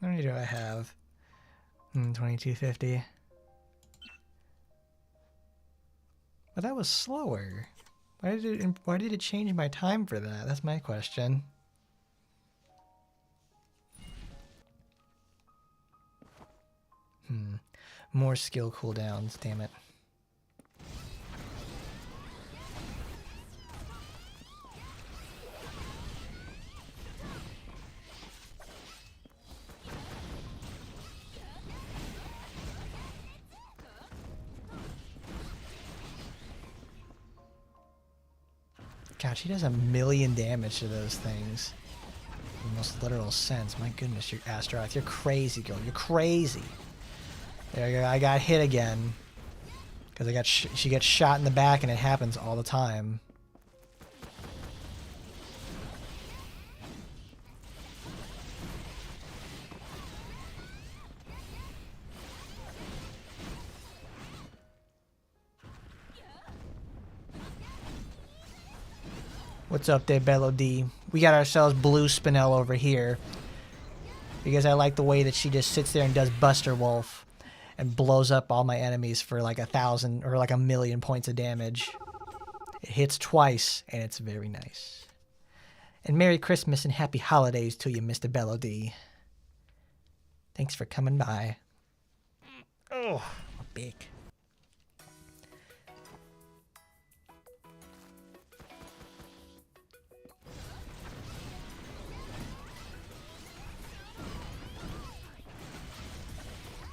How many do I have? 2250. But that was slower. Why did it change my time for that? That's my question. More skill cooldowns, damn it. God, she does 1,000,000 damage to those things. In the most literal sense. My goodness, you're Astaroth. You're crazy, girl. You're crazy. There you go. I got hit again. Because she gets shot in the back and it happens all the time. What's up there, Bello D? We got ourselves Blue Spinel over here. Because I like the way that she just sits there and does Buster Wolf. And blows up all my enemies for like 1,000 or like 1,000,000 points of damage. It hits twice, and it's very nice. And Merry Christmas and Happy Holidays to you, Mr. Bello D. Thanks for coming by. Oh, big.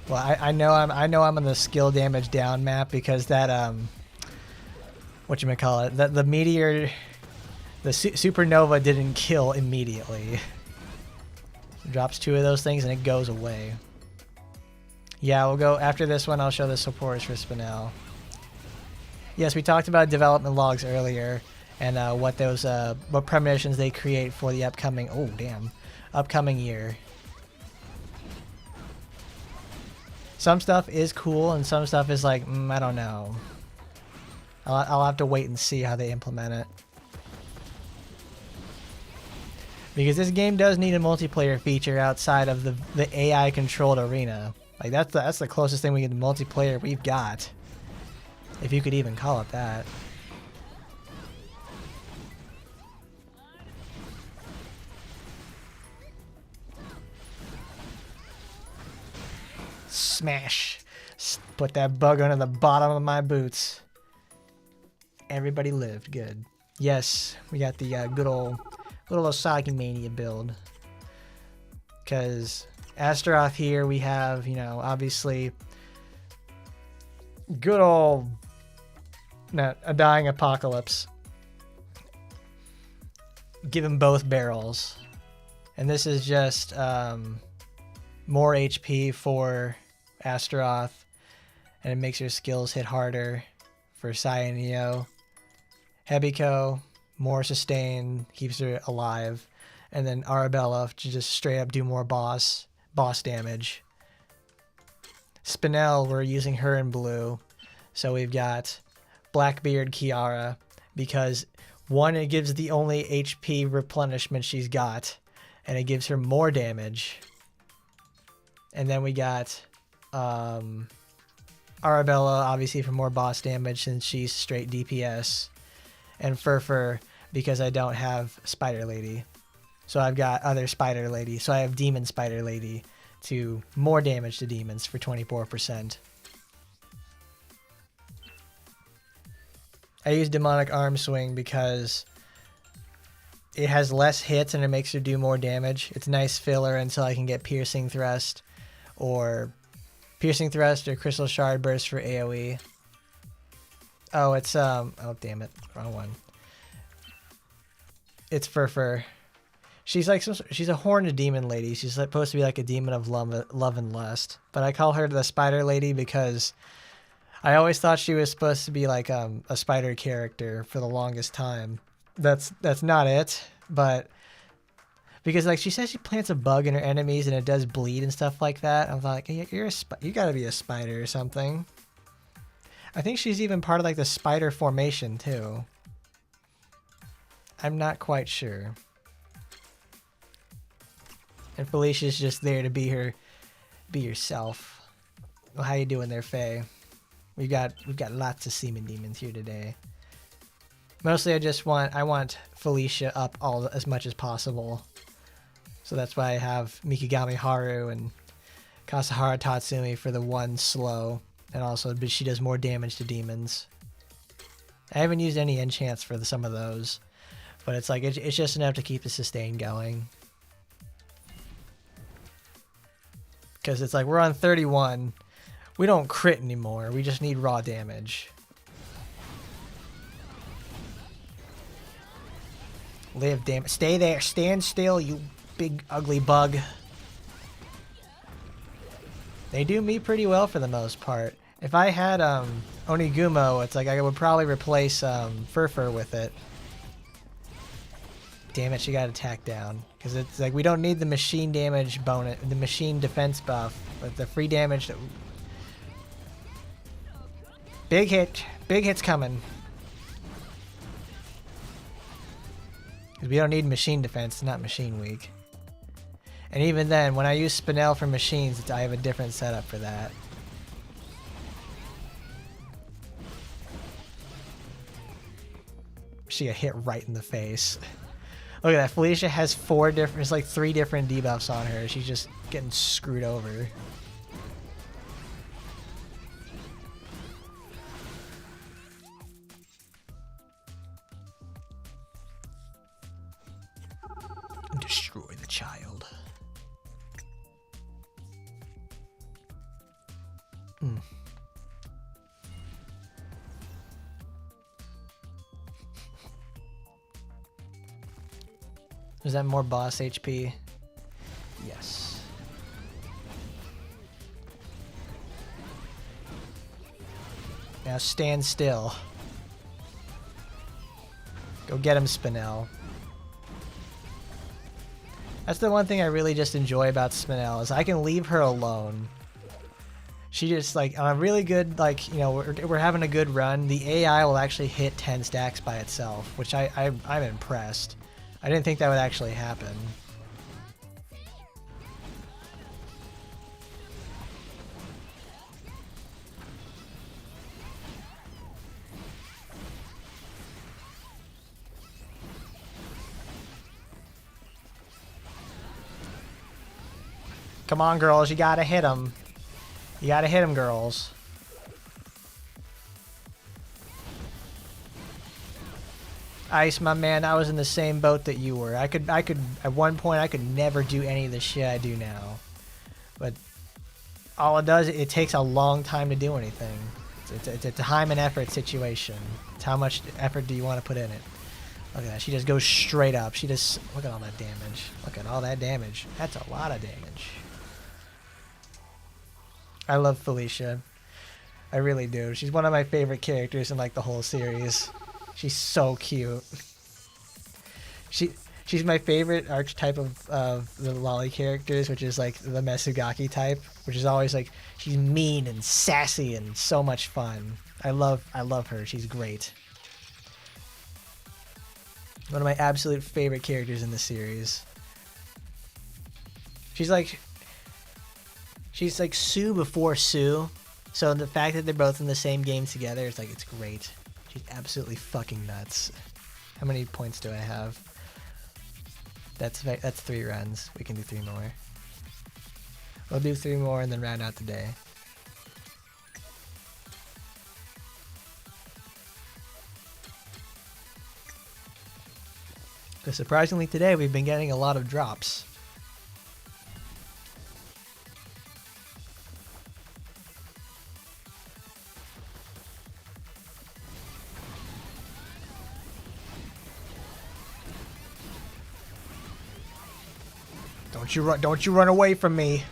Well, I know I'm on the skill damage down map because that whatchamacallit, the meteor, the supernova didn't kill immediately. It drops 2 of those things and it goes away. Yeah, we'll go after this one. I'll show the supports for Spinel. Yes, we talked about development logs earlier and what premonitions they create for the upcoming upcoming year. Some stuff is cool and some stuff is like, I don't know. I'll have to wait and see how they implement it. Because this game does need a multiplayer feature outside of the AI controlled arena. Like that's the closest thing we get to multiplayer we've got. If you could even call it that. Smash. Put that bug under the bottom of my boots. Everybody lived good. Yes, we got the good old little Osagi Mania build. Because Astaroth here, we have, you know, obviously good old a dying apocalypse. Give him both barrels. And this is just more HP for Astaroth. And it makes your skills hit harder for Sai and Neo. Hebiko, more sustain, keeps her alive. And then Arabella to just straight up do more boss damage. Spinel, we're using her in blue. So we've got Blackbeard Kiara, because one, it gives the only HP replenishment she's got, and it gives her more damage. And then we got Arabella, obviously for more boss damage since she's straight DPS. And Furfur, because I don't have Spider Lady. So I've got other Spider Lady. So I have Demon Spider Lady to more damage to demons for 24%. I use Demonic Arm Swing because it has less hits and it makes her do more damage. It's nice filler until I can get Piercing Thrust or Crystal Shard Burst for AoE. Oh, it's oh damn it, wrong one. It's Furfur. She's like she's a horned demon lady. She's supposed to be like a demon of love and lust. But I call her the Spider Lady because I always thought she was supposed to be like a spider character for the longest time. That's not it, but because like she says she plants a bug in her enemies and it does bleed and stuff like that. I'm like, hey, you gotta be a spider or something. I think she's even part of like the spider formation too. I'm not quite sure. And Felicia's just there to be yourself. Well, how you doing there, Faye? We've got lots of semen demons here today. Mostly I want Felicia up as much as possible. So that's why I have Mikigami Haru and Kasahara Tatsumi for the one slow. And also, but she does more damage to demons. I haven't used any enchants for some of those. But it's like, it's just enough to keep the sustain going. Because it's like, we're on 31. We don't crit anymore. We just need raw damage. Live, damn it. Stay there. Stand still, you big ugly bug. They do me pretty well for the most part. If I had Onigumo, it's like I would probably replace Furfur with it. Damn it, she got attacked down. Because it's like we don't need the machine damage bonus, the machine defense buff, but the free damage that... Big hit. Big hit's coming. Because we don't need machine defense, it's not machine weak. And even then, when I use Spinel for machines, I have a different setup for that. She got hit right in the face. Look at that. Felicia has there's like 3 different debuffs on her. She's just getting screwed over. Destroy the child. Is that more boss HP? Yes. Now stand still. Go get him, Spinel. That's the one thing I really just enjoy about Spinel is I can leave her alone. She just, like, on a really good, like, you know, we're having a good run. The AI will actually hit 10 stacks by itself, which I'm impressed. I didn't think that would actually happen. Come on, girls, you gotta hit them. You gotta hit them, girls. Ice, my man, I was in the same boat that you were. I could, at one point, I could never do any of the shit I do now. But all it does, it takes a long time to do anything. It's a time and effort situation. It's how much effort do you want to put in it. Look at that. She just goes straight up. She just, look at all that damage. Look at all that damage. That's a lot of damage. I love Felicia. I really do. She's one of my favorite characters in like the whole series. She's so cute. She's my favorite archetype of the lolly characters, which is like the Mesugaki type, which is always like she's mean and sassy and so much fun. I love her. She's great. One of my absolute favorite characters in the series. She's like Sue before Sue, so the fact that they're both in the same game together, it's like, it's great. She's absolutely fucking nuts. How many points do I have? That's 3 runs. We can do 3 more. We'll do 3 more and then round out the day. But surprisingly today, we've been getting a lot of drops. Don't you run away from me.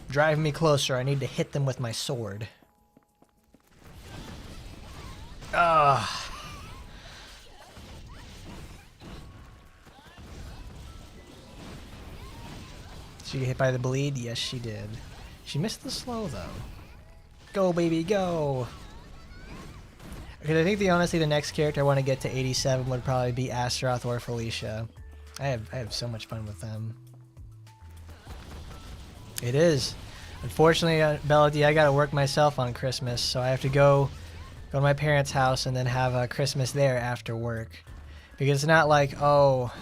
Drive me closer. I need to hit them with my sword. Ugh. Did she get hit by the bleed? Yes, she did. She missed the slow, though. Go, baby, go! Because I think honestly the next character I want to get to 87 would probably be Astaroth or Felicia. I have so much fun with them. It is. Unfortunately, Melody, I gotta work myself on Christmas, so I have to go to my parents' house and then have a Christmas there after work. Because it's not like, oh,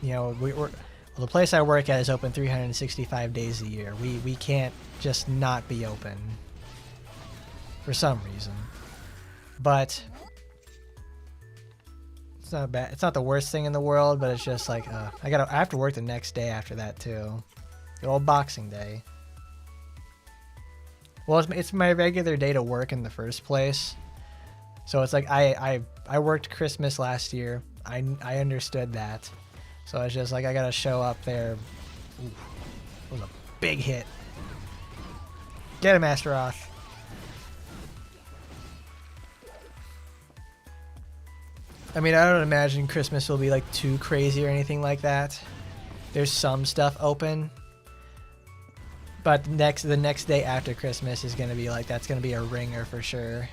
you know, well, the place I work at is open 365 days a year. We can't just not be open for some reason. But it's not bad. It's not the worst thing in the world, but it's just like I have to work the next day after that too. Good old Boxing Day. Well, it's my regular day to work in the first place, so it's like I worked Christmas last year. I understood that, so it's just like I gotta show up there. Ooh, it was a big hit. Get him, Astaroth. I mean, I don't imagine Christmas will be like too crazy or anything like that. There's some stuff open, but the next day after Christmas is gonna be like, that's gonna be a ringer for sure.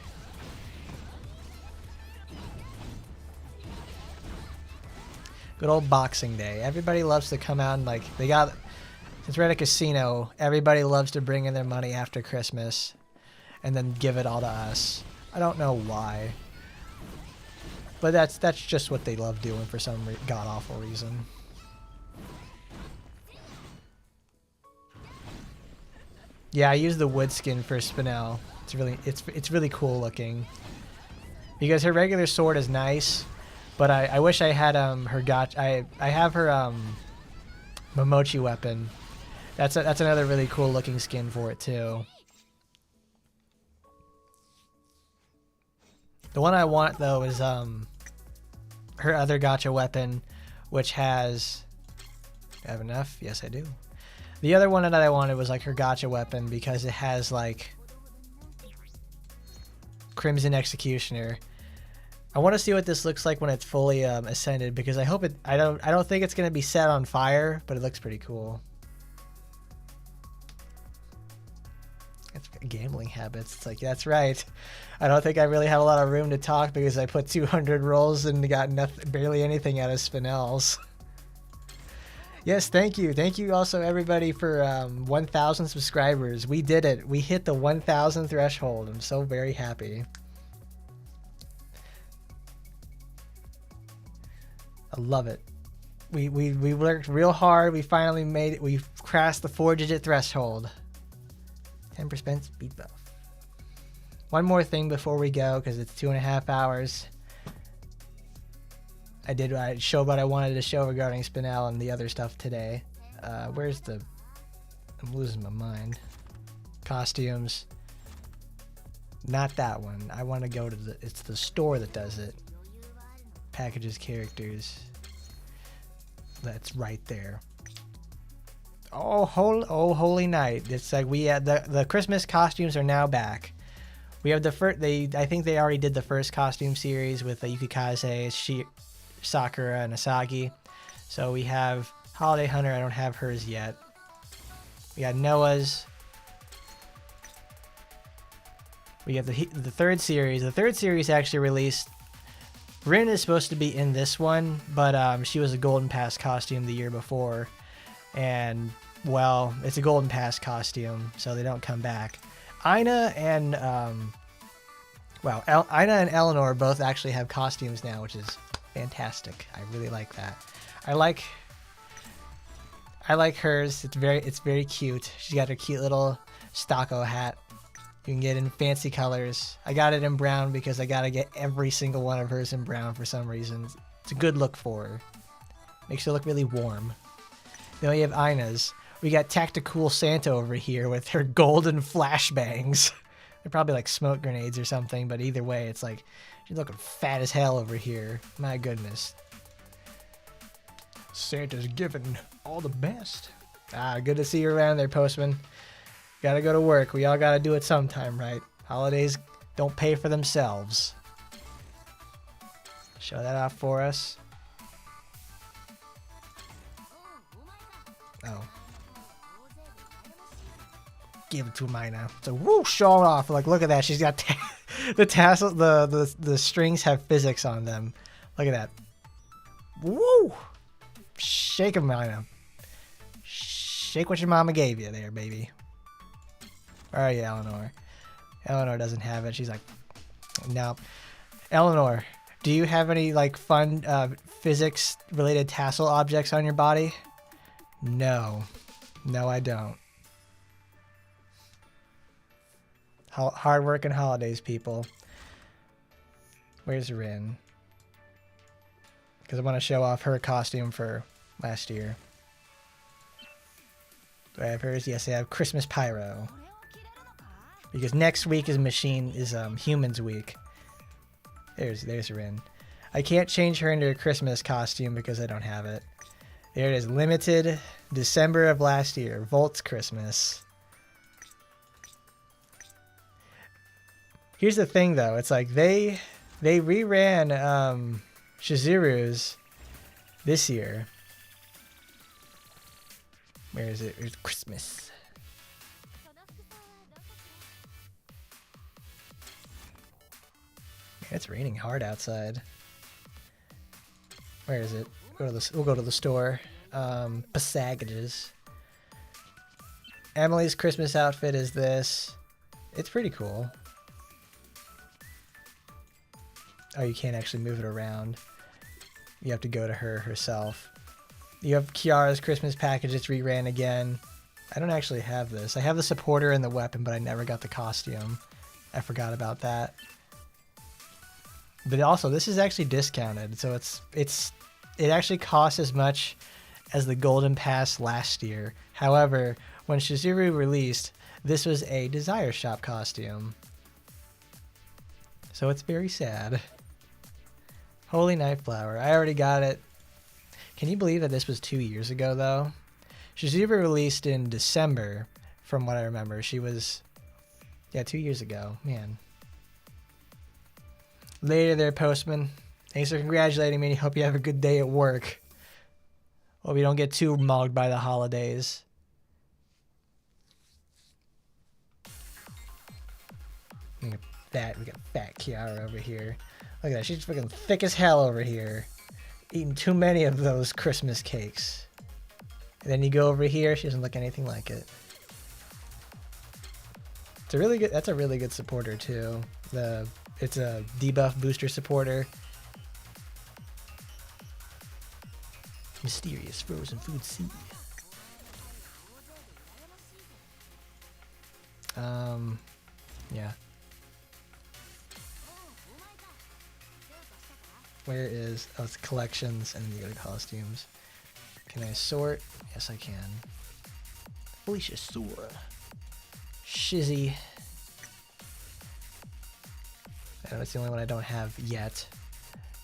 Good old Boxing Day. Everybody loves to come out and like since we're at a casino, everybody loves to bring in their money after Christmas and then give it all to us. I don't know why. But that's just what they love doing for some god-awful reason. Yeah, I use the wood skin for Spinel. It's really cool looking. Because her regular sword is nice, but I wish I had her I have her Momochi weapon. That's another really cool looking skin for it too. The one I want though is her other gacha weapon, which has... Do I have enough? Yes, I do. The other one that I wanted was like her gacha weapon because it has like Crimson Executioner. I want to see what this looks like when it's fully ascended because I hope it. I don't think it's gonna be set on fire, but it looks pretty cool. gambling habits. It's like, that's right. I don't think I really have a lot of room to talk because I put 200 rolls and got nothing, barely anything out of Spinels. Yes, thank you. Thank you also, everybody, for 1,000 subscribers. We did it. We hit the 1,000 threshold. I'm so very happy. I love it. We worked real hard. We finally made it. We crossed the 4-digit threshold. 10% speed buff. One more thing before we go, because it's 2.5 hours. I showed what I wanted to show regarding Spinel and the other stuff today. Where's the... I'm losing my mind. Costumes. Not that one. I want to go to the... It's the store that does it. Packages, characters. That's right there. Oh, holy night! It's like we had the Christmas costumes are now back. We have the first. I think they already did the first costume series with Yukikaze, Sakura, and Asagi. So we have Holiday Hunter. I don't have hers yet. We got Noah's. We have the third series. The third series actually released. Rin is supposed to be in this one, but she was a Golden Pass costume the year before. And, well, it's a Golden Pass costume, so they don't come back. Aina and, Aina and Eleanor both actually have costumes now, which is fantastic. I really like that. I like hers. It's very cute. She's got her cute little Stocko hat. You can get it in fancy colors. I got it in brown because I gotta get every single one of hers in brown for some reason. It's a good look for her. Makes her look really warm. Then we have Ina's. We got Tactical Santa over here with her golden flashbangs. They're probably like smoke grenades or something, but either way, it's like she's looking fat as hell over here. My goodness. Santa's giving all the best. Good to see you around there, Postman. Gotta go to work. We all gotta do it sometime, right? Holidays don't pay for themselves. Show that off for us. Oh. Give it to Mina. So woo, show it off. Like, look at that. She's got the tassel. The strings have physics on them. Look at that. Woo! Shake 'em, Mina. Shake what your mama gave you there, baby. Where are you, Eleanor? Eleanor doesn't have it. She's like, no. Eleanor, do you have any like fun physics-related tassel objects on your body? No. No, I don't. Hard-working holidays, people. Where's Rin? Because I want to show off her costume for last year. Do I have hers? Yes, I have Christmas Pyro. Because next week is Humans Week. There's Rin. I can't change her into a Christmas costume because I don't have it. There it is. Limited December of last year. Volt's Christmas. Here's the thing though. It's like they reran Shizuru's this year. Where is it? It's Christmas. It's raining hard outside. Where is it? We'll go to the store. Passages. Emily's Christmas outfit is this. It's pretty cool. Oh, you can't actually move it around. You have to go to her herself. You have Kiara's Christmas package. It's reran again. I don't actually have this. I have the supporter and the weapon, but I never got the costume. I forgot about that. But also, this is actually discounted, so it actually costs as much as the Golden Pass last year. However, when Shizuru released, this was a Desire Shop costume. So it's very sad. Holy Nightflower. I already got it. Can you believe that this was 2 years ago, though? Shizuru released in December, from what I remember. She was... Yeah, 2 years ago. Man. Later there, Postman. Thanks for congratulating me. Hope you have a good day at work. Hope you don't get too mugged by the holidays. fat Kiara over here. Look at that, she's fucking thick as hell over here. Eating too many of those Christmas cakes. And then you go over here, she doesn't look anything like it. It's a really good, that's a really good supporter too. It's a debuff booster supporter. Mysterious frozen food sea. Yeah. Where is, oh, it's collections, and then you go to costumes. Can I sort? Yes, I can. Felicia Sora. Shizzy. I know it's the only one I don't have yet.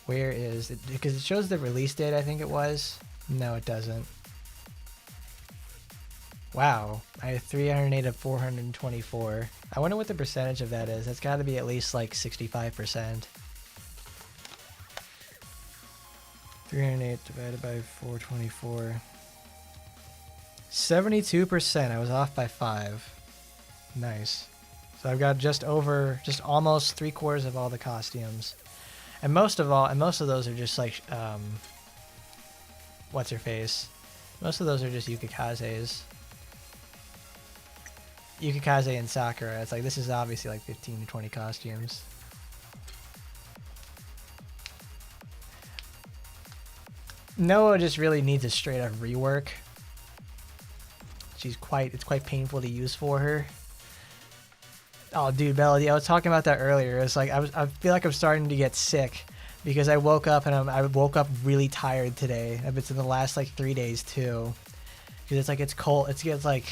Where is it? Because it shows the release date, I think it was. No, it doesn't. Wow, I have 308 of 424. I wonder what the percentage of that is. That's got to be at least like 65%. 308 divided by 424. 72%. I was off by 5. Nice. So I've got just almost 3/4 of all the costumes. And most of those are just like, what's her face? Most of those are just Yukikaze's. Yukikaze and Sakura. It's like, this is obviously like 15 to 20 costumes. Noah just really needs a straight up rework. It's quite painful to use for her. Oh, dude, Melody, I was talking about that earlier. It's like I feel like I'm starting to get sick because I woke up and I woke up really tired today. It's in the last like 3 days too, because it's like it's cold. It's like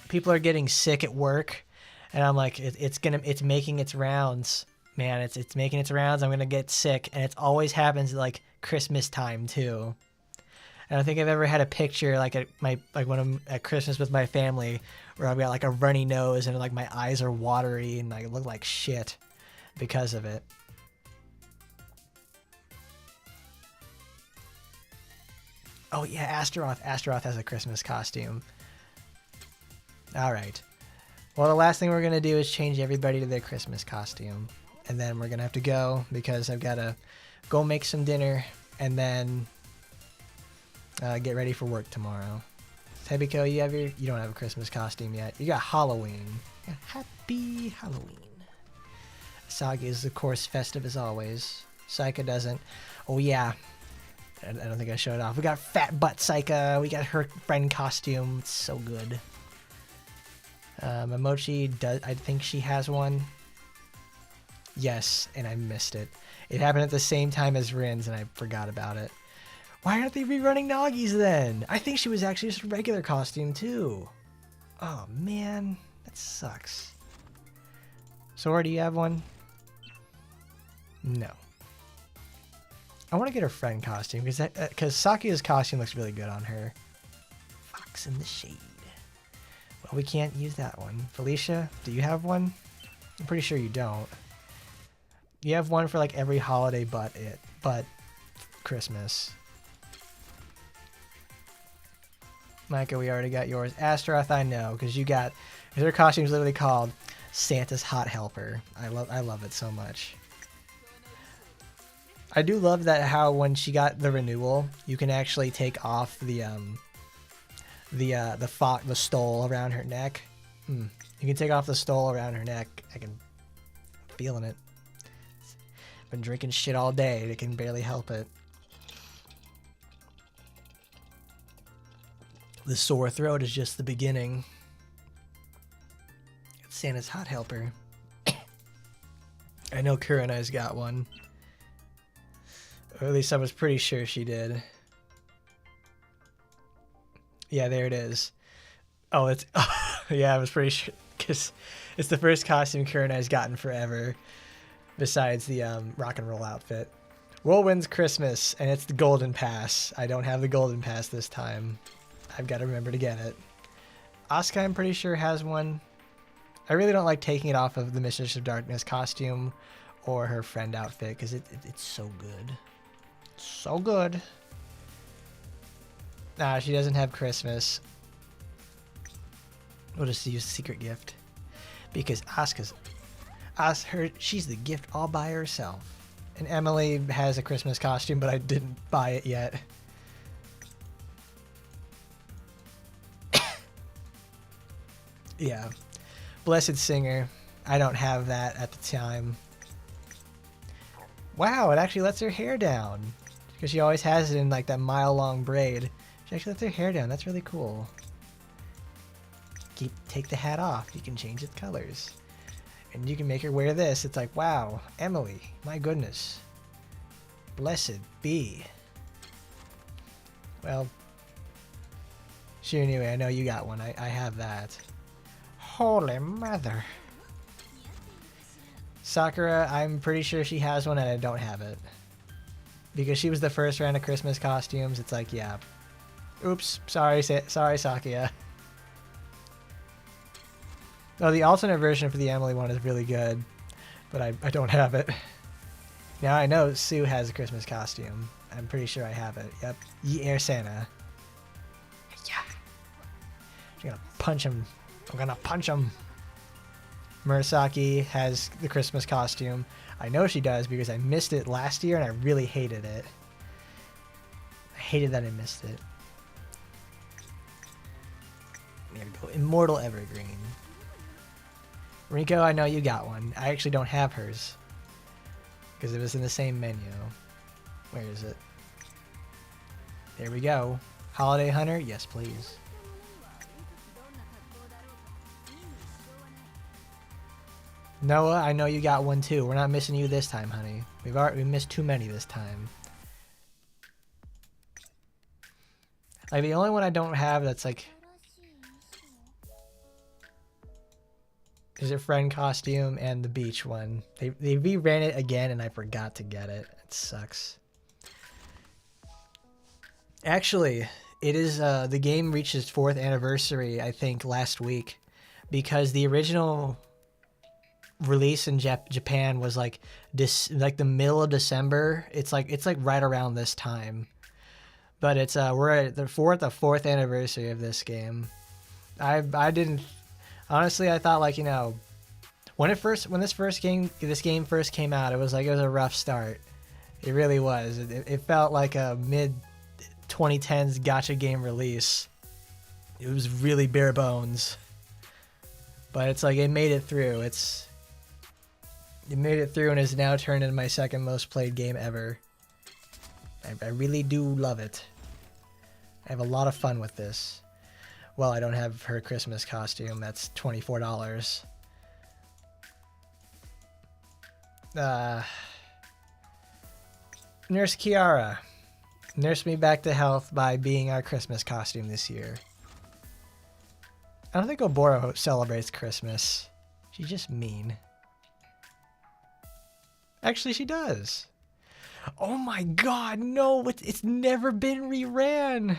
people are getting sick at work, and I'm like it's making its rounds, man. It's making its rounds. I'm gonna get sick, and it always happens at like Christmas time too. I don't think I've ever had a picture like when I'm at Christmas with my family where I've got like a runny nose and like my eyes are watery and I look like shit because of it. Oh yeah, Astaroth. Astaroth has a Christmas costume. All right. Well, the last thing we're gonna do is change everybody to their Christmas costume, and then we're gonna have to go because I've gotta go make some dinner and then get ready for work tomorrow. Tebiko, you don't have a Christmas costume yet. You got Halloween. Yeah, happy Halloween. Asagi is, of course, festive as always. Saika doesn't. Oh, yeah. I don't think I showed it off. We got Fat Butt Saika. We got her friend costume. It's so good. Momochi, I think she has one. Yes, and I missed it. It happened at the same time as Rin's, and I forgot about it. Why aren't they rerunning Nagi's then? I think she was actually just a regular costume too. Oh man, that sucks. Sora, do you have one? No. I want to get her friend costume because Sakuya's costume looks really good on her. Fox in the shade. Well, we can't use that one. Felicia, do you have one? I'm pretty sure you don't. You have one for like every holiday but Christmas. Micah, we already got yours. Astaroth, I know, because her costume's literally called Santa's Hot Helper. I love it so much. I do love that how when she got the renewal, you can actually take off the stole around her neck. You can take off the stole around her neck. I'm feeling it. Been drinking shit all day. They can barely help it. The sore throat is just the beginning. It's Santa's Hot Helper. I know Kurenai's got one. Or at least I was pretty sure she did. Yeah, there it is. Oh, it's... yeah, I was pretty sure. Because it's the first costume Kurenai's gotten forever. Besides the rock and roll outfit. Whirlwind's Christmas, and it's the Golden Pass. I don't have the Golden Pass this time. I've got to remember to get it. Asuka, I'm pretty sure, has one. I really don't like taking it off of the Mistress of Darkness costume or her friend outfit because it's so good. So good. Nah, she doesn't have Christmas. We'll just use Secret Gift. Because Asuka's She's the gift all by herself. And Emily has a Christmas costume, but I didn't buy it yet. Yeah. Blessed Singer. I don't have that at the time. Wow, it actually lets her hair down. Because she always has it in like that mile-long braid. She actually lets her hair down. That's really cool. Take the hat off. You can change its colors. And you can make her wear this. It's like, wow, Emily, my goodness. Blessed be. Well, sure, anyway, I know you got one. I have that. Holy mother. Sakura, I'm pretty sure she has one and I don't have it. Because she was the first round of Christmas costumes. It's like, yeah. Oops, sorry Sakuya. Oh, the alternate version for the Emily one is really good. But I don't have it. Now I know Sue has a Christmas costume. I'm pretty sure I have it. Yep. Ye Air Santa. Yeah. I'm gonna punch him. I'm gonna punch him. Murasaki has the Christmas costume. I know she does because I missed it last year and I really hated it. I hated that I missed it. There we go. Immortal Evergreen. Rico, I know you got one. I actually don't have hers. Because it was in the same menu. Where is it? There we go. Holiday Hunter? Yes, please. Noah, I know you got one too. We're not missing you this time, honey. We missed too many this time. Like the only one I don't have that's like is a friend costume and the beach one. They reran it again and I forgot to get it. It sucks. Actually, it is the game reached its 4th anniversary, I think, last week, because the original release in Japan was like the middle of December. It's like right around this time. But it's we're at the 4th anniversary of this game. I didn't honestly, I thought, like, you know, when this game first came out, it was a rough start. It really was. It felt like a mid 2010s gacha game release. It was really bare bones. But it's like it made it through. It made it through and is now turned into my 2nd most played game ever. I really do love it. I have a lot of fun with this. Well, I don't have her Christmas costume. That's $24. Nurse Kiara. Nurse me back to health by being our Christmas costume this year. I don't think Oboro celebrates Christmas. She's just mean. Actually, she does. Oh my god, no! It's never been reran!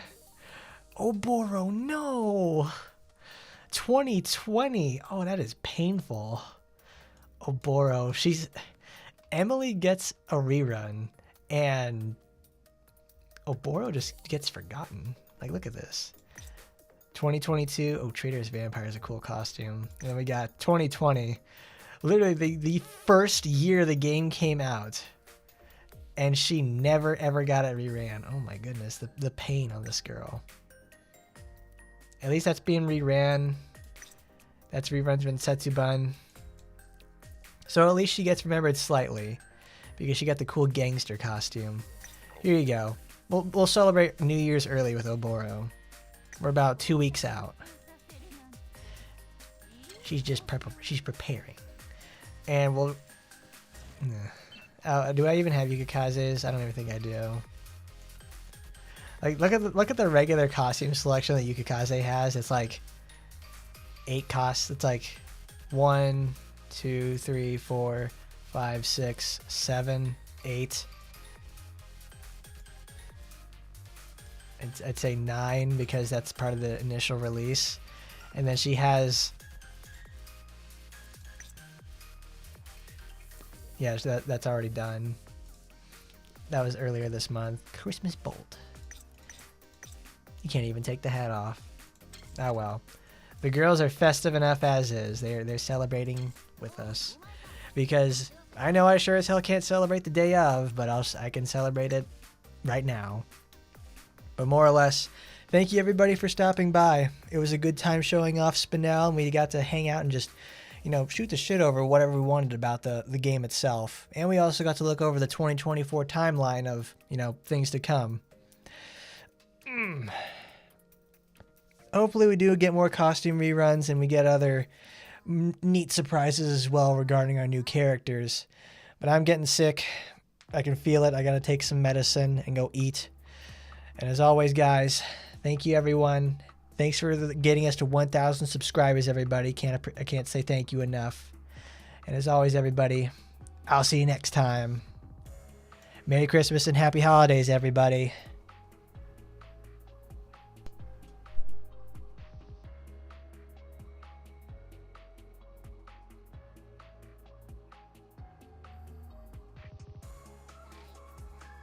Oboro, no! 2020. Oh, that is painful. Oboro, Emily gets a rerun, and Oboro just gets forgotten. Like, look at this. 2022. Oh, Traitor's Vampire is a cool costume. And then we got 2020. Literally the first year the game came out. And she never ever got it reran. Oh my goodness, the pain on this girl. At least that's being reran. That's reruns in Setsuban. So at least she gets remembered slightly. Because she got the cool gangster costume. Here you go. We'll celebrate New Year's early with Oboro. We're about 2 weeks out. She's just preparing. And we'll... do I even have Yukikazes? I don't even think I do. Like, look at the regular costume selection that Yukikaze has. It's like 8 costs. It's like 1, 2, 3, 4, 5, 6, 7, 8. I'd say 9 because that's part of the initial release. And then she has... Yeah, so that's already done. That was earlier this month. Christmas Bolt. You can't even take the hat off. Oh well. The girls are festive enough as is. They're celebrating with us. because I know I sure as hell can't celebrate the day of, but I can celebrate it right now. But more or less, thank you everybody for stopping by. It was a good time showing off Spinel, and we got to hang out and just, shoot the shit over whatever we wanted about the game itself. And we also got to look over the 2024 timeline of, things to come. Hopefully we do get more costume reruns and we get other neat surprises as well regarding our new characters. But I'm getting sick. I can feel it. I got to take some medicine and go eat. And as always, guys, thank you, everyone. Thanks for getting us to 1,000 subscribers, everybody. I can't say thank you enough. And as always, everybody, I'll see you next time. Merry Christmas and Happy Holidays, everybody.